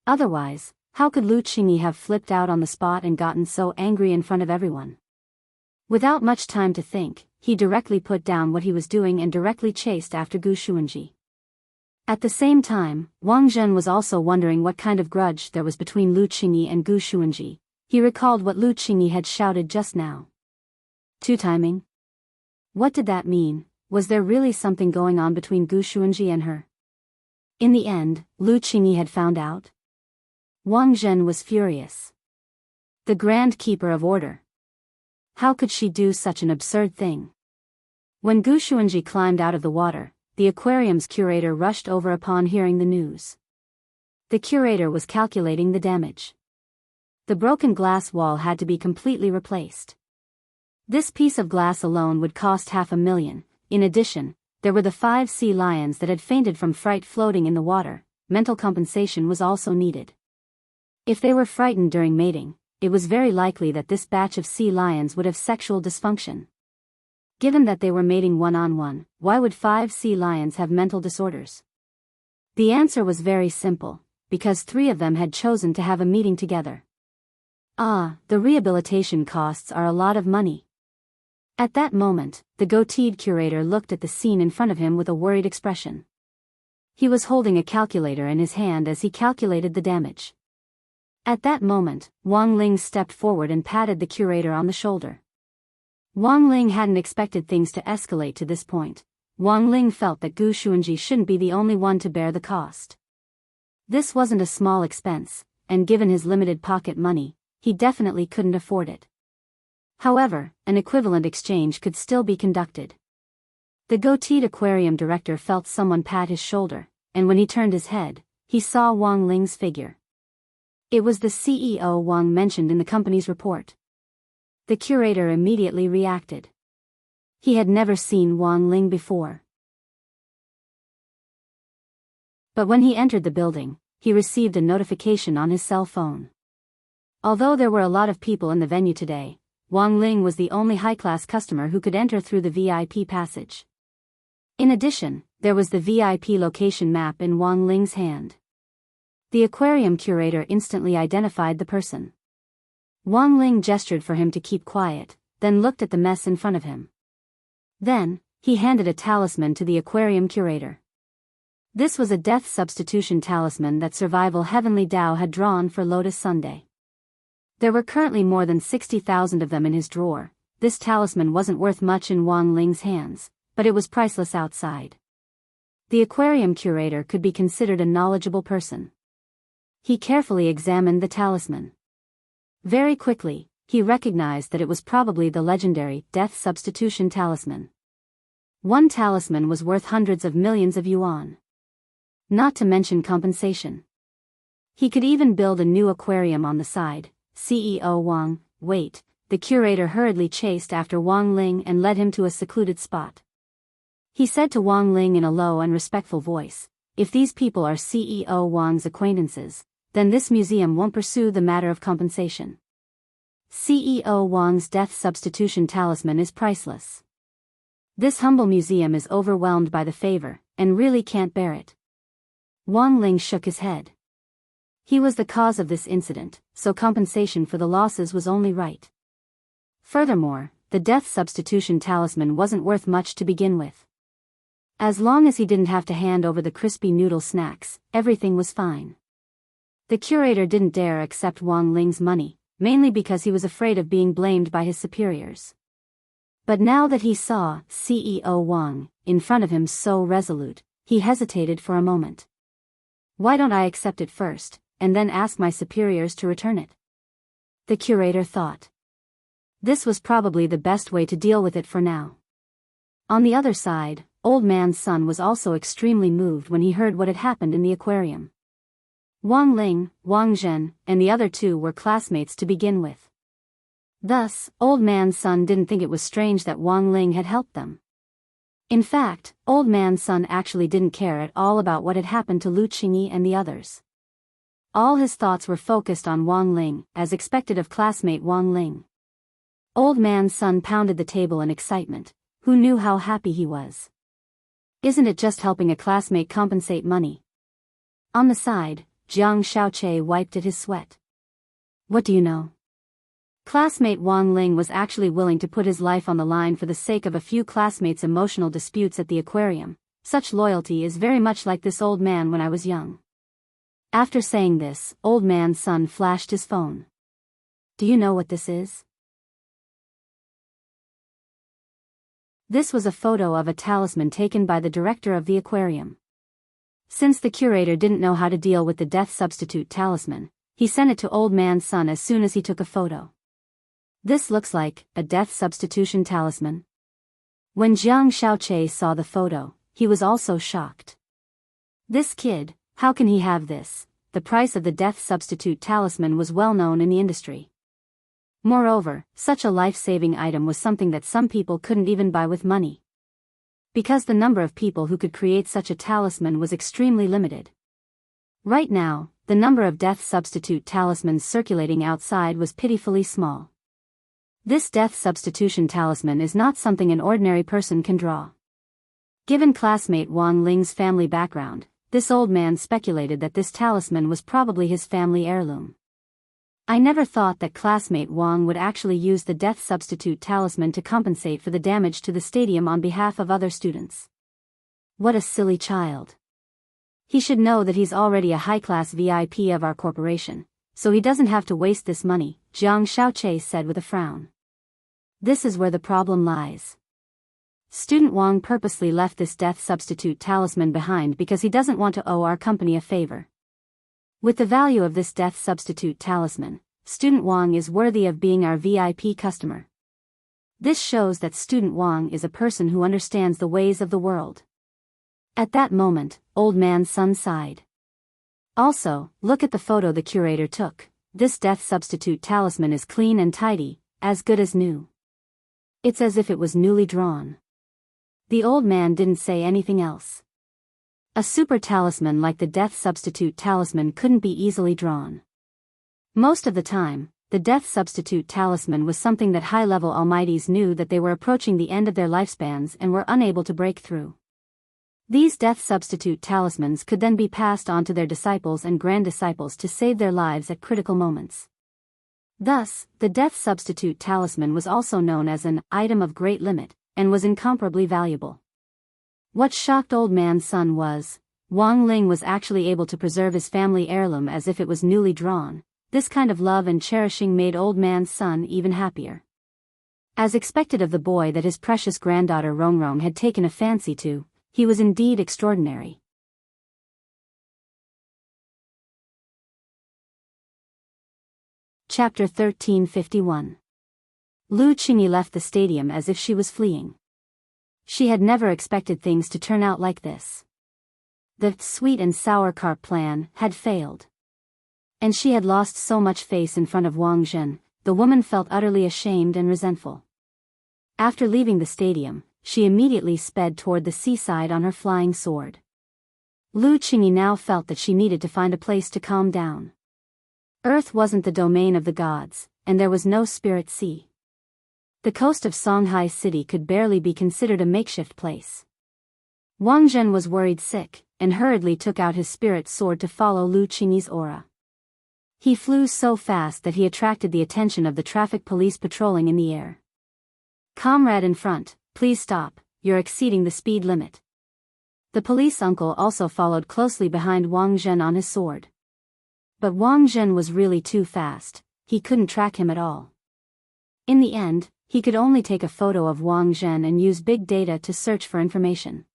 Speaker 1: Otherwise, how could Lu Qingyi have flipped out on the spot and gotten so angry in front of everyone? Without much time to think, he directly put down what he was doing and directly chased after Gu Xuanji. At the same time, Wang Zhen was also wondering what kind of grudge there was between Lu Qingyi and Gu Xuanji. He recalled what Lu Qingyi had shouted just now. Two-timing? What did that mean? Was there really something going on between Gu Xuanji and her? In the end, Lu Qingyi had found out? Wang Zhen was furious. The Grand Keeper of Order. How could she do such an absurd thing? When Gu Xuanji climbed out of the water, the aquarium's curator rushed over upon hearing the news. The curator was calculating the damage. The broken glass wall had to be completely replaced. This piece of glass alone would cost $500,000. In addition, there were the 5 sea lions that had fainted from fright floating in the water. Mental compensation was also needed. If they were frightened during mating, it was very likely that this batch of sea lions would have sexual dysfunction. Given that they were mating one-on-one, why would 5 sea lions have mental disorders? The answer was very simple, because 3 of them had chosen to have a meeting together. The rehabilitation costs are a lot of money. At that moment, the goateed curator looked at the scene in front of him with a worried expression. He was holding a calculator in his hand as he calculated the damage. At that moment, Wang Ling stepped forward and patted the curator on the shoulder. Wang Ling hadn't expected things to escalate to this point. Wang Ling felt that Gu Xuanji shouldn't be the only one to bear the cost. This wasn't a small expense, and given his limited pocket money, he definitely couldn't afford it. However, an equivalent exchange could still be conducted. The goateed aquarium director felt someone pat his shoulder, and when he turned his head, he saw Wang Ling's figure. It was the CEO Wang mentioned in the company's report. The curator immediately reacted. He had never seen Wang Ling before. But when he entered the building, he received a notification on his cell phone. Although there were a lot of people in the venue today, Wang Ling was the only high-class customer who could enter through the VIP passage. In addition, there was the VIP location map in Wang Ling's hand. The aquarium curator instantly identified the person. Wang Ling gestured for him to keep quiet, then looked at the mess in front of him. Then, he handed a talisman to the aquarium curator. This was a death substitution talisman that Survival Heavenly Dao had drawn for Lotus Sunday. There were currently more than 60,000 of them in his drawer. This talisman wasn't worth much in Wang Ling's hands, but it was priceless outside. The aquarium curator could be considered a knowledgeable person. He carefully examined the talisman. Very quickly, he recognized that it was probably the legendary death substitution talisman. One talisman was worth hundreds of millions of yuan. Not to mention compensation. He could even build a new aquarium on the side. CEO Wang, wait, the curator hurriedly chased after Wang Ling and led him to a secluded spot. He said to Wang Ling in a low and respectful voice, if these people are CEO Wang's acquaintances, then this museum won't pursue the matter of compensation. CEO Wang's death substitution talisman is priceless. This humble museum is overwhelmed by the favor, and really can't bear it. Wang Ling shook his head. He was the cause of this incident, so compensation for the losses was only right. Furthermore, the death substitution talisman wasn't worth much to begin with. As long as he didn't have to hand over the crispy noodle snacks, everything was fine. The curator didn't dare accept Wang Ling's money, mainly because he was afraid of being blamed by his superiors. But now that he saw CEO Wang in front of him so resolute, he hesitated for a moment. Why don't I accept it first, and then ask my superiors to return it? The curator thought. This was probably the best way to deal with it for now. On the other side, Old Man's son was also extremely moved when he heard what had happened in the aquarium. Wang Ling, Wang Zhen, and the other 2 were classmates to begin with. Thus, Old Man's son didn't think it was strange that Wang Ling had helped them. In fact, Old Man's son actually didn't care at all about what had happened to Lu Qingyi and the others. All his thoughts were focused on Wang Ling, as expected of classmate Wang Ling. Old Man's son pounded the table in excitement. Who knew how happy he was? Isn't it just helping a classmate compensate money? On the side, Jiang Xiaoche wiped at his sweat. What do you know? Classmate Wang Ling was actually willing to put his life on the line for the sake of a few classmates' emotional disputes at the aquarium. Such loyalty is very much like this old man when I was young. After saying this, Old Man's son flashed his phone. Do you know what this is? This was a photo of a talisman taken by the director of the aquarium. Since the curator didn't know how to deal with the death substitute talisman, he sent it to Old Man's son as soon as he took a photo. This looks like a death substitution talisman. When Jiang Xiaoche saw the photo, he was also shocked. This kid, how can he have this? The price of the death substitute talisman was well known in the industry. Moreover, such a life-saving item was something that some people couldn't even buy with money. Because the number of people who could create such a talisman was extremely limited. Right now, the number of death substitute talismans circulating outside was pitifully small. This death substitution talisman is not something an ordinary person can draw. Given classmate Wang Ling's family background, this old man speculated that this talisman was probably his family heirloom. I never thought that classmate Wang would actually use the death substitute talisman to compensate for the damage to the stadium on behalf of other students. What a silly child. He should know that he's already a high-class VIP of our corporation, so he doesn't have to waste this money, Jiang Xiaoche said with a frown. This is where the problem lies. Student Wang purposely left this death substitute talisman behind because he doesn't want to owe our company a favor. With the value of this death substitute talisman, Student Wang is worthy of being our VIP customer. This shows that Student Wang is a person who understands the ways of the world. At that moment, Old Man Sun sighed. Also, look at the photo the curator took. This death substitute talisman is clean and tidy, as good as new. It's as if it was newly drawn. The old man didn't say anything else. A super talisman like the death substitute talisman couldn't be easily drawn. Most of the time, the death substitute talisman was something that high-level almighties knew that they were approaching the end of their lifespans and were unable to break through. These death substitute talismans could then be passed on to their disciples and grand-disciples to save their lives at critical moments. Thus, the death substitute talisman was also known as an item of great limit, and was incomparably valuable. What shocked Old Man Sun was, Wang Ling was actually able to preserve his family heirloom as if it was newly drawn. This kind of love and cherishing made Old Man Sun even happier. As expected of the boy that his precious granddaughter Rongrong had taken a fancy to, he was indeed extraordinary. Chapter 1351. Lu Qingyi left the stadium as if she was fleeing. She had never expected things to turn out like this. The sweet and sour carp plan had failed. And she had lost so much face in front of Wang Zhen. The woman felt utterly ashamed and resentful. After leaving the stadium, she immediately sped toward the seaside on her flying sword. Lu Qingyi now felt that she needed to find a place to calm down. Earth wasn't the domain of the gods, and there was no spirit sea. The coast of Songhai City could barely be considered a makeshift place. Wang Zhen was worried sick, and hurriedly took out his spirit sword to follow Lu Qingyi's aura. He flew so fast that he attracted the attention of the traffic police patrolling in the air. "Comrade in front, please stop, you're exceeding the speed limit." The police uncle also followed closely behind Wang Zhen on his sword. But Wang Zhen was really too fast, he couldn't track him at all. In the end, he could only take a photo of Wang Zhen and use big data to search for information.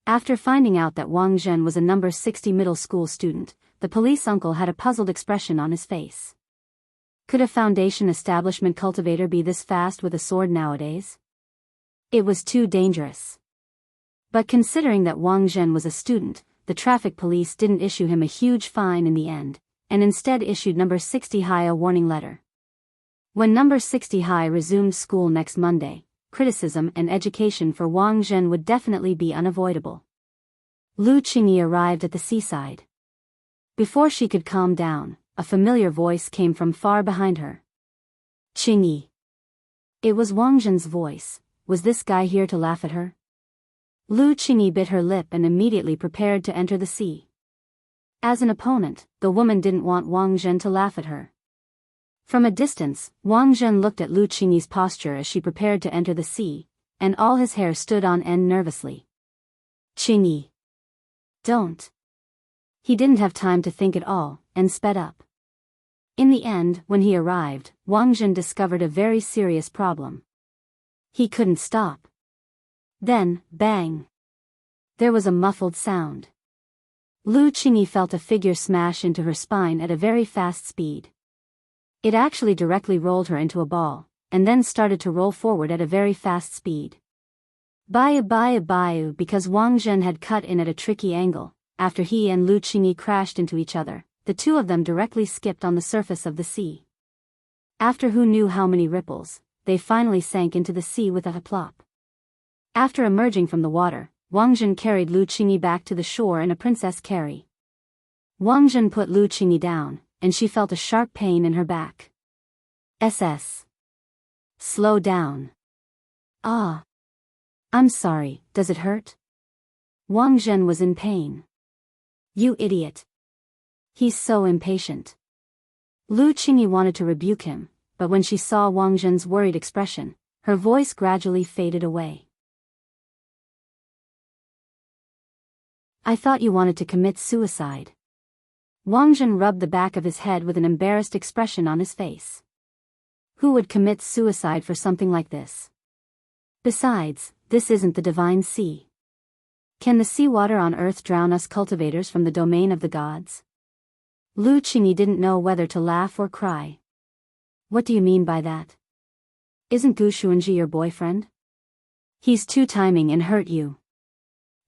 Speaker 1: After finding out that Wang Zhen was a number 60 middle school student, the police uncle had a puzzled expression on his face. Could a foundation establishment cultivator be this fast with a sword nowadays? It was too dangerous. But considering that Wang Zhen was a student, the traffic police didn't issue him a huge fine in the end, and instead issued number 60 High a warning letter. When number 60 High resumed school next Monday, criticism and education for Wang Zhen would definitely be unavoidable. Lu Qingyi arrived at the seaside. Before she could calm down, a familiar voice came from far behind her. "Qingyi." It was Wang Zhen's voice. Was this guy here to laugh at her? Lu Qingyi bit her lip and immediately prepared to enter the sea. As an opponent, the woman didn't want Wang Zhen to laugh at her. From a distance, Wang Zhen looked at Lu Qingyi's posture as she prepared to enter the sea, and all his hair stood on end nervously. "Qingyi. Don't." He didn't have time to think at all, and sped up. In the end, when he arrived, Wang Zhen discovered a very serious problem. He couldn't stop. Then, bang! There was a muffled sound. Lu Qingyi felt a figure smash into her spine at a very fast speed. It actually directly rolled her into a ball, and then started to roll forward at a very fast speed. Bye, because Wang Zhen had cut in at a tricky angle. After he and Lu Qingyi crashed into each other, the two of them directly skipped on the surface of the sea. After who knew how many ripples, they finally sank into the sea with a plop. After emerging from the water, Wang Zhen carried Lu Qingyi back to the shore in a princess carry. Wang Zhen put Lu Qingyi down, and she felt a sharp pain in her back. slow down. Ah. I'm sorry, does it hurt? Wang Zhen was in pain. You idiot. He's so impatient. Lu Qingyi wanted to rebuke him, but when she saw Wang Zhen's worried expression, her voice gradually faded away. I thought you wanted to commit suicide. Wang Zhen rubbed the back of his head with an embarrassed expression on his face. Who would commit suicide for something like this? Besides, this isn't the divine sea. Can the seawater on earth drown us cultivators from the domain of the gods? Lu Qingyi didn't know whether to laugh or cry. What do you mean by that? Isn't Gu Xuanji your boyfriend? He's two-timing and hurt you.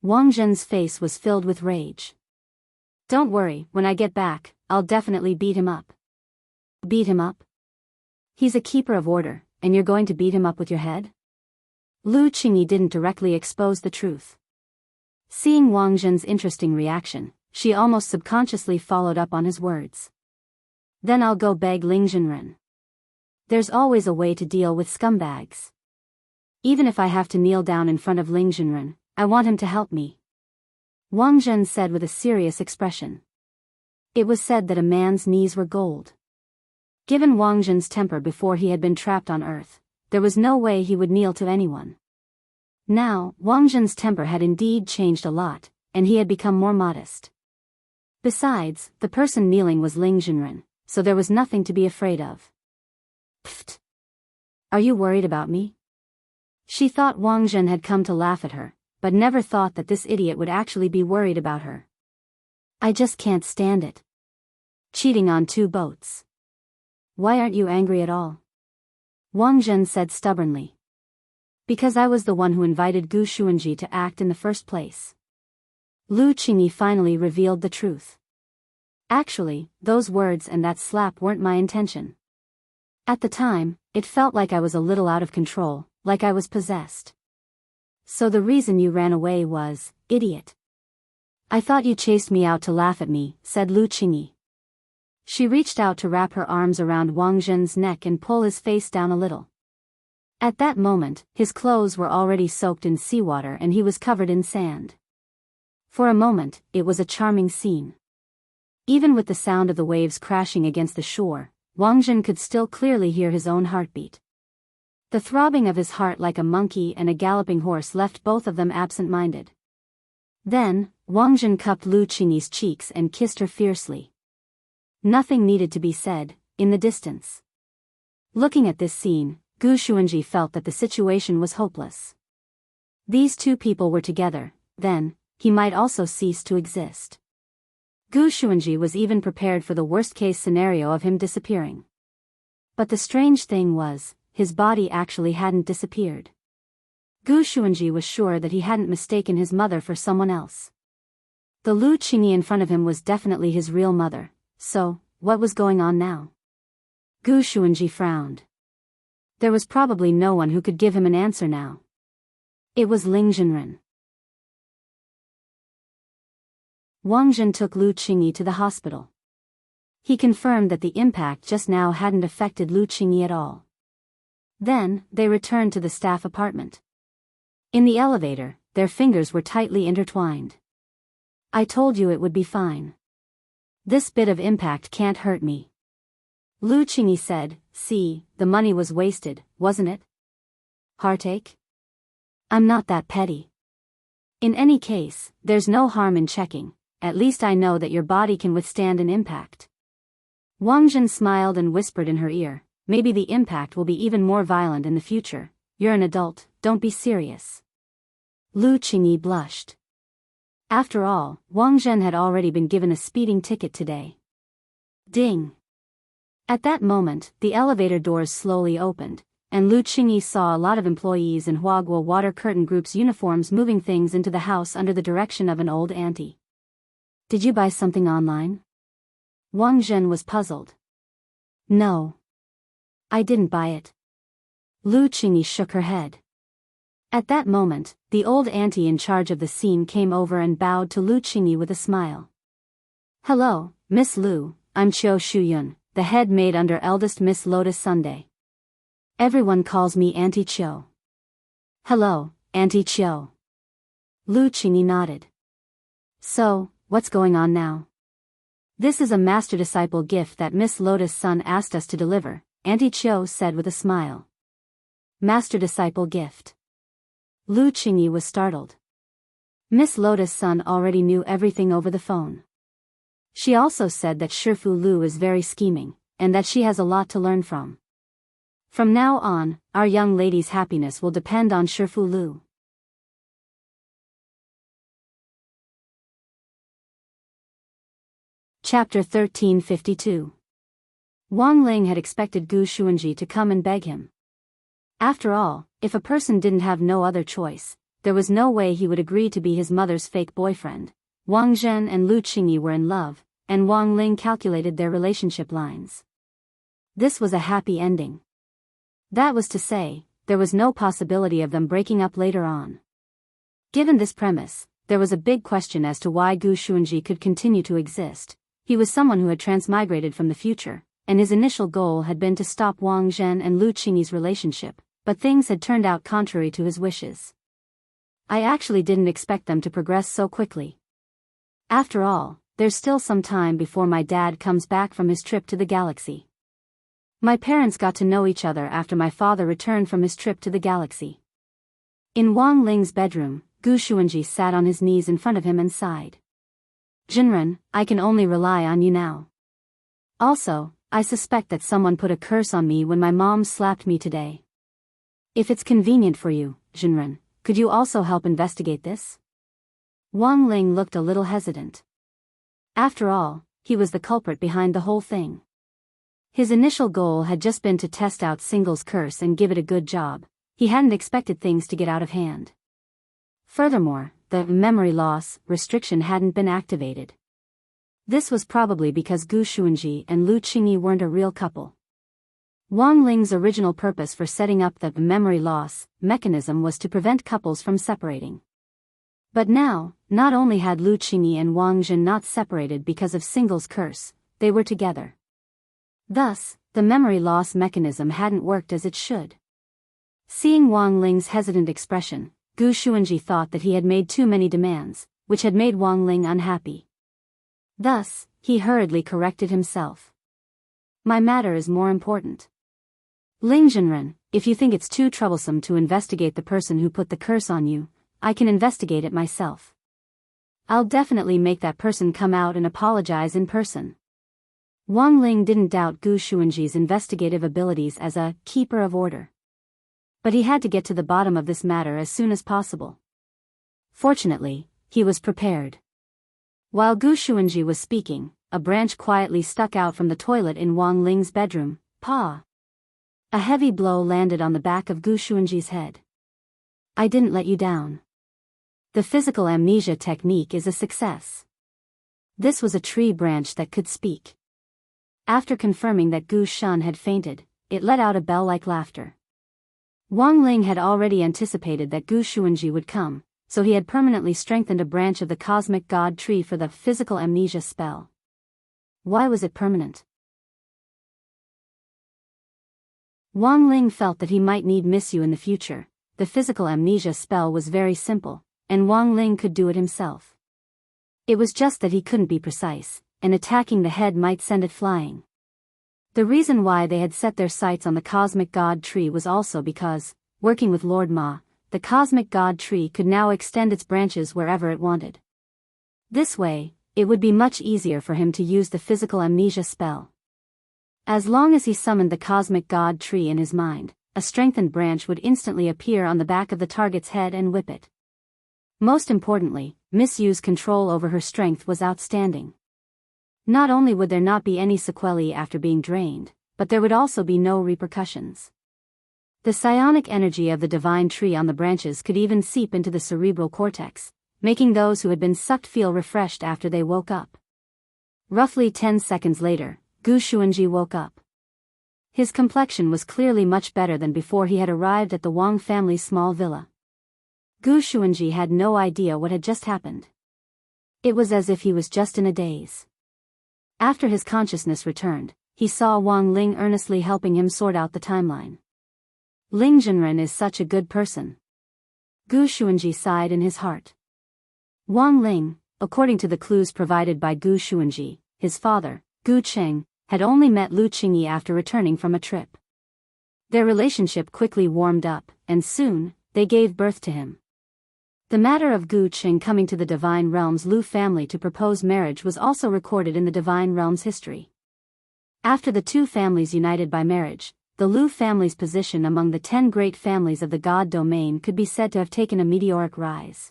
Speaker 1: Wang Zhen's face was filled with rage. Don't worry, when I get back, I'll definitely beat him up. Beat him up? He's a keeper of order, and you're going to beat him up with your head? Lu Qingyi didn't directly expose the truth. Seeing Wang Zhen's interesting reaction, she almost subconsciously followed up on his words. Then I'll go beg Ling Zhenren. There's always a way to deal with scumbags. Even if I have to kneel down in front of Ling Zhenren, I want him to help me. Wang Zhen said with a serious expression. It was said that a man's knees were gold. Given Wang Zhen's temper before he had been trapped on Earth, there was no way he would kneel to anyone. Now, Wang Zhen's temper had indeed changed a lot, and he had become more modest. Besides, the person kneeling was Ling Zhenren, so there was nothing to be afraid of. Pfft! Are you worried about me? She thought Wang Zhen had come to laugh at her, but never thought that this idiot would actually be worried about her. I just can't stand it. Cheating on two boats. Why aren't you angry at all? Wang Zhen said stubbornly. Because I was the one who invited Gu Xuanji to act in the first place. Lu Qingyi finally revealed the truth. Actually, those words and that slap weren't my intention. At the time, it felt like I was a little out of control, like I was possessed. So the reason you ran away was, idiot. I thought you chased me out to laugh at me, said Lu Qingyi. She reached out to wrap her arms around Wang Zhen's neck and pull his face down a little. At that moment, his clothes were already soaked in seawater and he was covered in sand. For a moment, it was a charming scene. Even with the sound of the waves crashing against the shore, Wang Zhen could still clearly hear his own heartbeat. The throbbing of his heart like a monkey and a galloping horse left both of them absent-minded. Then, Wang Zhen cupped Lu Qingyi's cheeks and kissed her fiercely. Nothing needed to be said, in the distance. Looking at this scene, Gu Xuanji felt that the situation was hopeless. These two people were together, then, he might also cease to exist. Gu Xuanji was even prepared for the worst-case scenario of him disappearing. But the strange thing was, his body actually hadn't disappeared. Gu Xuanji was sure that he hadn't mistaken his mother for someone else. The Lu Qingyi in front of him was definitely his real mother, so, what was going on now? Gu Xuanji frowned. There was probably no one who could give him an answer now. It was Ling Zhenren. Wang Zhen took Lu Qingyi to the hospital. He confirmed that the impact just now hadn't affected Lu Qingyi at all. Then, they returned to the staff apartment. In the elevator, their fingers were tightly intertwined. I told you it would be fine. This bit of impact can't hurt me. Lu Qingyi said, see, the money was wasted, wasn't it? Heartache? I'm not that petty. In any case, there's no harm in checking, at least I know that your body can withstand an impact. Wang Zhen smiled and whispered in her ear, maybe the impact will be even more violent in the future. You're an adult, don't be serious. Lu Qingyi blushed. After all, Wang Zhen had already been given a speeding ticket today. Ding! At that moment, the elevator doors slowly opened, and Lu Qingyi saw a lot of employees in Huaguo Water Curtain Group's uniforms moving things into the house under the direction of an old auntie. Did you buy something online? Wang Zhen was puzzled. No. I didn't buy it. Lu Qingyi shook her head. At that moment, the old auntie in charge of the scene came over and bowed to Lu Qingyi with a smile. Hello, Miss Lu, I'm Chiu Shuyun, the head maid under eldest Miss Lotus Sunday. Everyone calls me Auntie Chiu. Hello, Auntie Chiu. Lu Qingyi nodded. So, what's going on now? This is a master-disciple gift that Miss Lotus Sun asked us to deliver, Auntie Chiu said with a smile. Master-disciple gift. Lu Qingyi was startled. Miss Lotus Sun already knew everything over the phone. She also said that Shifu Lu is very scheming, and that she has a lot to learn from. From now on, our young lady's happiness will depend on Shifu Lu. Chapter 1352. Wang Ling had expected Gu Xuanji to come and beg him. After all, if a person didn't have no other choice, there was no way he would agree to be his mother's fake boyfriend. Wang Zhen and Lu Qingyi were in love, and Wang Ling calculated their relationship lines. This was a happy ending. That was to say, there was no possibility of them breaking up later on. Given this premise, there was a big question as to why Gu Xuanji could continue to exist. He was someone who had transmigrated from the future, and his initial goal had been to stop Wang Zhen and Lu Qingyi's relationship, but things had turned out contrary to his wishes. I actually didn't expect them to progress so quickly. After all, there's still some time before my dad comes back from his trip to the galaxy. My parents got to know each other after my father returned from his trip to the galaxy. In Wang Ling's bedroom, Gu Xuanji sat on his knees in front of him and sighed. Jinren, I can only rely on you now. Also, I suspect that someone put a curse on me when my mom slapped me today. If it's convenient for you, Jinren, could you also help investigate this? Wang Ling looked a little hesitant. After all, he was the culprit behind the whole thing. His initial goal had just been to test out Single's curse and give it a good job. He hadn't expected things to get out of hand. Furthermore, the memory loss restriction hadn't been activated. This was probably because Gu Xuanji and Lu Qingyi weren't a real couple. Wang Ling's original purpose for setting up the memory loss mechanism was to prevent couples from separating. But now, not only had Lu Qingyi and Wang Zhen not separated because of Single's curse, they were together. Thus, the memory loss mechanism hadn't worked as it should. Seeing Wang Ling's hesitant expression, Gu Xuanji thought that he had made too many demands, which had made Wang Ling unhappy. Thus, he hurriedly corrected himself. My matter is more important. Ling Jinren, if you think it's too troublesome to investigate the person who put the curse on you, I can investigate it myself. I'll definitely make that person come out and apologize in person. Wang Ling didn't doubt Gu Xuanji's investigative abilities as a keeper of order. But he had to get to the bottom of this matter as soon as possible. Fortunately, he was prepared. While Gu Xuanji was speaking, a branch quietly stuck out from the toilet in Wang Ling's bedroom. Pa! A heavy blow landed on the back of Gu Xuanji's head. I didn't let you down. The physical amnesia technique is a success. This was a tree branch that could speak. After confirming that Gu Shun had fainted, it let out a bell-like laughter. Wang Ling had already anticipated that Gu Xuanji would come, so he had permanently strengthened a branch of the cosmic god tree for the physical amnesia spell. Why was it permanent? Wang Ling felt that he might need miss you in the future. The physical amnesia spell was very simple, and Wang Ling could do it himself. It was just that he couldn't be precise, and attacking the head might send it flying. The reason why they had set their sights on the cosmic god tree was also because, working with Lord Ma, the cosmic god tree could now extend its branches wherever it wanted. This way, it would be much easier for him to use the physical amnesia spell. As long as he summoned the cosmic god tree in his mind, a strengthened branch would instantly appear on the back of the target's head and whip it. Most importantly, Miss Yu's control over her strength was outstanding. Not only would there not be any sequelae after being drained, but there would also be no repercussions. The psionic energy of the divine tree on the branches could even seep into the cerebral cortex, making those who had been sucked feel refreshed after they woke up. Roughly 10 seconds later, Gu Xuanji woke up. His complexion was clearly much better than before he had arrived at the Wang family's small villa. Gu Xuanji had no idea what had just happened. It was as if he was just in a daze. After his consciousness returned, he saw Wang Ling earnestly helping him sort out the timeline. Ling Zhenren is such a good person. Gu Xuanji sighed in his heart. Wang Ling, according to the clues provided by Gu Xuanji, his father, Gu Cheng, had only met Lu Qingyi after returning from a trip. Their relationship quickly warmed up, and soon, they gave birth to him. The matter of Gu Cheng coming to the Divine Realm's Lu family to propose marriage was also recorded in the Divine Realm's history. After the two families united by marriage, the Lu family's position among the 10 great families of the God domain could be said to have taken a meteoric rise.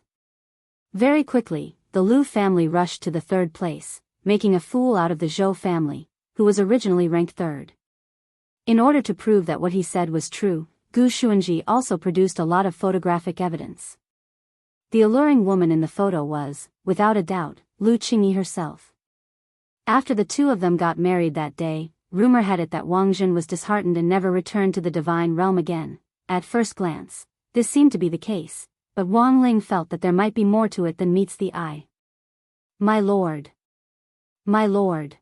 Speaker 1: Very quickly, the Lu family rushed to the 3rd place, making a fool out of the Zhou family, who was originally ranked 3rd. In order to prove that what he said was true, Gu Xuanji also produced a lot of photographic evidence. The alluring woman in the photo was, without a doubt, Lu Qingyi herself. After the two of them got married that day, rumor had it that Wang Zhen was disheartened and never returned to the Divine Realm again. At first glance, this seemed to be the case, but Wang Ling felt that there might be more to it than meets the eye. My lord. My lord.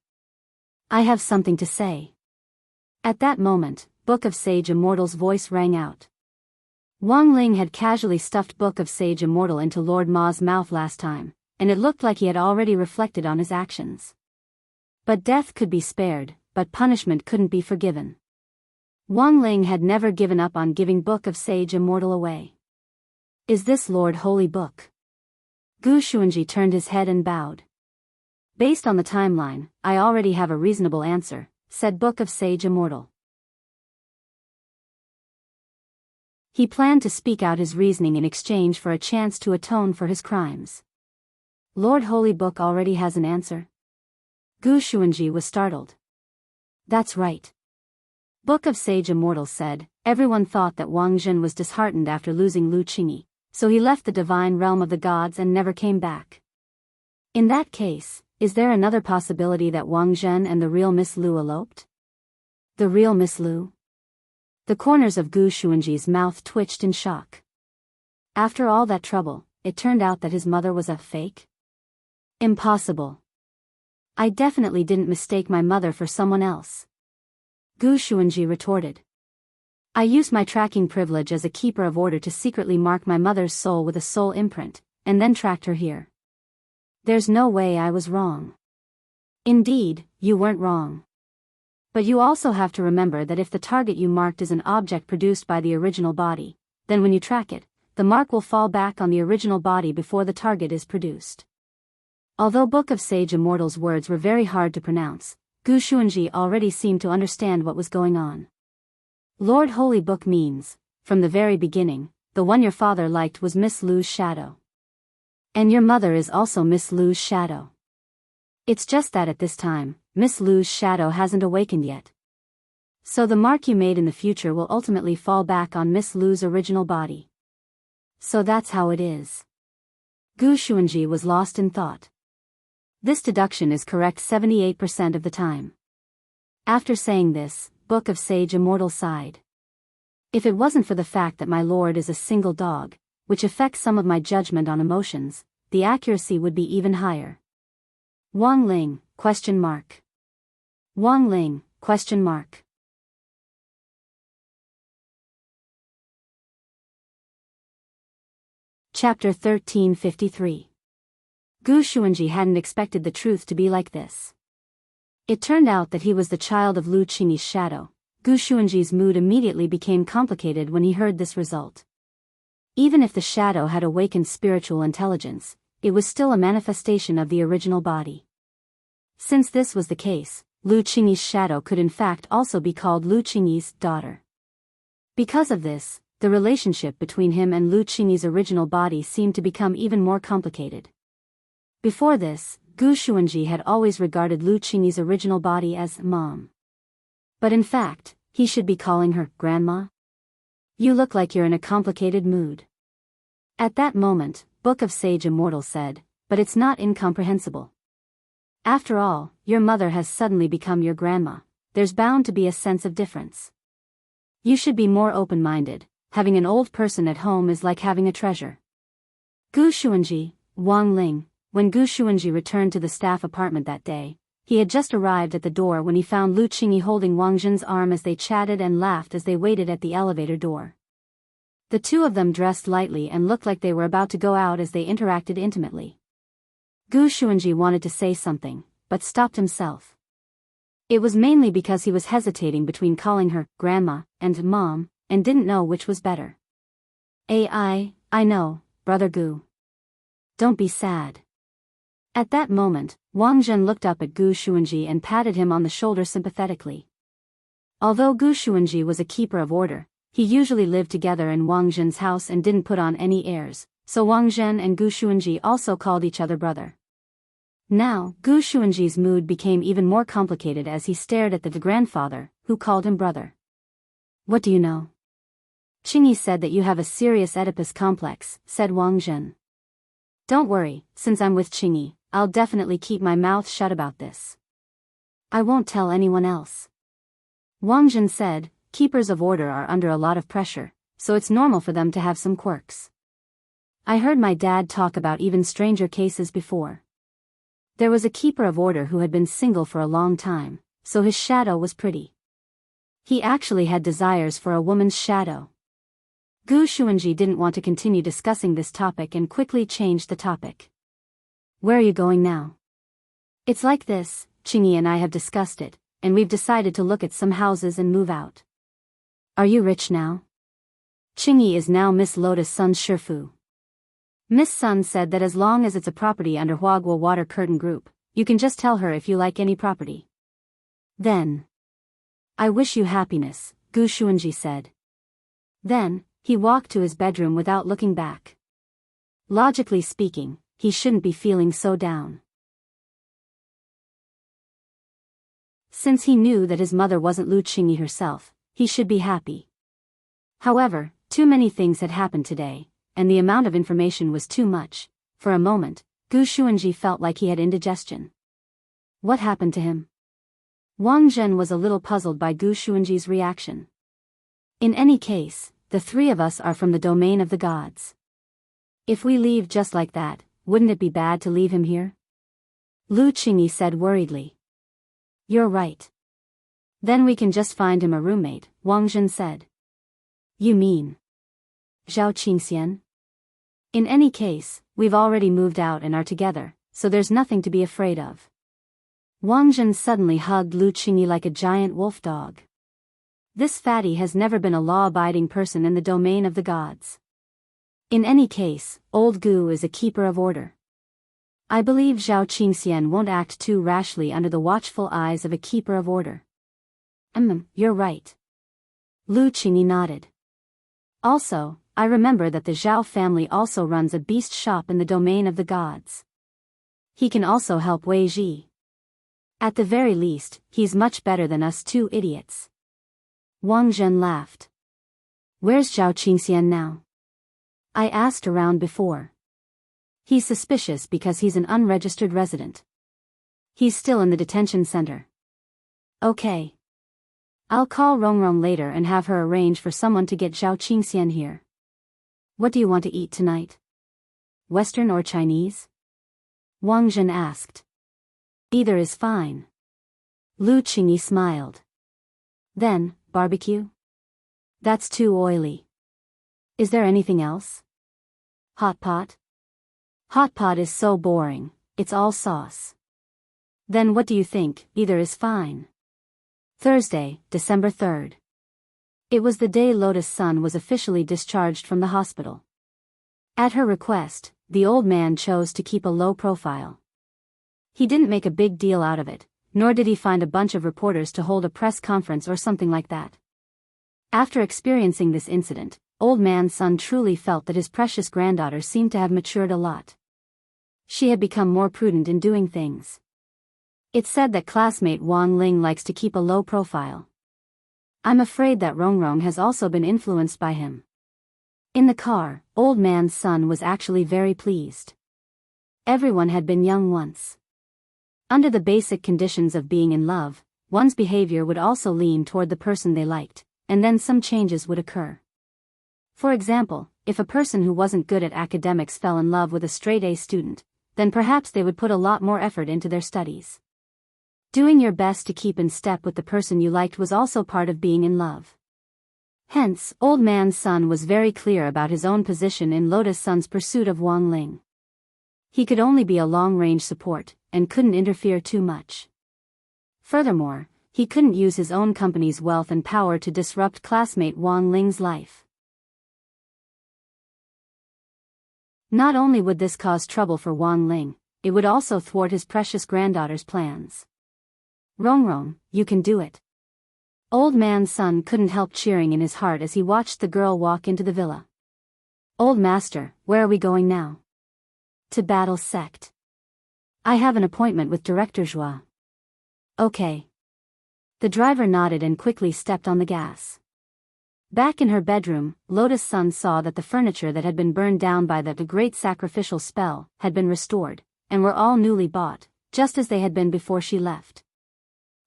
Speaker 1: I have something to say. At that moment, Book of Sage Immortal's voice rang out. Wang Ling had casually stuffed Book of Sage Immortal into Lord Ma's mouth last time, and it looked like he had already reflected on his actions. But death could be spared, but punishment couldn't be forgiven. Wang Ling had never given up on giving Book of Sage Immortal away. Is this Lord Holy Book? Gu Xuanji turned his head and bowed. Based on the timeline, I already have a reasonable answer, said Book of Sage Immortal. He planned to speak out his reasoning in exchange for a chance to atone for his crimes. Lord Holy Book already has an answer? Gu Xuanji was startled. That's right. Book of Sage Immortal said, everyone thought that Wang Zhen was disheartened after losing Lu Qingyi, so he left the divine realm of the gods and never came back. In that case, is there another possibility that Wang Zhen and the real Miss Lu eloped? The real Miss Lu? The corners of Gu Xuanji's mouth twitched in shock. After all that trouble, it turned out that his mother was a fake? Impossible. I definitely didn't mistake my mother for someone else. Gu Xuanji retorted. I used my tracking privilege as a keeper of order to secretly mark my mother's soul with a soul imprint, and then tracked her here. There's no way I was wrong. Indeed, you weren't wrong. But you also have to remember that if the target you marked is an object produced by the original body, then when you track it, the mark will fall back on the original body before the target is produced. Although Book of Sage Immortal's words were very hard to pronounce, Gu Xuanji already seemed to understand what was going on. Lord Holy Book means, from the very beginning, the one your father liked was Miss Lu's shadow. And your mother is also Miss Lu's shadow. It's just that at this time, Miss Lu's shadow hasn't awakened yet. So the mark you made in the future will ultimately fall back on Miss Lu's original body. So that's how it is. Gu Xuanji was lost in thought. This deduction is correct 78% of the time. After saying this, Book of Sage Immortal sighed. If it wasn't for the fact that my lord is a single dog, which affects some of my judgment on emotions, the accuracy would be even higher. Wang Ling, question mark. Wang Ling, question mark. Chapter 1353. Gu Xuanji hadn't expected the truth to be like this. It turned out that he was the child of Lu Qingyi's shadow. Gu Xuanji's mood immediately became complicated when he heard this result. Even if the shadow had awakened spiritual intelligence, it was still a manifestation of the original body. Since this was the case, Lu Qingyi's shadow could in fact also be called Lu Qingyi's daughter. Because of this, the relationship between him and Lu Qingyi's original body seemed to become even more complicated. Before this, Gu Xuanji had always regarded Lu Qingyi's original body as mom. But in fact, he should be calling her grandma. You look like you're in a complicated mood. At that moment, Book of Sage Immortal said, but it's not incomprehensible. After all, your mother has suddenly become your grandma. There's bound to be a sense of difference. You should be more open-minded. Having an old person at home is like having a treasure. Gu Xuanji, Wang Ling. When Gu Xuanji returned to the staff apartment that day, He had just arrived at the door when he found Lu Qingyi holding Wang Zhen's arm as they chatted and laughed as they waited at the elevator door. The two of them dressed lightly and looked like they were about to go out as they interacted intimately. Gu Xuanji wanted to say something, but stopped himself. It was mainly because he was hesitating between calling her grandma and mom, and didn't know which was better. I know, brother Gu. Don't be sad. At that moment, Wang Zhen looked up at Gu Xuanji and patted him on the shoulder sympathetically. Although Gu Xuanji was a keeper of order, he usually lived together in Wang Zhen's house and didn't put on any airs, so Wang Zhen and Gu Xuanji also called each other brother. Now, Gu Xuanji's mood became even more complicated as he stared at the grandfather, who called him brother. What do you know? Qingyi said that you have a serious Oedipus complex, said Wang Zhen. Don't worry, since I'm with Qingyi, I'll definitely keep my mouth shut about this. I won't tell anyone else. Wang Zhen said, keepers of order are under a lot of pressure, so it's normal for them to have some quirks. I heard my dad talk about even stranger cases before. There was a keeper of order who had been single for a long time, so his shadow was pretty. He actually had desires for a woman's shadow. Gu Xuanji didn't want to continue discussing this topic and quickly changed the topic. Where are you going now? It's like this, Qingyi and I have discussed it, and we've decided to look at some houses and move out. Are you rich now? Qingyi is now Miss Lotus Sun's Shifu. Miss Sun said that as long as it's a property under Huaguo Water Curtain Group, you can just tell her if you like any property. Then. I wish you happiness, Gu Xuanji said. Then, he walked to his bedroom without looking back. Logically speaking, he shouldn't be feeling so down. Since he knew that his mother wasn't Lu Qingyi herself, he should be happy. However, too many things had happened today, and the amount of information was too much. For a moment, Gu Xuanji felt like he had indigestion. What happened to him? Wang Zhen was a little puzzled by Gu Xuanji's reaction. In any case, the three of us are from the domain of the gods. If we leave just like that, wouldn't it be bad to leave him here? Lu Qingyi said worriedly. You're right. Then we can just find him a roommate, Wang Zhen said. You mean Zhao Qingxian? In any case, we've already moved out and are together, so there's nothing to be afraid of. Wang Zhen suddenly hugged Lu Qingyi like a giant wolf dog. This fatty has never been a law-abiding person in the domain of the gods. In any case, old Gu is a keeper of order. I believe Zhao Qingxian won't act too rashly under the watchful eyes of a keeper of order. You're right. Lu Qingyi nodded. Also, I remember that the Zhao family also runs a beast shop in the domain of the gods. He can also help Wei Ji. At the very least, he's much better than us two idiots. Wang Zhen laughed. Where's Zhao Qingxian now? I asked around before. He's suspicious because he's an unregistered resident. He's still in the detention center. Okay. I'll call Rongrong later and have her arrange for someone to get Zhao Qingxian here. What do you want to eat tonight? Western or Chinese? Wang Zhen asked. Either is fine. Lu Qingyi smiled. Then, barbecue? That's too oily. Is there anything else? Hot pot? Hot pot is so boring, it's all sauce. Then what do you think? Either is fine. Thursday, December 3rd. It was the day Lotus Sun was officially discharged from the hospital. At her request, the old man chose to keep a low profile. He didn't make a big deal out of it, nor did he find a bunch of reporters to hold a press conference or something like that. After experiencing this incident, old man Sun truly felt that his precious granddaughter seemed to have matured a lot. She had become more prudent in doing things. It's said that classmate Wang Ling likes to keep a low profile. I'm afraid that Rongrong has also been influenced by him. In the car, old man Sun was actually very pleased. Everyone had been young once. Under the basic conditions of being in love, one's behavior would also lean toward the person they liked, and then some changes would occur. For example, if a person who wasn't good at academics fell in love with a straight-A student, then perhaps they would put a lot more effort into their studies. Doing your best to keep in step with the person you liked was also part of being in love. Hence, Old Man Sun was very clear about his own position in Lotus Sun's pursuit of Wang Ling. He could only be a long-range support, and couldn't interfere too much. Furthermore, he couldn't use his own company's wealth and power to disrupt classmate Wang Ling's life. Not only would this cause trouble for Wang Ling, it would also thwart his precious granddaughter's plans. Rongrong, you can do it. Old Man Sun couldn't help cheering in his heart as he watched the girl walk into the villa. Old Master, where are we going now? To battle sect. I have an appointment with Director Zhua. Okay. The driver nodded and quickly stepped on the gas. Back in her bedroom, Lotus Sun saw that the furniture that had been burned down by the great sacrificial spell had been restored, and were all newly bought, just as they had been before she left.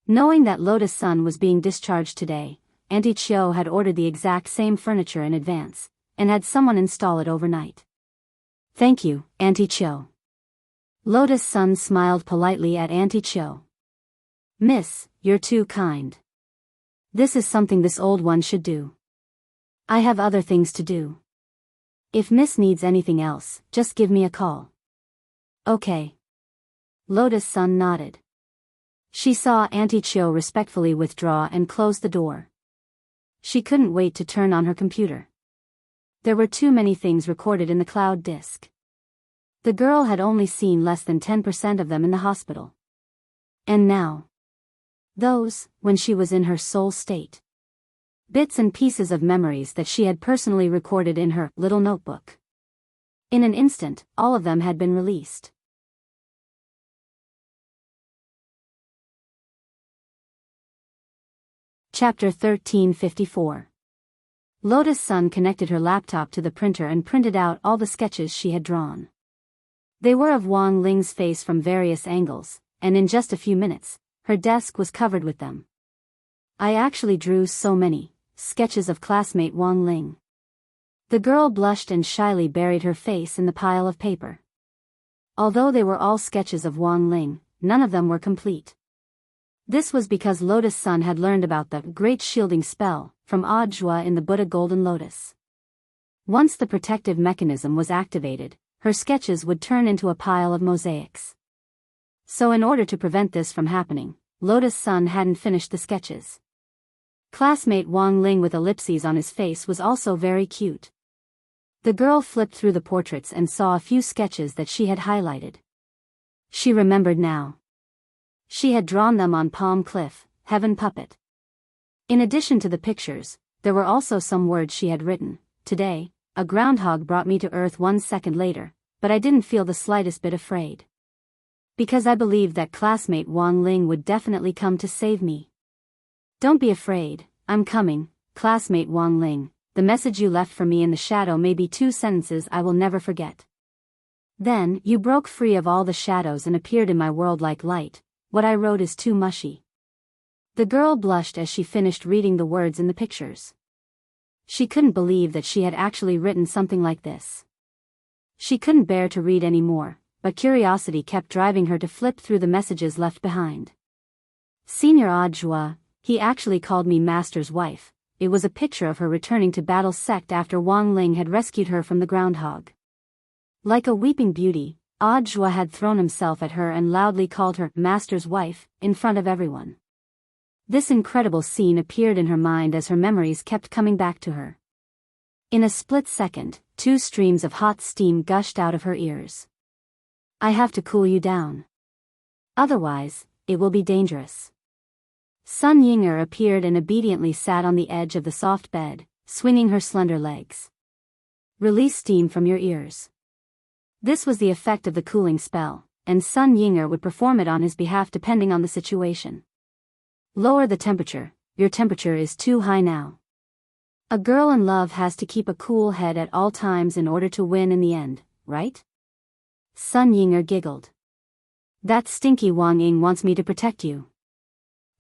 Speaker 1: Knowing that Lotus Sun was being discharged today, Auntie Chiu had ordered the exact same furniture in advance, and had someone install it overnight. Thank you, Auntie Chiu. Lotus Sun smiled politely at Auntie Chiu. Miss, you're too kind. This is something this old one should do. I have other things to do. If Miss needs anything else, just give me a call. Okay. Lotus Sun nodded. She saw Auntie Chiu respectfully withdraw and close the door. She couldn't wait to turn on her computer. There were too many things recorded in the cloud disk. The girl had only seen less than 10% of them in the hospital. And now, those, when she was in her soul state. Bits and pieces of memories that she had personally recorded in her little notebook. In an instant, all of them had been released. Chapter 1354. Lotus Sun connected her laptop to the printer and printed out all the sketches she had drawn. They were of Wang Ling's face from various angles, and in just a few minutes, her desk was covered with them. I actually drew so many sketches of classmate Wang Ling. The girl blushed and shyly buried her face in the pile of paper. Although they were all sketches of Wang Ling, none of them were complete. This was because Lotus Sun had learned about the Great Shielding Spell from Zhua in the Buddha Golden Lotus. Once the protective mechanism was activated, her sketches would turn into a pile of mosaics. So in order to prevent this from happening, Lotus Sun hadn't finished the sketches. Classmate Wang Ling with ellipses on his face was also very cute. The girl flipped through the portraits and saw a few sketches that she had highlighted. She remembered now. She had drawn them on Palm Cliff, Heaven Puppet. In addition to the pictures, there were also some words she had written. Today, a groundhog brought me to Earth 1 second later, but I didn't feel the slightest bit afraid. Because I believed that classmate Wang Ling would definitely come to save me. Don't be afraid, I'm coming, classmate Wang Ling. The message you left for me in the shadow may be 2 sentences I will never forget. Then, you broke free of all the shadows and appeared in my world like light. What I wrote is too mushy. The girl blushed as she finished reading the words in the pictures. She couldn't believe that she had actually written something like this. She couldn't bear to read any more, but curiosity kept driving her to flip through the messages left behind. Senior Zhua, he actually called me Master's wife. It was a picture of her returning to battle sect after Wang Ling had rescued her from the groundhog. Like a weeping beauty, Zhua had thrown himself at her and loudly called her Master's wife in front of everyone. This incredible scene appeared in her mind as her memories kept coming back to her. In a split second, 2 streams of hot steam gushed out of her ears. I have to cool you down. Otherwise, it will be dangerous. Sun Yinger appeared and obediently sat on the edge of the soft bed, swinging her slender legs. Release steam from your ears. This was the effect of the cooling spell, and Sun Yinger would perform it on his behalf depending on the situation. Lower the temperature, your temperature is too high now. A girl in love has to keep a cool head at all times in order to win in the end, right? Sun Yinger giggled. That stinky Wang Ying wants me to protect you.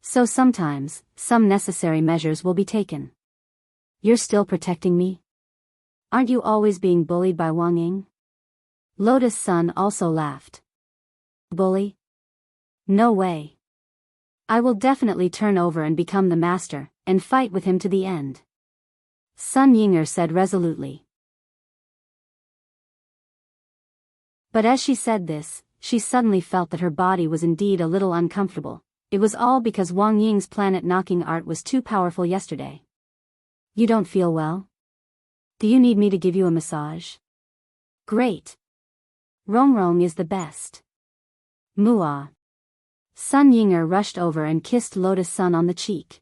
Speaker 1: So sometimes, some necessary measures will be taken. You're still protecting me? Aren't you always being bullied by Wang Ying? Lotus Sun also laughed. Bully? No way. I will definitely turn over and become the master, and fight with him to the end. Sun Yinger said resolutely. But as she said this, she suddenly felt that her body was indeed a little uncomfortable. It was all because Wang Ying's planet-knocking art was too powerful yesterday. You don't feel well? Do you need me to give you a massage? Great. Rong is the best. Mua. Sun Yinger rushed over and kissed Lotus Sun on the cheek.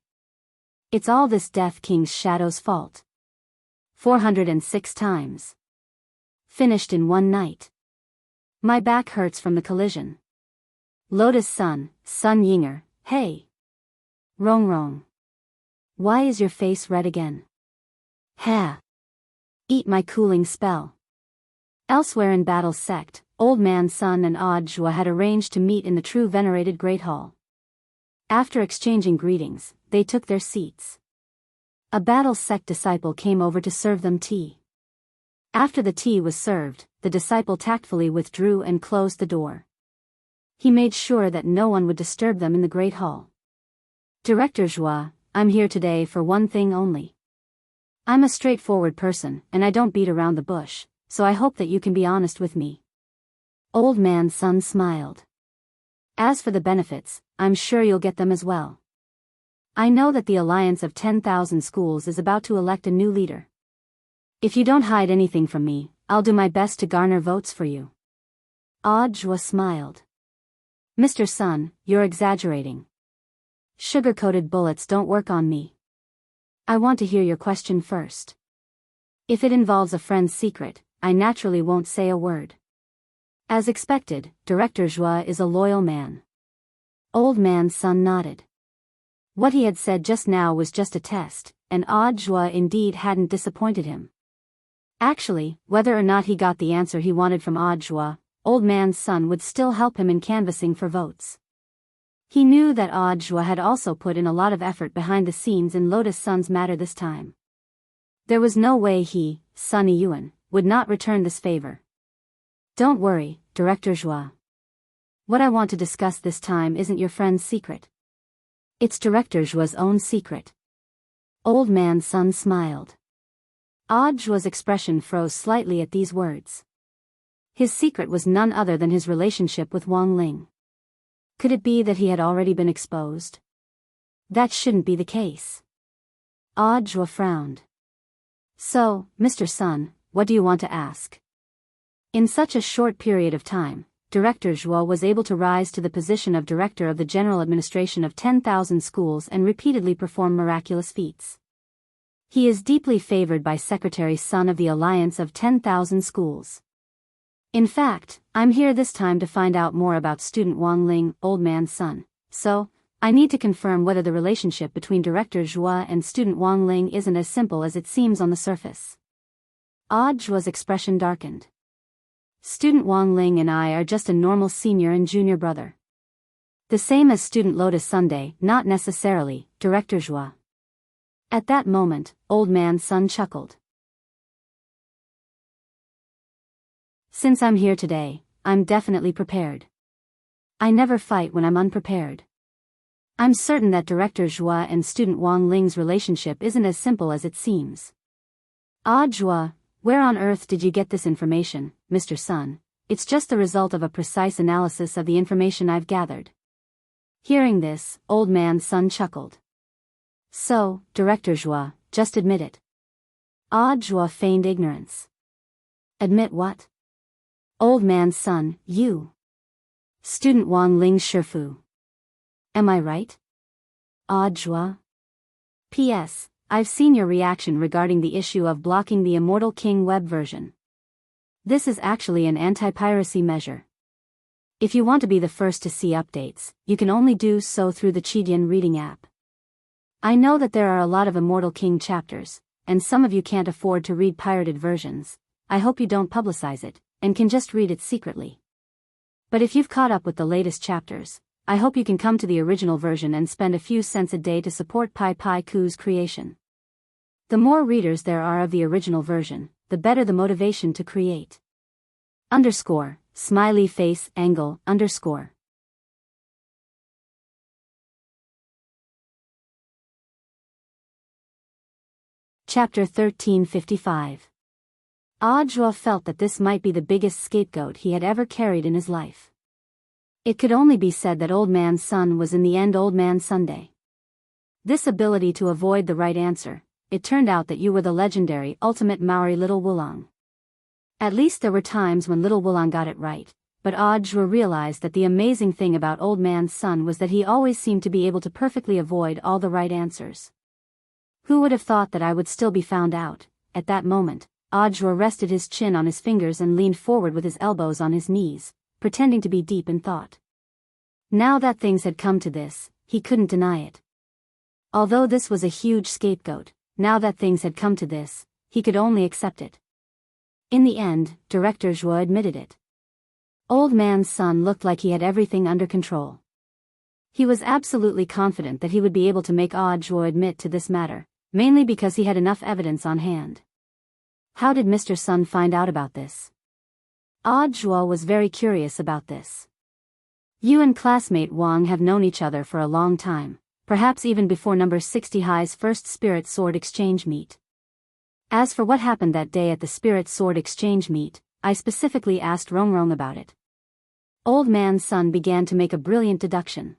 Speaker 1: It's all this Death King's shadow's fault. 406 times. Finished in one night. My back hurts from the collision. Lotus Sun, Sun Yinger, hey. Rong. Why is your face red again? Ha. Eat my cooling spell. Elsewhere in Battle's sect, Old Man Sun and Odd Zhua had arranged to meet in the true venerated Great Hall. After exchanging greetings, they took their seats. A Battle sect disciple came over to serve them tea. After the tea was served, the disciple tactfully withdrew and closed the door. He made sure that no one would disturb them in the Great Hall. Director Zhua, I'm here today for one thing only. I'm a straightforward person, and I don't beat around the bush, so I hope that you can be honest with me. Old Man Sun smiled. As for the benefits, I'm sure you'll get them as well. I know that the Alliance of 10,000 Schools is about to elect a new leader. If you don't hide anything from me, I'll do my best to garner votes for you. Odd Zhua smiled. Mr. Sun, you're exaggerating. Sugar-coated bullets don't work on me. I want to hear your question first. If it involves a friend's secret, I naturally won't say a word. As expected, Director Zhua is a loyal man. Old Man Sun nodded. What he had said just now was just a test, and Odd Zhua indeed hadn't disappointed him. Actually, whether or not he got the answer he wanted from Odd Zhua, Old Man Sun would still help him in canvassing for votes. He knew that Odd Zhua had also put in a lot of effort behind the scenes in Lotus Sun's matter this time. There was no way he, Sun Yuan, would not return this favor. Don't worry, Director Zhua. What I want to discuss this time isn't your friend's secret. It's Director Zhua's own secret. Old Man Sun smiled. Odd Zhua's expression froze slightly at these words. His secret was none other than his relationship with Wang Ling. Could it be that he had already been exposed? That shouldn't be the case. Odd Zhua frowned. So, Mr. Sun, what do you want to ask? In such a short period of time, Director Zhua was able to rise to the position of Director of the General Administration of 10,000 Schools and repeatedly perform miraculous feats. He is deeply favored by Secretary Sun of the Alliance of 10,000 Schools. In fact, I'm here this time to find out more about student Wang Ling, Old Man Sun, so, I need to confirm whether the relationship between Director Zhua and student Wang Ling isn't as simple as it seems on the surface. Odd Zhua's expression darkened. Student Wang Ling and I are just a normal senior and junior brother. The same as student Lotus Sunday, not necessarily, Director Zhua. At that moment, Old Man Sun chuckled. Since I'm here today, I'm definitely prepared. I never fight when I'm unprepared. I'm certain that Director Zhua and student Wang Ling's relationship isn't as simple as it seems. Odd Zhua, where on earth did you get this information, Mr. Sun? It's just the result of a precise analysis of the information I've gathered. Hearing this, Old Man Sun chuckled. So, Director Zhua, just admit it. Odd Zhua feigned ignorance. Admit what? Old Man Sun, you. Student Wang Ling Shifu. Am I right? Odd Zhua. P.S. I've seen your reaction regarding the issue of blocking the Immortal King web version. This is actually an anti-piracy measure. If you want to be the first to see updates, you can only do so through the Chidian reading app. I know that there are a lot of Immortal King chapters, and some of you can't afford to read pirated versions. I hope you don't publicize it, and can just read it secretly. But if you've caught up with the latest chapters, I hope you can come to the original version and spend a few cents a day to support Pai Pai Ku's creation. The more readers there are of the original version, the better the motivation to create. _, smiley face angle _. Chapter 1355. Audra felt that this might be the biggest scapegoat he had ever carried in his life. It could only be said that Old Man's son was in the end Old Man Sunday. This ability to avoid the right answer, it turned out that you were the legendary ultimate Maori Little Wulong. At least there were times when Little Wulong got it right, but Audra realized that the amazing thing about Old Man's son was that he always seemed to be able to perfectly avoid all the right answers. Who would have thought that I would still be found out? At that moment, Audra rested his chin on his fingers and leaned forward with his elbows on his knees, pretending to be deep in thought. Now that things had come to this, he couldn't deny it. Although this was a huge scapegoat, now that things had come to this, he could only accept it. In the end, Director Zhua admitted it. Old Man's son looked like he had everything under control. He was absolutely confident that he would be able to make Audra admit to this matter, mainly because he had enough evidence on hand. How did Mr. Sun find out about this? Audra was very curious about this. You and classmate Wang have known each other for a long time, perhaps even before number 60 High's first Spirit Sword Exchange meet. As for what happened that day at the Spirit Sword Exchange meet, I specifically asked Rongrong about it. Old Man's son began to make a brilliant deduction.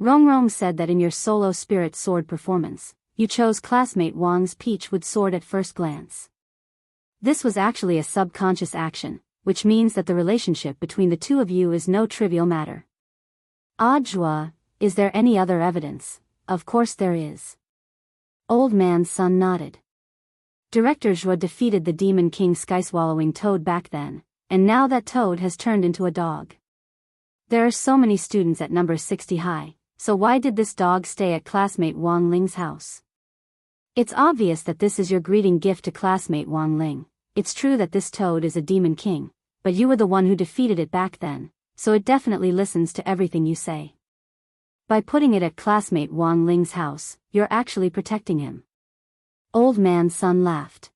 Speaker 1: Rongrong said that in your solo Spirit Sword performance, you chose classmate Wang's Peachwood sword at first glance. This was actually a subconscious action, which means that the relationship between the two of you is no trivial matter. Audra, is there any other evidence? Of course there is. Old Man's son nodded. Director Zhua defeated the Demon King Sky-swallowing Toad back then, and now that Toad has turned into a dog. There are so many students at number 60 High, so why did this dog stay at classmate Wang Ling's house? It's obvious that this is your greeting gift to classmate Wang Ling. It's true that this Toad is a Demon King, but you were the one who defeated it back then, so it definitely listens to everything you say. By putting it at classmate Wang Ling's house, you're actually protecting him. Old Man's son laughed.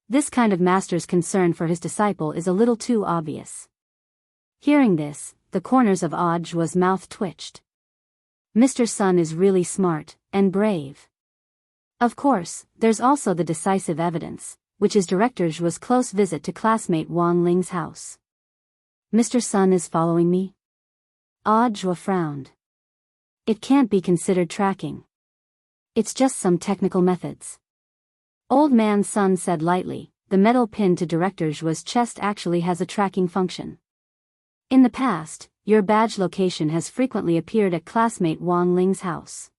Speaker 1: This kind of master's concern for his disciple is a little too obvious. Hearing this, the corners of Audra's mouth twitched. Mr. Sun is really smart and brave. Of course, there's also the decisive evidence, which is Director Zhua's close visit to classmate Wang Ling's house. Mr. Sun is following me? Audra frowned. It can't be considered tracking. It's just some technical methods. Old Man's son said lightly, the metal pin to Director Zhua's chest actually has a tracking function. In the past, your badge location has frequently appeared at classmate Wang Ling's house.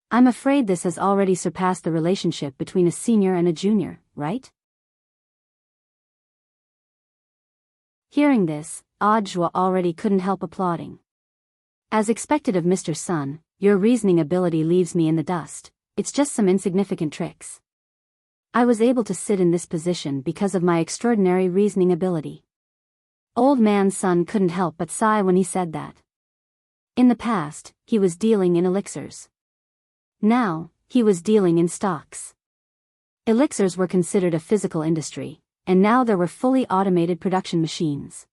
Speaker 1: I'm afraid this has already surpassed the relationship between a senior and a junior, right? Hearing this, Audra already couldn't help applauding. As expected of Mr. Sun, your reasoning ability leaves me in the dust. It's just some insignificant tricks. I was able to sit in this position because of my extraordinary reasoning ability. Old Man's son couldn't help but sigh when he said that. In the past, he was dealing in elixirs. Now, he was dealing in stocks. Elixirs were considered a physical industry, and now there were fully automated production machines.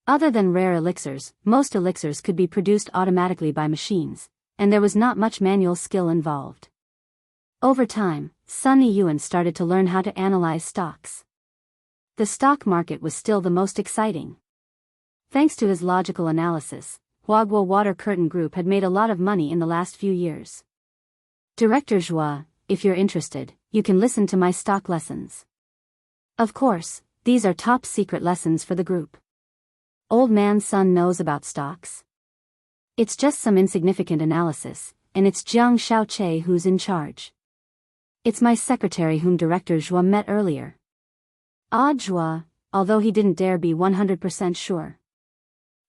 Speaker 1: Other than rare elixirs, most elixirs could be produced automatically by machines, and there was not much manual skill involved. Over time, Sunny Yuan started to learn how to analyze stocks. The stock market was still the most exciting. Thanks to his logical analysis, Huaguo Water Curtain Group had made a lot of money in the last few years. Director Zhua, if you're interested, you can listen to my stock lessons. Of course, these are top secret lessons for the group. Old Man's son knows about stocks. It's just some insignificant analysis, and it's Jiang Xiaoche who's in charge. It's my secretary whom Director Zhua met earlier. Zhua, although he didn't dare be 100% sure.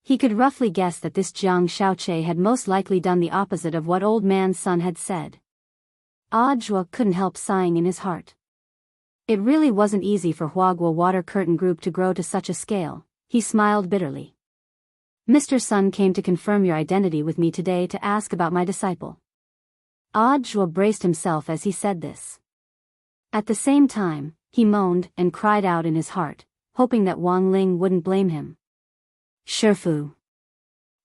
Speaker 1: He could roughly guess that this Jiang Xiaoche had most likely done the opposite of what Old Man's son had said. Zhua couldn't help sighing in his heart. It really wasn't easy for Huaguo Water Curtain Group to grow to such a scale. He smiled bitterly. Mr. Sun came to confirm your identity with me today to ask about my disciple. Zhua braced himself as he said this. At the same time, he moaned and cried out in his heart, hoping that Wang Ling wouldn't blame him. Shifu.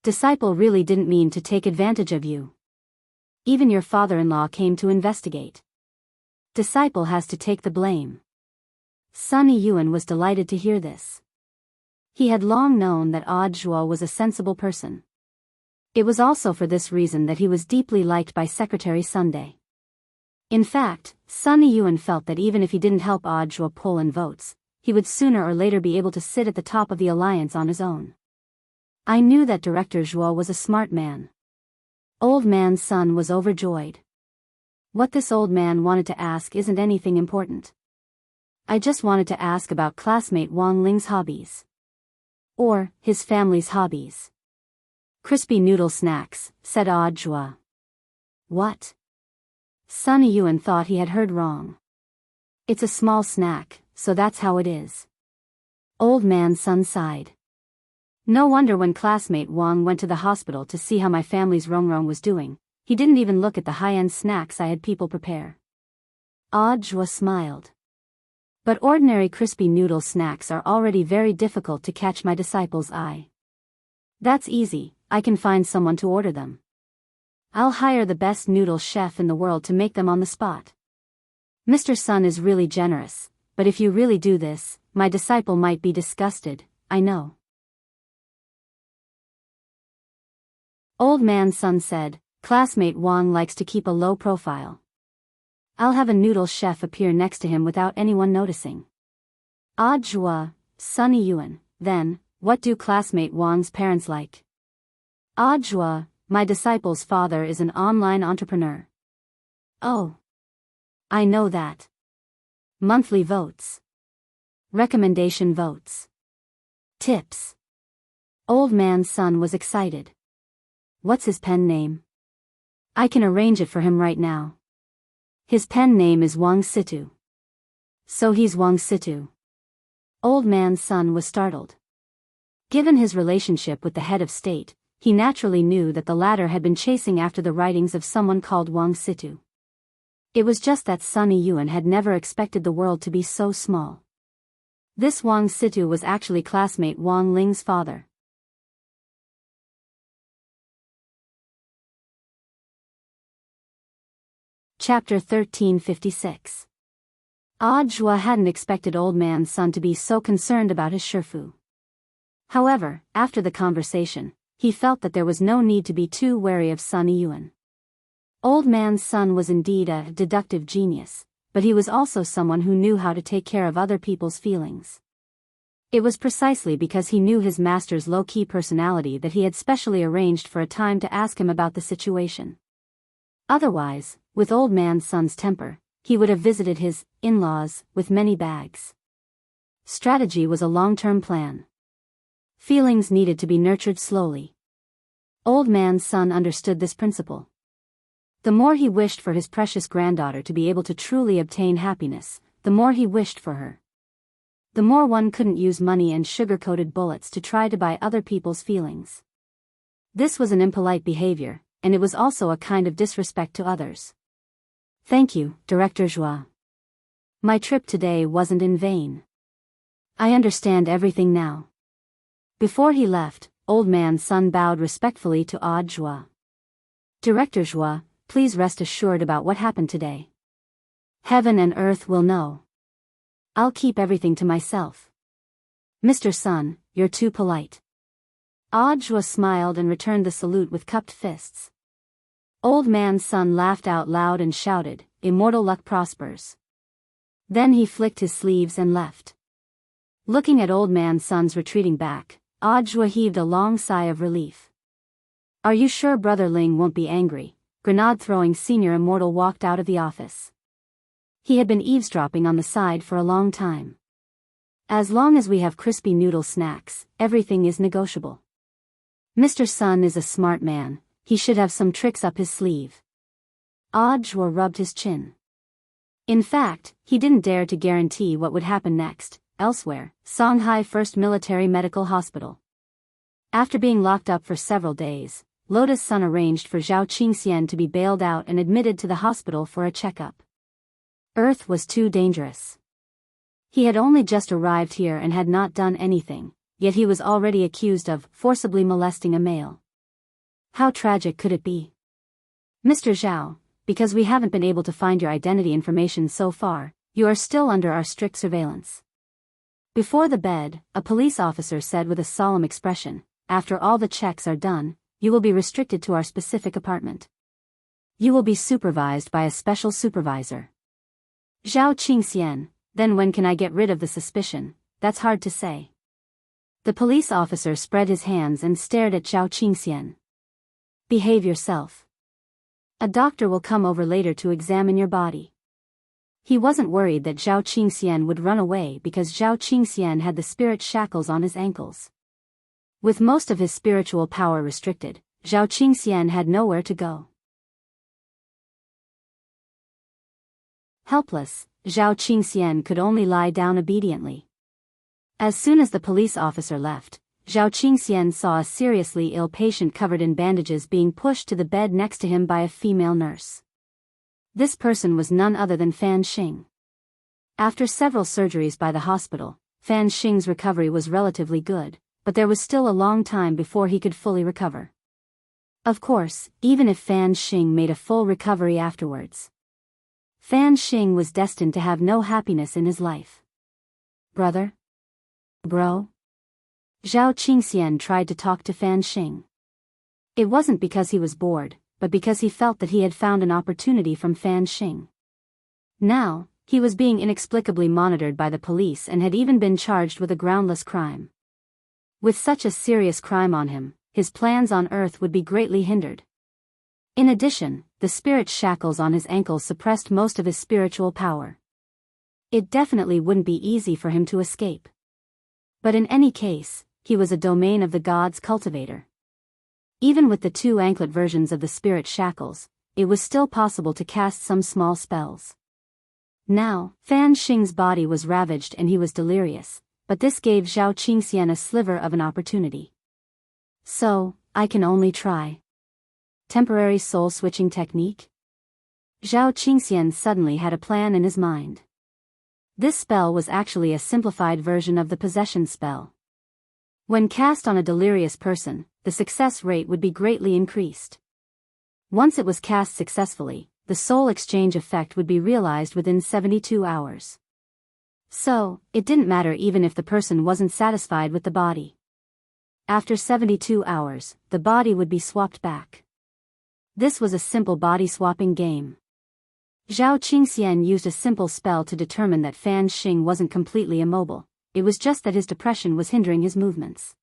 Speaker 1: Disciple really didn't mean to take advantage of you. Even your father-in-law came to investigate. Disciple has to take the blame. Sunny Yuan was delighted to hear this. He had long known that Audiobook was a sensible person. It was also for this reason that he was deeply liked by Secretary Sunday. In fact, Sunny Yuan felt that even if he didn't help Audiobook pull in votes, he would sooner or later be able to sit at the top of the alliance on his own. I knew that Director Zhuo was a smart man. Old Man Sun was overjoyed. What this old man wanted to ask isn't anything important. I just wanted to ask about classmate Wang Ling's hobbies. Or, his family's hobbies. Crispy noodle snacks, said Audiobook. What? Sunny Yuan thought he had heard wrong. It's a small snack, so that's how it is. Old Man Sun sighed. No wonder when classmate Wang went to the hospital to see how my family's Rongrong was doing, he didn't even look at the high-end snacks I had people prepare. Audiobook smiled. But ordinary crispy noodle snacks are already very difficult to catch my disciple's eye. That's easy, I can find someone to order them. I'll hire the best noodle chef in the world to make them on the spot. Mr. Sun is really generous, but if you really do this, my disciple might be disgusted, I know. Old Man Sun said, classmate Wang likes to keep a low profile. I'll have a noodle chef appear next to him without anyone noticing. Audiobook, Sunny Yuan, then, what do classmate Wang's parents like? Audiobook, my disciple's father is an online entrepreneur. Oh. I know that. Monthly votes. Recommendation votes. Tips. Old Man Sun was excited. What's his pen name? I can arrange it for him right now. His pen name is Wang Situ. So he's Wang Situ. Old Man Sun was startled. Given his relationship with the head of state, he naturally knew that the latter had been chasing after the writings of someone called Wang Situ. It was just that Sunny Yuan had never expected the world to be so small. This Wang Situ was actually classmate Wang Ling's father. Chapter 1356. Audiobook hadn't expected Old Man Sun to be so concerned about his Shifu. However, after the conversation, he felt that there was no need to be too wary of Sunny Yuan. Old Man Sun was indeed a deductive genius, but he was also someone who knew how to take care of other people's feelings. It was precisely because he knew his master's low-key personality that he had specially arranged for a time to ask him about the situation. Otherwise, with Old Man Sun's temper, he would have visited his in-laws with many bags. Strategy was a long-term plan. Feelings needed to be nurtured slowly. Old Man Sun understood this principle. The more he wished for his precious granddaughter to be able to truly obtain happiness, the more he wished for her. The more one couldn't use money and sugar-coated bullets to try to buy other people's feelings. This was an impolite behavior, and it was also a kind of disrespect to others. Thank you, Director Zhuo. My trip today wasn't in vain. I understand everything now. Before he left, Old Man Sun bowed respectfully to Audiobook. Director Zhuo, please rest assured about what happened today. Heaven and earth will know. I'll keep everything to myself. Mr. Sun, you're too polite. Audiobook smiled and returned the salute with cupped fists. Old Man Sun laughed out loud and shouted, "Immortal luck prospers." Then he flicked his sleeves and left. Looking at Old Man Sun's retreating back, Audiobook heaved a long sigh of relief. Are you sure Brother Ling won't be angry? Grenade-throwing senior immortal walked out of the office. He had been eavesdropping on the side for a long time. As long as we have crispy noodle snacks, everything is negotiable. Mr. Sun is a smart man, he should have some tricks up his sleeve. Audiobook rubbed his chin. In fact, he didn't dare to guarantee what would happen next, elsewhere, Songhai First Military Medical Hospital. After being locked up for several days, Lotus Sun arranged for Zhao Qingxian to be bailed out and admitted to the hospital for a checkup. Earth was too dangerous. He had only just arrived here and had not done anything, yet he was already accused of forcibly molesting a male. How tragic could it be? Mr. Zhao, because we haven't been able to find your identity information so far, you are still under our strict surveillance." Before the bed, a police officer said with a solemn expression, "After all the checks are done, you will be restricted to our specific apartment. You will be supervised by a special supervisor." Zhao Qingxian, "Then when can I get rid of the suspicion?" "That's hard to say." The police officer spread his hands and stared at Zhao Qingxian. "Behave yourself. A doctor will come over later to examine your body." He wasn't worried that Zhao Qingxian would run away because Zhao Qingxian had the spirit shackles on his ankles. With most of his spiritual power restricted, Zhao Qingxian had nowhere to go. Helpless, Zhao Qingxian could only lie down obediently. As soon as the police officer left, Zhao Qingxian saw a seriously ill patient covered in bandages being pushed to the bed next to him by a female nurse. This person was none other than Fan Xing. After several surgeries by the hospital, Fan Xing's recovery was relatively good, but there was still a long time before he could fully recover. Of course, even if Fan Xing made a full recovery afterwards, Fan Xing was destined to have no happiness in his life. "Brother? Bro?" Zhao Qingxian tried to talk to Fan Xing. It wasn't because he was bored, but because he felt that he had found an opportunity from Fan Xing. Now, he was being inexplicably monitored by the police and had even been charged with a groundless crime. With such a serious crime on him, his plans on Earth would be greatly hindered. In addition, the spirit shackles on his ankles suppressed most of his spiritual power. It definitely wouldn't be easy for him to escape. But in any case, he was a domain of the gods cultivator. Even with the 2 anklet versions of the spirit shackles, it was still possible to cast some small spells. Now, Fan Xing's body was ravaged and he was delirious, but this gave Zhao Qingxian a sliver of an opportunity. "So, I can only try. Temporary soul-switching technique?" Zhao Qingxian suddenly had a plan in his mind. This spell was actually a simplified version of the possession spell. When cast on a delirious person, the success rate would be greatly increased. Once it was cast successfully, the soul exchange effect would be realized within 72 hours. So, it didn't matter even if the person wasn't satisfied with the body. After 72 hours, the body would be swapped back. This was a simple body-swapping game. Zhao Qingxian used a simple spell to determine that Fan Xing wasn't completely immobile, it was just that his depression was hindering his movements.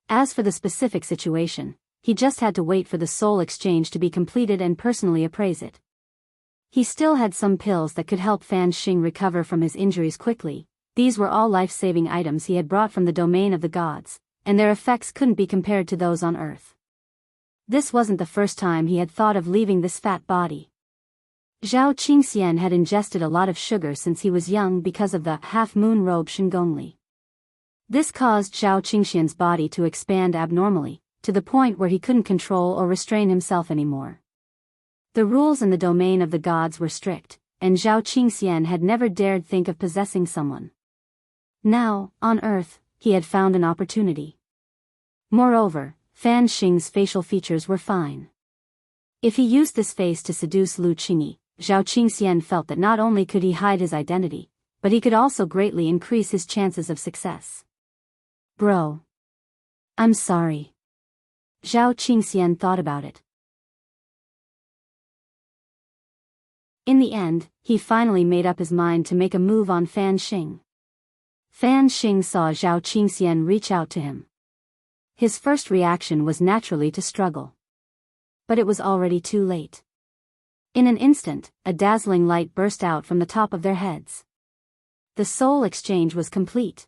Speaker 1: As for the specific situation, he just had to wait for the soul exchange to be completed and personally appraise it. He still had some pills that could help Fan Xing recover from his injuries quickly. These were all life-saving items he had brought from the domain of the gods, and their effects couldn't be compared to those on Earth. This wasn't the first time he had thought of leaving this fat body. Zhao Qingxian had ingested a lot of sugar since he was young because of the half-moon robe Shingongli. This caused Zhao Qingxian's body to expand abnormally, to the point where he couldn't control or restrain himself anymore. The rules in the domain of the gods were strict, and Zhao Qingxian had never dared think of possessing someone. Now, on Earth, he had found an opportunity. Moreover, Fan Xing's facial features were fine. If he used this face to seduce Lu Qingyi, Zhao Qingxian felt that not only could he hide his identity, but he could also greatly increase his chances of success. "Bro. I'm sorry." Zhao Qingxian thought about it. In the end, he finally made up his mind to make a move on Fan Xing. Fan Xing saw Zhao Qingxian reach out to him. His first reaction was naturally to struggle. But it was already too late. In an instant, a dazzling light burst out from the top of their heads. The soul exchange was complete.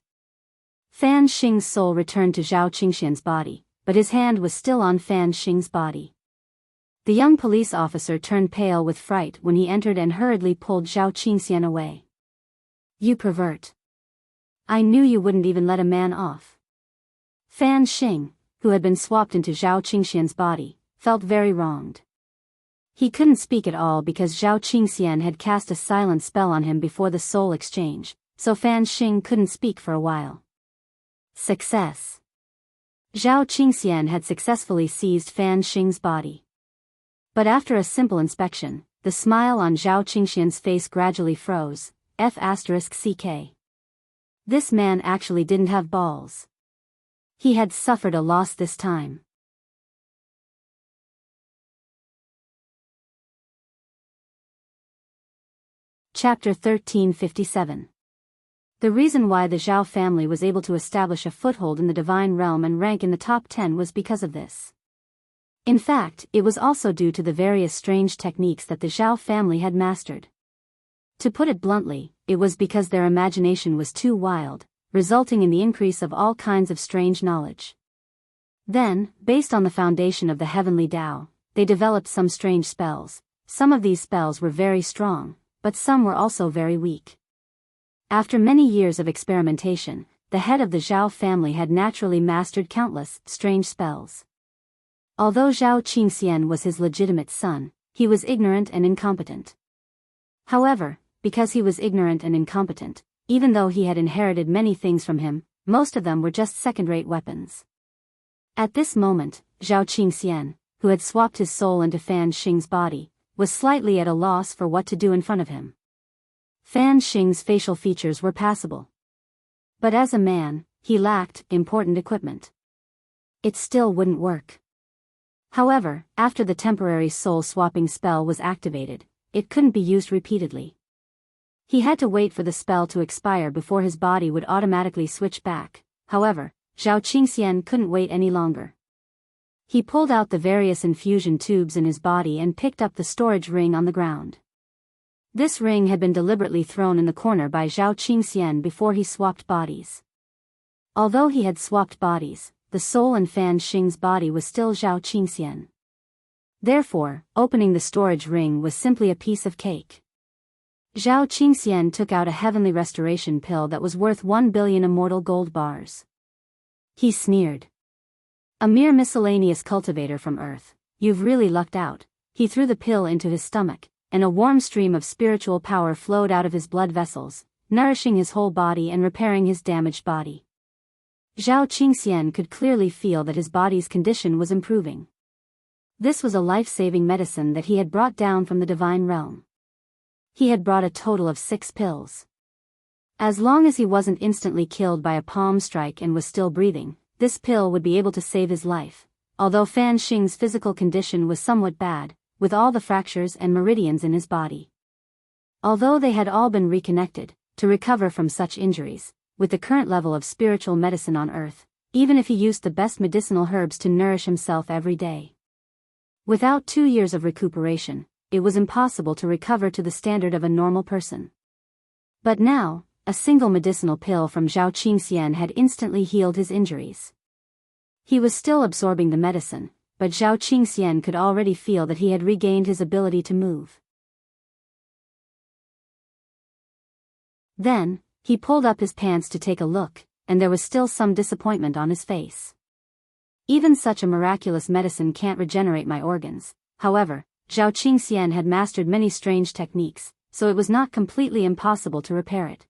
Speaker 1: Fan Xing's soul returned to Zhao Qingxian's body, but his hand was still on Fan Xing's body. The young police officer turned pale with fright when he entered and hurriedly pulled Zhao Qingxian away. "You pervert. I knew you wouldn't even let a man off." Fan Xing, who had been swapped into Zhao Qingxian's body, felt very wronged. He couldn't speak at all because Zhao Qingxian had cast a silent spell on him before the soul exchange, so Fan Xing couldn't speak for a while. Success. Zhao Qingxian had successfully seized Fan Xing's body. But after a simple inspection, the smile on Zhao Qingxian's face gradually froze. F***ck. This man actually didn't have balls. He had suffered a loss this time. Chapter 1357. The reason why the Zhao family was able to establish a foothold in the divine realm and rank in the top 10 was because of this. In fact, it was also due to the various strange techniques that the Zhao family had mastered. To put it bluntly, it was because their imagination was too wild, resulting in the increase of all kinds of strange knowledge. Then, based on the foundation of the heavenly Tao, they developed some strange spells. Some of these spells were very strong, but some were also very weak. After many years of experimentation, the head of the Zhao family had naturally mastered countless strange spells. Although Zhao Qingxian was his legitimate son, he was ignorant and incompetent. However, because he was ignorant and incompetent, even though he had inherited many things from him, most of them were just second-rate weapons. At this moment, Zhao Qingxian, who had swapped his soul into Fan Xing's body, was slightly at a loss for what to do in front of him. Fan Xing's facial features were passable. But as a man, he lacked important equipment. It still wouldn't work. However, after the temporary soul-swapping spell was activated, it couldn't be used repeatedly. He had to wait for the spell to expire before his body would automatically switch back. However, Zhao Qingxian couldn't wait any longer. He pulled out the various infusion tubes in his body and picked up the storage ring on the ground. This ring had been deliberately thrown in the corner by Zhao Qingxian before he swapped bodies. Although he had swapped bodies, the soul in Fan Xing's body was still Zhao Qingxian. Therefore, opening the storage ring was simply a piece of cake. Zhao Qingxian took out a heavenly restoration pill that was worth 1 billion immortal gold bars. He sneered. A mere miscellaneous cultivator from Earth, you've really lucked out. He threw the pill into his stomach, and a warm stream of spiritual power flowed out of his blood vessels, nourishing his whole body and repairing his damaged body. Zhao Qingxian could clearly feel that his body's condition was improving. This was a life-saving medicine that he had brought down from the divine realm. He had brought a total of 6 pills. As long as he wasn't instantly killed by a palm strike and was still breathing, this pill would be able to save his life. Although Fan Xing's physical condition was somewhat bad, with all the fractures and meridians in his body. Although they had all been reconnected, to recover from such injuries, with the current level of spiritual medicine on Earth, even if he used the best medicinal herbs to nourish himself every day. Without 2 years of recuperation, it was impossible to recover to the standard of a normal person. But now, a single medicinal pill from Zhao Qingxian had instantly healed his injuries. He was still absorbing the medicine, but Zhao Qingxian could already feel that he had regained his ability to move. Then, he pulled up his pants to take a look, and there was still some disappointment on his face. Even such a miraculous medicine can't regenerate my organs. However, Zhao Qingxian had mastered many strange techniques, so it was not completely impossible to repair it.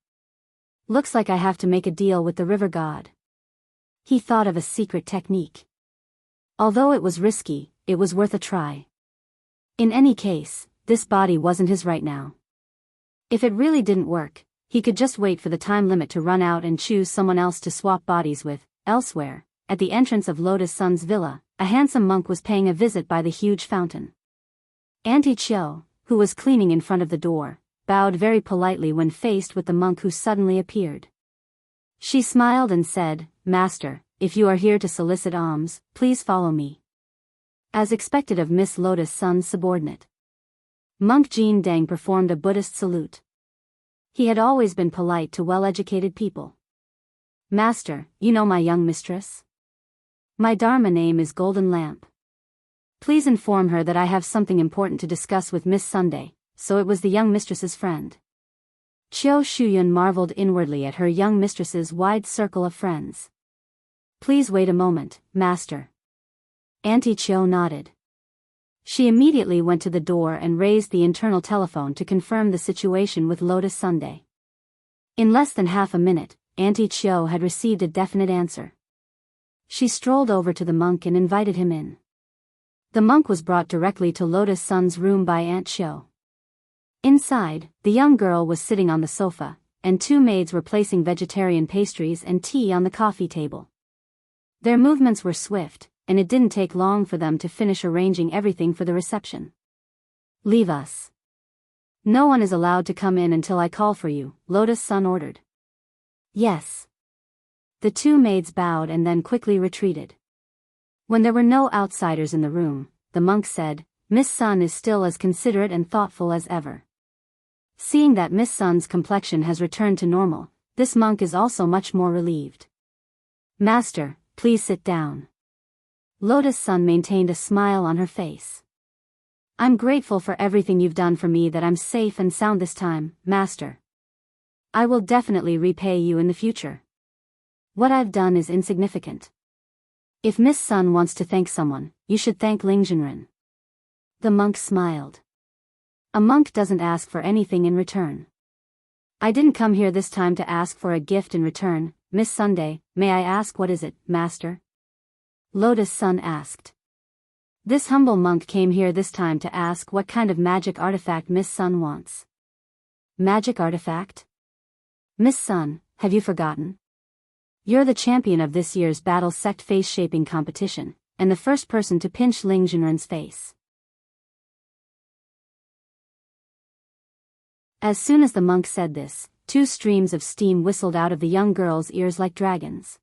Speaker 1: Looks like I have to make a deal with the river god. He thought of a secret technique. Although it was risky, it was worth a try. In any case, this body wasn't his right now. If it really didn't work, he could just wait for the time limit to run out and choose someone else to swap bodies with. Elsewhere, at the entrance of Lotus Sun's villa, a handsome monk was paying a visit by the huge fountain. Auntie Chiu, who was cleaning in front of the door, bowed very politely when faced with the monk who suddenly appeared. She smiled and said, "Master, if you are here to solicit alms, please follow me." As expected of Miss Lotus Sun's subordinate, Monk Jin Deng performed a Buddhist salute. He had always been polite to well-educated people. "Master, you know my young mistress? My Dharma name is Golden Lamp. Please inform her that I have something important to discuss with Miss Sunday." So it was the young mistress's friend. Qiu Shuyun marveled inwardly at her young mistress's wide circle of friends. "Please wait a moment, master." Auntie Qiu nodded. She immediately went to the door and raised the internal telephone to confirm the situation with Lotus Sunday. In less than half a minute, Auntie Qiu had received a definite answer. She strolled over to the monk and invited him in. The monk was brought directly to Lotus Sun's room by Aunt Qiu. Inside, the young girl was sitting on the sofa, and two maids were placing vegetarian pastries and tea on the coffee table. Their movements were swift, and it didn't take long for them to finish arranging everything for the reception. "Leave us. No one is allowed to come in until I call for you," Lotus-san ordered. "Yes." The two maids bowed and then quickly retreated. When there were no outsiders in the room, the monk said, "Miss Sun is still as considerate and thoughtful as ever." Seeing that Miss Sun's complexion has returned to normal, this monk is also much more relieved. "Master, please sit down." Lotus-san maintained a smile on her face. "I'm grateful for everything you've done for me, that I'm safe and sound this time, Master. I will definitely repay you in the future. What I've done is insignificant. If Miss Sun wants to thank someone, you should thank Lingjinren." The monk smiled. A monk doesn't ask for anything in return. "I didn't come here this time to ask for a gift in return, Miss Sunday. May I ask what is it, Master?" Lotus-san asked. This humble monk came here this time to ask what kind of magic artifact Miss Sun wants. "Magic artifact? Miss Sun, have you forgotten? You're the champion of this year's battle sect face-shaping competition, and the first person to pinch Lingjinren's face." As soon as the monk said this, two streams of steam whistled out of the young girl's ears like dragons.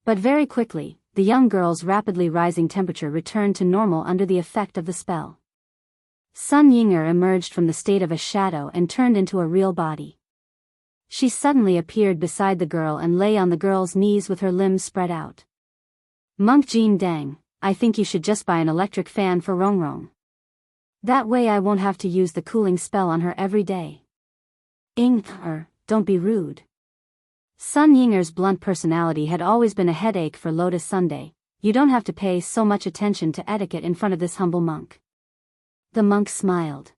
Speaker 1: But very quickly, the young girl's rapidly rising temperature returned to normal under the effect of the spell. Sun Yinger emerged from the state of a shadow and turned into a real body. She suddenly appeared beside the girl and lay on the girl's knees with her limbs spread out. "Monk Jin Dang, I think you should just buy an electric fan for Rongrong. That way I won't have to use the cooling spell on her every day." Don't be rude." Sun Yinger's blunt personality had always been a headache for Lotus Sunday. "You don't have to pay so much attention to etiquette in front of this humble monk." The monk smiled.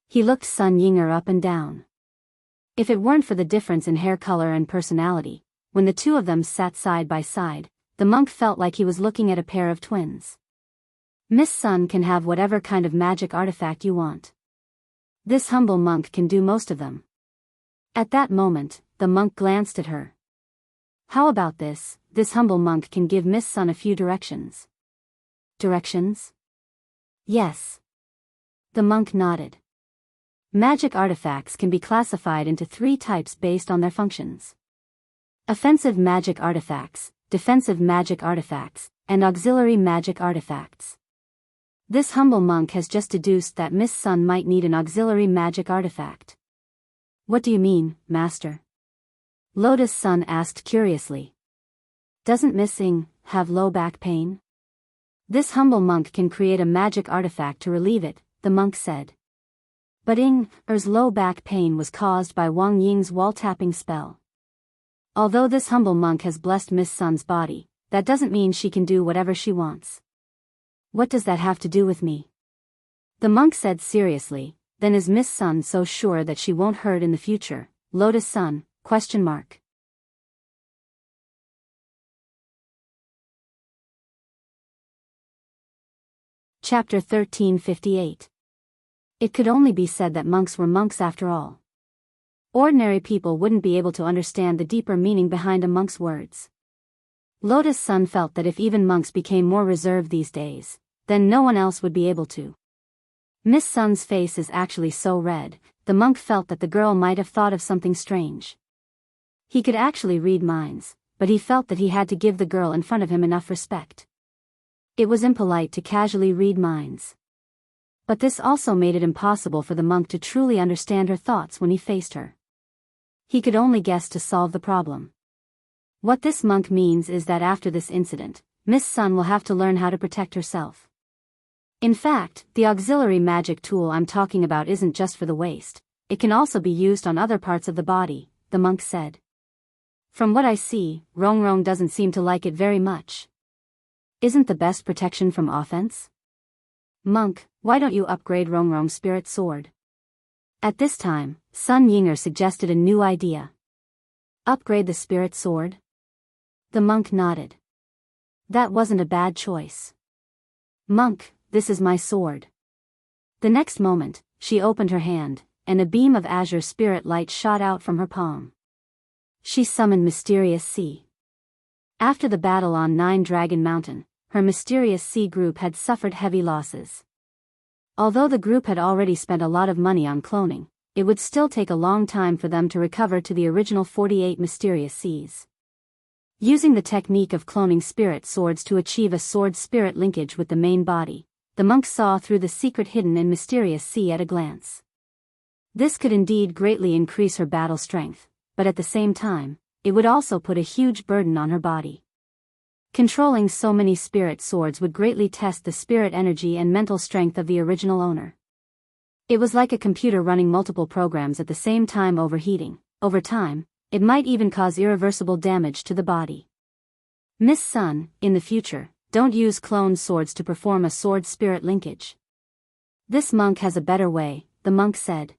Speaker 1: He looked Sun Yinger up and down. If it weren't for the difference in hair color and personality, when the two of them sat side by side, the monk felt like he was looking at a pair of twins. "Miss Sun can have whatever kind of magic artifact you want. This humble monk can do most of them." At that moment, the monk glanced at her. "How about this? This humble monk can give Miss Sun a few directions." "Directions?" "Yes." The monk nodded. Magic artifacts can be classified into three types based on their functions: offensive magic artifacts, defensive magic artifacts, and auxiliary magic artifacts. This humble monk has just deduced that Miss Sun might need an auxiliary magic artifact. "What do you mean, Master?" Lotus-san asked curiously. "Doesn't Miss Ing have low back pain? This humble monk can create a magic artifact to relieve it," the monk said. But Ing's low back pain was caused by Wang Ying's wall-tapping spell. Although this humble monk has blessed Miss Sun's body, that doesn't mean she can do whatever she wants. "What does that have to do with me?" The monk said seriously. "Then is Miss Sun so sure that she won't hurt in the future, Lotus-san? Chapter 1358. It could only be said that monks were monks after all. Ordinary people wouldn't be able to understand the deeper meaning behind a monk's words. Lotus-san felt that if even monks became more reserved these days, then no one else would be able to. Miss Sun's face is actually so red, the monk felt that the girl might have thought of something strange. He could actually read minds, but he felt that he had to give the girl in front of him enough respect. It was impolite to casually read minds. But this also made it impossible for the monk to truly understand her thoughts when he faced her. He could only guess to solve the problem. What this monk means is that after this incident, Miss Sun will have to learn how to protect herself. In fact, the auxiliary magic tool I'm talking about isn't just for the waist, it can also be used on other parts of the body, the monk said. From what I see, Rongrong doesn't seem to like it very much. Isn't the best protection from offense? Monk, why don't you upgrade Rongrong's spirit sword? At this time, Sun Yinger suggested a new idea. Upgrade the spirit sword? The monk nodded. That wasn't a bad choice. Monk, this is my sword. The next moment, she opened her hand, and a beam of azure spirit light shot out from her palm. She summoned Mysterious Sea. After the battle on Nine Dragon Mountain, her Mysterious Sea group had suffered heavy losses. Although the group had already spent a lot of money on cloning, it would still take a long time for them to recover to the original 48 Mysterious Seas. Using the technique of cloning spirit swords to achieve a sword-spirit linkage with the main body, the monk saw through the secret hidden in Mysterious Sea at a glance. This could indeed greatly increase her battle strength, but at the same time, it would also put a huge burden on her body. Controlling so many spirit swords would greatly test the spirit energy and mental strength of the original owner. It was like a computer running multiple programs at the same time overheating. Over time, it might even cause irreversible damage to the body. Miss Sun, in the future, don't use cloned swords to perform a sword-spirit linkage. This monk has a better way, the monk said.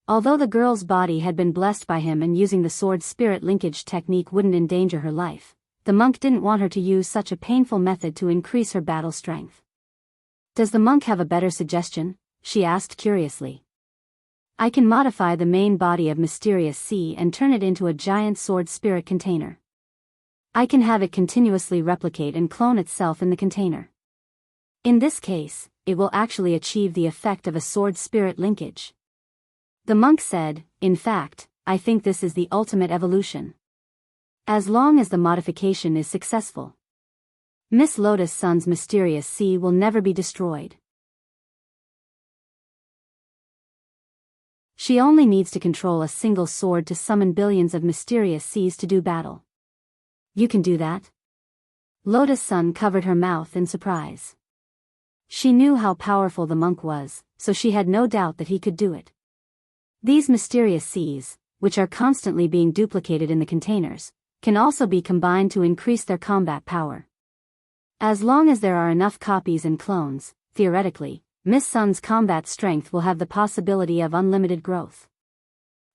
Speaker 1: Although the girl's body had been blessed by him and using the sword-spirit linkage technique wouldn't endanger her life, the monk didn't want her to use such a painful method to increase her battle strength. Does the monk have a better suggestion? She asked curiously. I can modify the main body of Mysterious Sea and turn it into a giant sword-spirit container. I can have it continuously replicate and clone itself in the container. In this case, it will actually achieve the effect of a sword-spirit linkage. The monk said, in fact, I think this is the ultimate evolution. As long as the modification is successful, Miss Lotus Sun's Mysterious Sea will never be destroyed. She only needs to control a single sword to summon billions of Mysterious Seas to do battle. You can do that? Lotus Sun covered her mouth in surprise. She knew how powerful the monk was, so she had no doubt that he could do it. These Mysterious Seas, which are constantly being duplicated in the containers, can also be combined to increase their combat power. As long as there are enough copies and clones, theoretically, Miss Sun's combat strength will have the possibility of unlimited growth.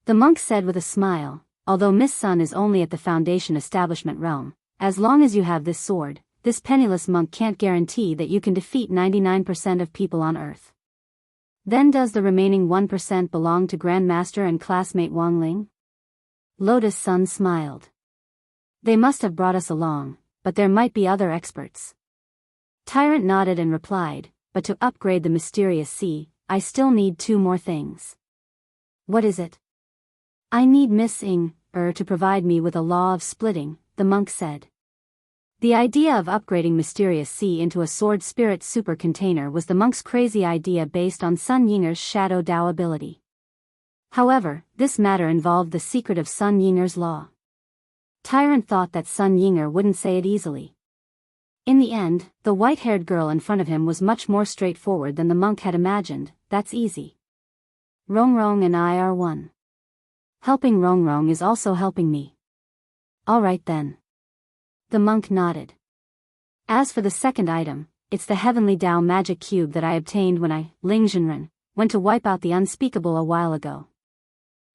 Speaker 1: The monk said with a smile, although Miss Sun is only at the Foundation establishment realm, as long as you have this sword, this penniless monk can't guarantee that you can defeat 99% of people on Earth. Then does the remaining 1% belong to Grandmaster and classmate Wang Ling? Lotus Sun smiled. They must have brought us along, but there might be other experts. Tyrant nodded and replied, but to upgrade the Mysterious Sea, I still need 2 more things. What is it? I need Miss Immerse to provide me with a law of splitting, the monk said. The idea of upgrading Mysterious Sea into a sword spirit super container was the monk's crazy idea based on Sun Yinger's Shadow Dao ability. However, this matter involved the secret of Sun Yinger's law. Tyrant thought that Sun Yinger wouldn't say it easily. In the end, the white-haired girl in front of him was much more straightforward than the monk had imagined. That's easy. Rongrong and I are one. Helping Rongrong is also helping me. All right then. The monk nodded. As for the second item, it's the Heavenly Dao magic cube that I obtained when I, Ling Zhenren, went to wipe out the unspeakable a while ago.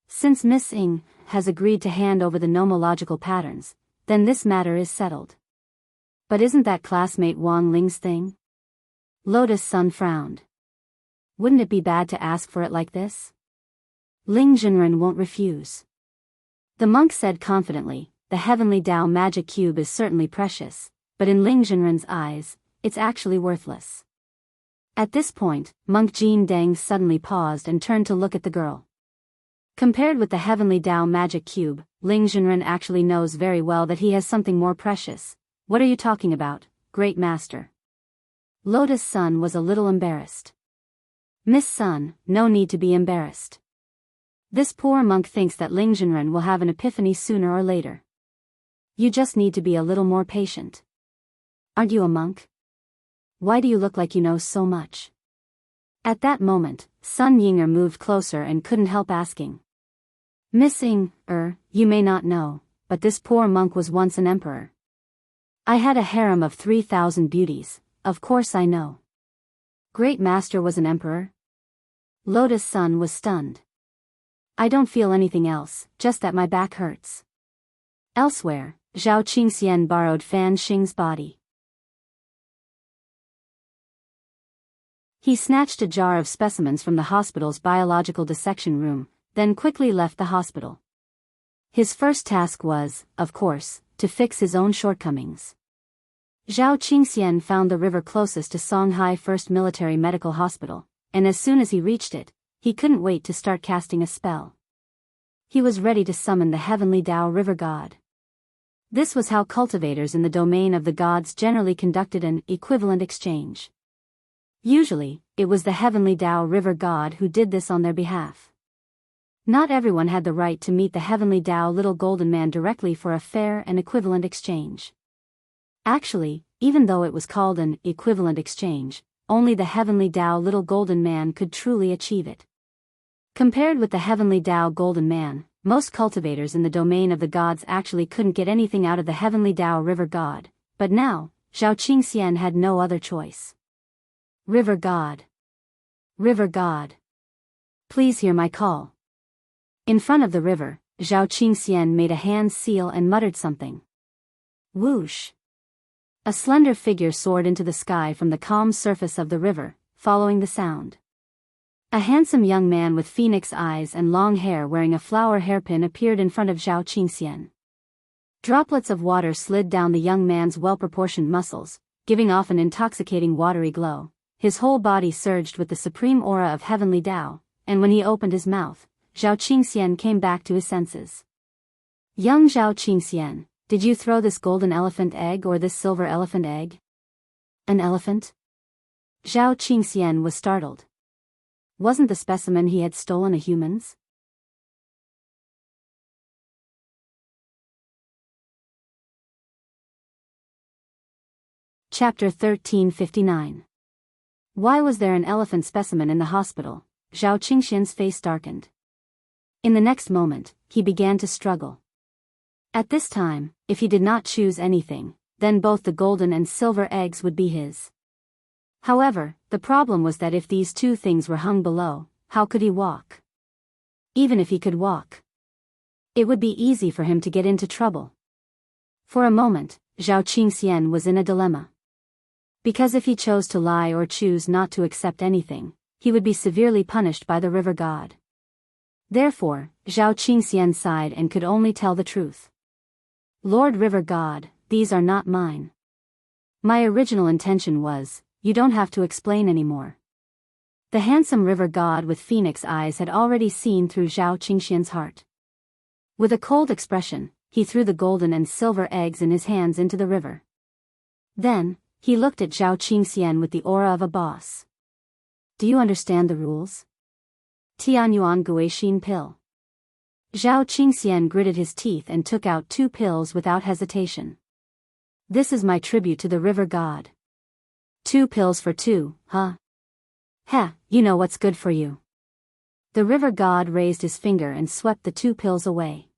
Speaker 1: Since Miss Immerse has agreed to hand over the nomological patterns, then this matter is settled. But isn't that classmate Wang Ling's thing? Lotus Sun frowned. Wouldn't it be bad to ask for it like this? Ling Zhenren won't refuse. The monk said confidently, the Heavenly Dao magic cube is certainly precious, but in Ling Zhenren's eyes, it's actually worthless. At this point, Monk Jin Deng suddenly paused and turned to look at the girl. Compared with the Heavenly Dao magic cube, Ling Zhenren actually knows very well that he has something more precious. What are you talking about, Great Master? Lotus Sun was a little embarrassed. Miss Sun, no need to be embarrassed. This poor monk thinks that Ling Zhenren will have an epiphany sooner or later. You just need to be a little more patient. Aren't you a monk? Why do you look like you know so much? At that moment, Sun Yinger moved closer and couldn't help asking. Miss Immerse, you may not know, but this poor monk was once an emperor. I had a harem of 3,000 beauties, of course I know. Great Master was an emperor? Lotus Sun was stunned. I don't feel anything else, just that my back hurts. Elsewhere, Zhao Qingxian borrowed Fan Xing's body. He snatched a jar of specimens from the hospital's biological dissection room, then quickly left the hospital. His first task was, of course, to fix his own shortcomings. Zhao Qingxian found the river closest to Songhai First Military Medical Hospital, and as soon as he reached it, he couldn't wait to start casting a spell. He was ready to summon the heavenly Tao river god. This was how cultivators in the domain of the gods generally conducted an equivalent exchange. Usually, it was the heavenly Tao river god who did this on their behalf. Not everyone had the right to meet the heavenly Tao little golden man directly for a fair and equivalent exchange. Actually, even though it was called an equivalent exchange, only the heavenly Tao little golden man could truly achieve it. Compared with the heavenly Tao golden man, most cultivators in the domain of the gods actually couldn't get anything out of the heavenly Tao river god, but now, Zhao Qingxian had no other choice. River god. River god. Please hear my call. In front of the river, Zhao Qingxian made a hand seal and muttered something. Whoosh. A slender figure soared into the sky from the calm surface of the river, following the sound. A handsome young man with phoenix eyes and long hair wearing a flower hairpin appeared in front of Zhao Qingxian. Droplets of water slid down the young man's well-proportioned muscles, giving off an intoxicating watery glow. His whole body surged with the supreme aura of heavenly Tao, and when he opened his mouth, Zhao Qingxian came back to his senses. Young Zhao Qingxian, did you throw this golden elephant egg or this silver elephant egg? An elephant? Zhao Qingxian was startled. Wasn't the specimen he had stolen a human's? Chapter 1359. Why was there an elephant specimen in the hospital? Zhao Qingxian's face darkened. In the next moment, he began to struggle. At this time, if he did not choose anything, then both the golden and silver eggs would be his. However, the problem was that if these two things were hung below, how could he walk? Even if he could walk, it would be easy for him to get into trouble. For a moment, Zhao Qingxian was in a dilemma. Because if he chose to lie or choose not to accept anything, he would be severely punished by the river god. Therefore, Zhao Qingxian sighed and could only tell the truth. Lord River God, these are not mine. My original intention was, you don't have to explain anymore. The handsome river god with phoenix eyes had already seen through Zhao Qingxian's heart. With a cold expression, he threw the golden and silver eggs in his hands into the river. Then, he looked at Zhao Qingxian with the aura of a boss. Do you understand the rules? Tianyuan Guixin pill. Zhao Qingxian gritted his teeth and took out 2 pills without hesitation. This is my tribute to the river god. 2 pills for 2, huh? Heh, you know what's good for you. The river god raised his finger and swept the 2 pills away.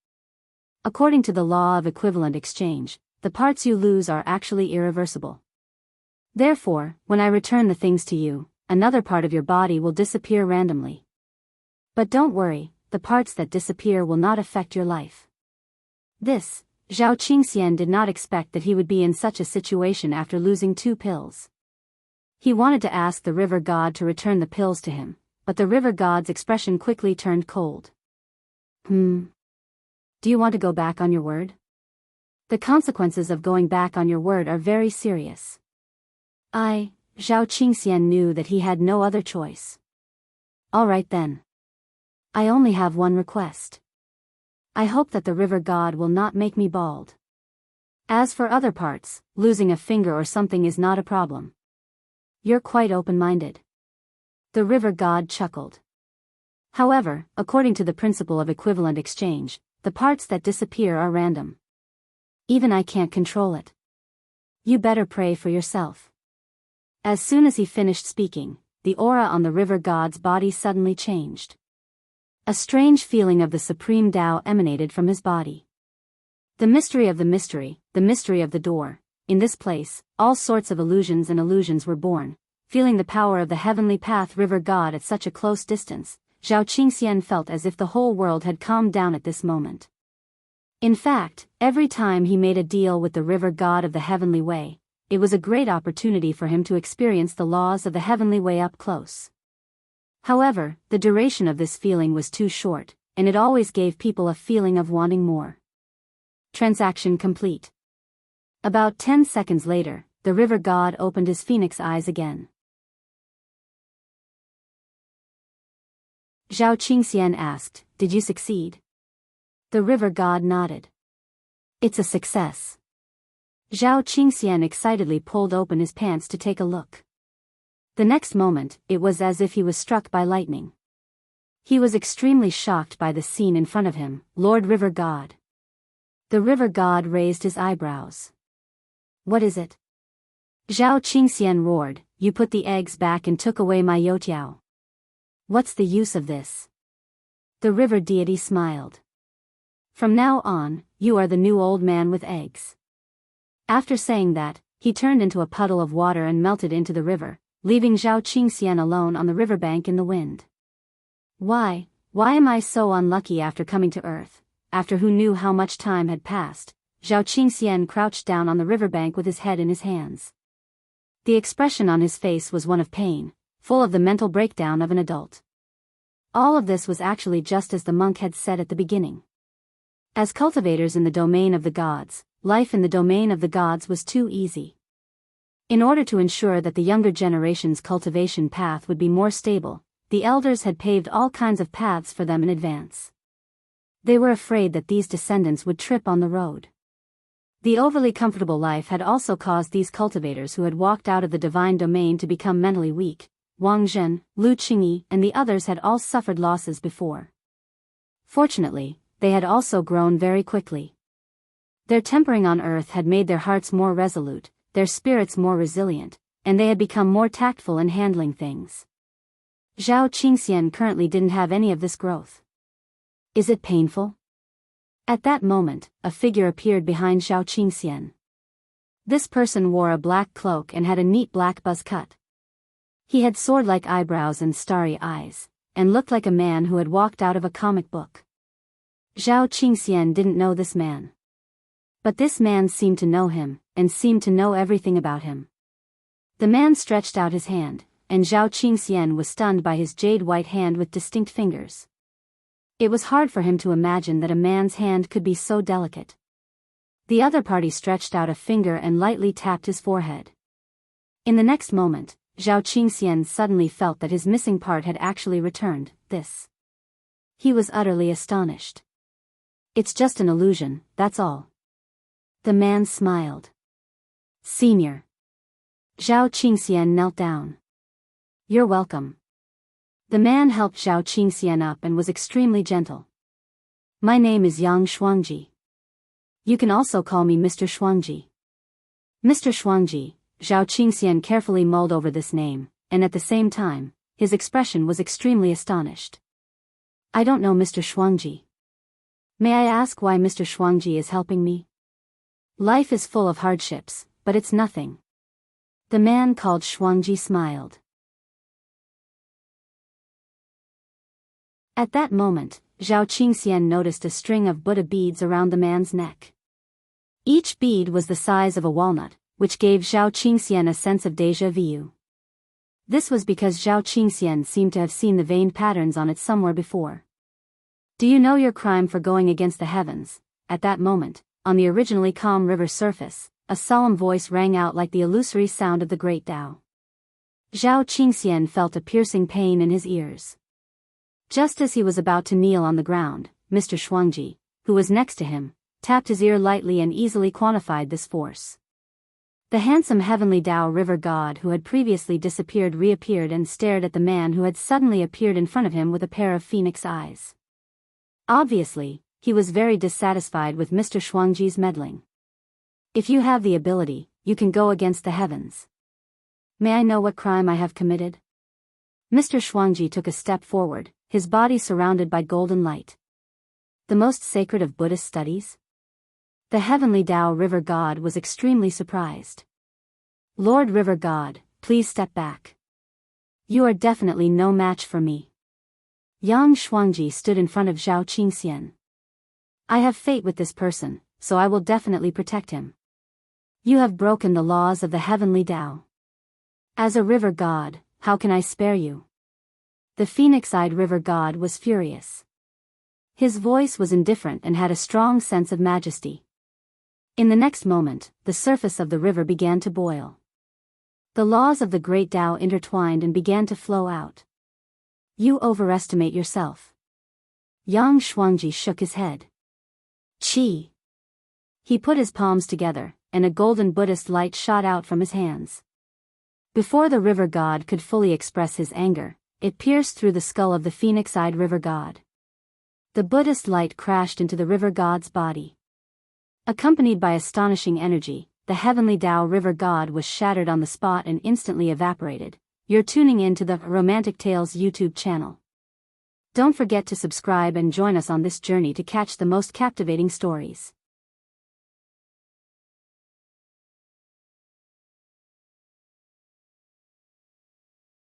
Speaker 1: According to the law of equivalent exchange, the parts you lose are actually irreversible. Therefore, when I return the things to you, another part of your body will disappear randomly. But don't worry, the parts that disappear will not affect your life. This, Zhao Qingxian did not expect that he would be in such a situation after losing 2 pills. He wanted to ask the river god to return the pills to him, but the river god's expression quickly turned cold. Do you want to go back on your word? The consequences of going back on your word are very serious. Zhao Qingxian knew that he had no other choice. All right then. I only have one request. I hope that the river god will not make me bald. As for other parts, losing a finger or something is not a problem. You're quite open-minded. The river god chuckled. However, according to the principle of equivalent exchange, the parts that disappear are random. Even I can't control it. You better pray for yourself. As soon as he finished speaking, the aura on the river god's body suddenly changed. A strange feeling of the supreme Tao emanated from his body. The mystery of the mystery of the door. In this place, all sorts of illusions and illusions were born. Feeling the power of the heavenly path river god at such a close distance, Zhao Qingxian felt as if the whole world had calmed down at this moment. In fact, every time he made a deal with the river god of the heavenly way, it was a great opportunity for him to experience the laws of the heavenly way up close. However, the duration of this feeling was too short, and it always gave people a feeling of wanting more. Transaction complete. About 10 seconds later, the river god opened his phoenix eyes again. Zhao Qingxian asked, "Did you succeed?" The river god nodded. "It's a success." Zhao Qingxian excitedly pulled open his pants to take a look. The next moment, it was as if he was struck by lightning. He was extremely shocked by the scene in front of him. "Lord River God." The river god raised his eyebrows. "What is it?" Zhao Qingxian roared, "You put the eggs back and took away my youtiao. What's the use of this?" The river deity smiled. "From now on, you are the new old man with eggs." After saying that, he turned into a puddle of water and melted into the river, leaving Zhao Qingxian alone on the riverbank in the wind. Why am I so unlucky after coming to Earth? After who knew how much time had passed, Zhao Qingxian crouched down on the riverbank with his head in his hands. The expression on his face was one of pain, full of the mental breakdown of an adult. All of this was actually just as the monk had said at the beginning. As cultivators in the domain of the gods, life in the domain of the gods was too easy. In order to ensure that the younger generation's cultivation path would be more stable, the elders had paved all kinds of paths for them in advance. They were afraid that these descendants would trip on the road. The overly comfortable life had also caused these cultivators who had walked out of the divine domain to become mentally weak. Wang Zhen, Lu Qingyi, and the others had all suffered losses before. Fortunately, they had also grown very quickly. Their tempering on earth had made their hearts more resolute, their spirits more resilient, and they had become more tactful in handling things. Zhao Qingxian currently didn't have any of this growth. "Is it painful?" At that moment, a figure appeared behind Zhao Qingxian. This person wore a black cloak and had a neat black buzz cut. He had sword-like eyebrows and starry eyes, and looked like a man who had walked out of a comic book. Zhao Qingxian didn't know this man. But this man seemed to know him, and seemed to know everything about him. The man stretched out his hand, and Zhao Qingxian was stunned by his jade-white hand with distinct fingers. It was hard for him to imagine that a man's hand could be so delicate. The other party stretched out a finger and lightly tapped his forehead. In the next moment, Zhao Qingxian suddenly felt that his missing part had actually returned. He was utterly astonished. "It's just an illusion, that's all." The man smiled. "Senior." Zhao Qingxian knelt down. "You're welcome." The man helped Zhao Qingxian up and was extremely gentle. "My name is Yang Shuangji. You can also call me Mr. Shuangji." Mr. Shuangji. Zhao Qingxian carefully mulled over this name, and at the same time, his expression was extremely astonished. "I don't know Mr. Shuangji. May I ask why Mr. Shuangji is helping me?" "Life is full of hardships, but it's nothing." The man called Shuangji smiled. At that moment, Zhao Qingxian noticed a string of Buddha beads around the man's neck. Each bead was the size of a walnut, which gave Zhao Qingxian a sense of déjà vu. This was because Zhao Qingxian seemed to have seen the vein patterns on it somewhere before. "Do you know your crime for going against the heavens?" At that moment, on the originally calm river surface, a solemn voice rang out like the illusory sound of the great Tao. Zhao Qingxian felt a piercing pain in his ears. Just as he was about to kneel on the ground, Mr. Shuangji, who was next to him, tapped his ear lightly and easily quantified this force. The handsome heavenly Tao river god who had previously disappeared reappeared and stared at the man who had suddenly appeared in front of him with a pair of phoenix eyes. Obviously, he was very dissatisfied with Mr. Shuangji's meddling. "If you have the ability, you can go against the heavens. May I know what crime I have committed?" Mr. Shuangji took a step forward, his body surrounded by golden light. "The most sacred of Buddhist studies?" The heavenly Tao river god was extremely surprised. "Lord River God, please step back. You are definitely no match for me." Yang Shuangji stood in front of Zhao Qingxian. "I have fate with this person, so I will definitely protect him." You have broken the laws of the heavenly Tao. As a river god, how can I spare you? The phoenix-eyed river god was furious. His voice was indifferent and had a strong sense of majesty. In the next moment, the surface of the river began to boil. The laws of the great Tao intertwined and began to flow out. You overestimate yourself. Yang Shuangji shook his head. Qi. He put his palms together, and a golden Buddhist light shot out from his hands. Before the river god could fully express his anger, it pierced through the skull of the phoenix-eyed river god. The Buddhist light crashed into the river god's body. Accompanied by astonishing energy, the heavenly Tao river god was shattered on the spot and instantly evaporated. You're tuning in to the Romantic Tales YouTube channel. Don't forget to subscribe and join us on this journey to catch the most captivating stories.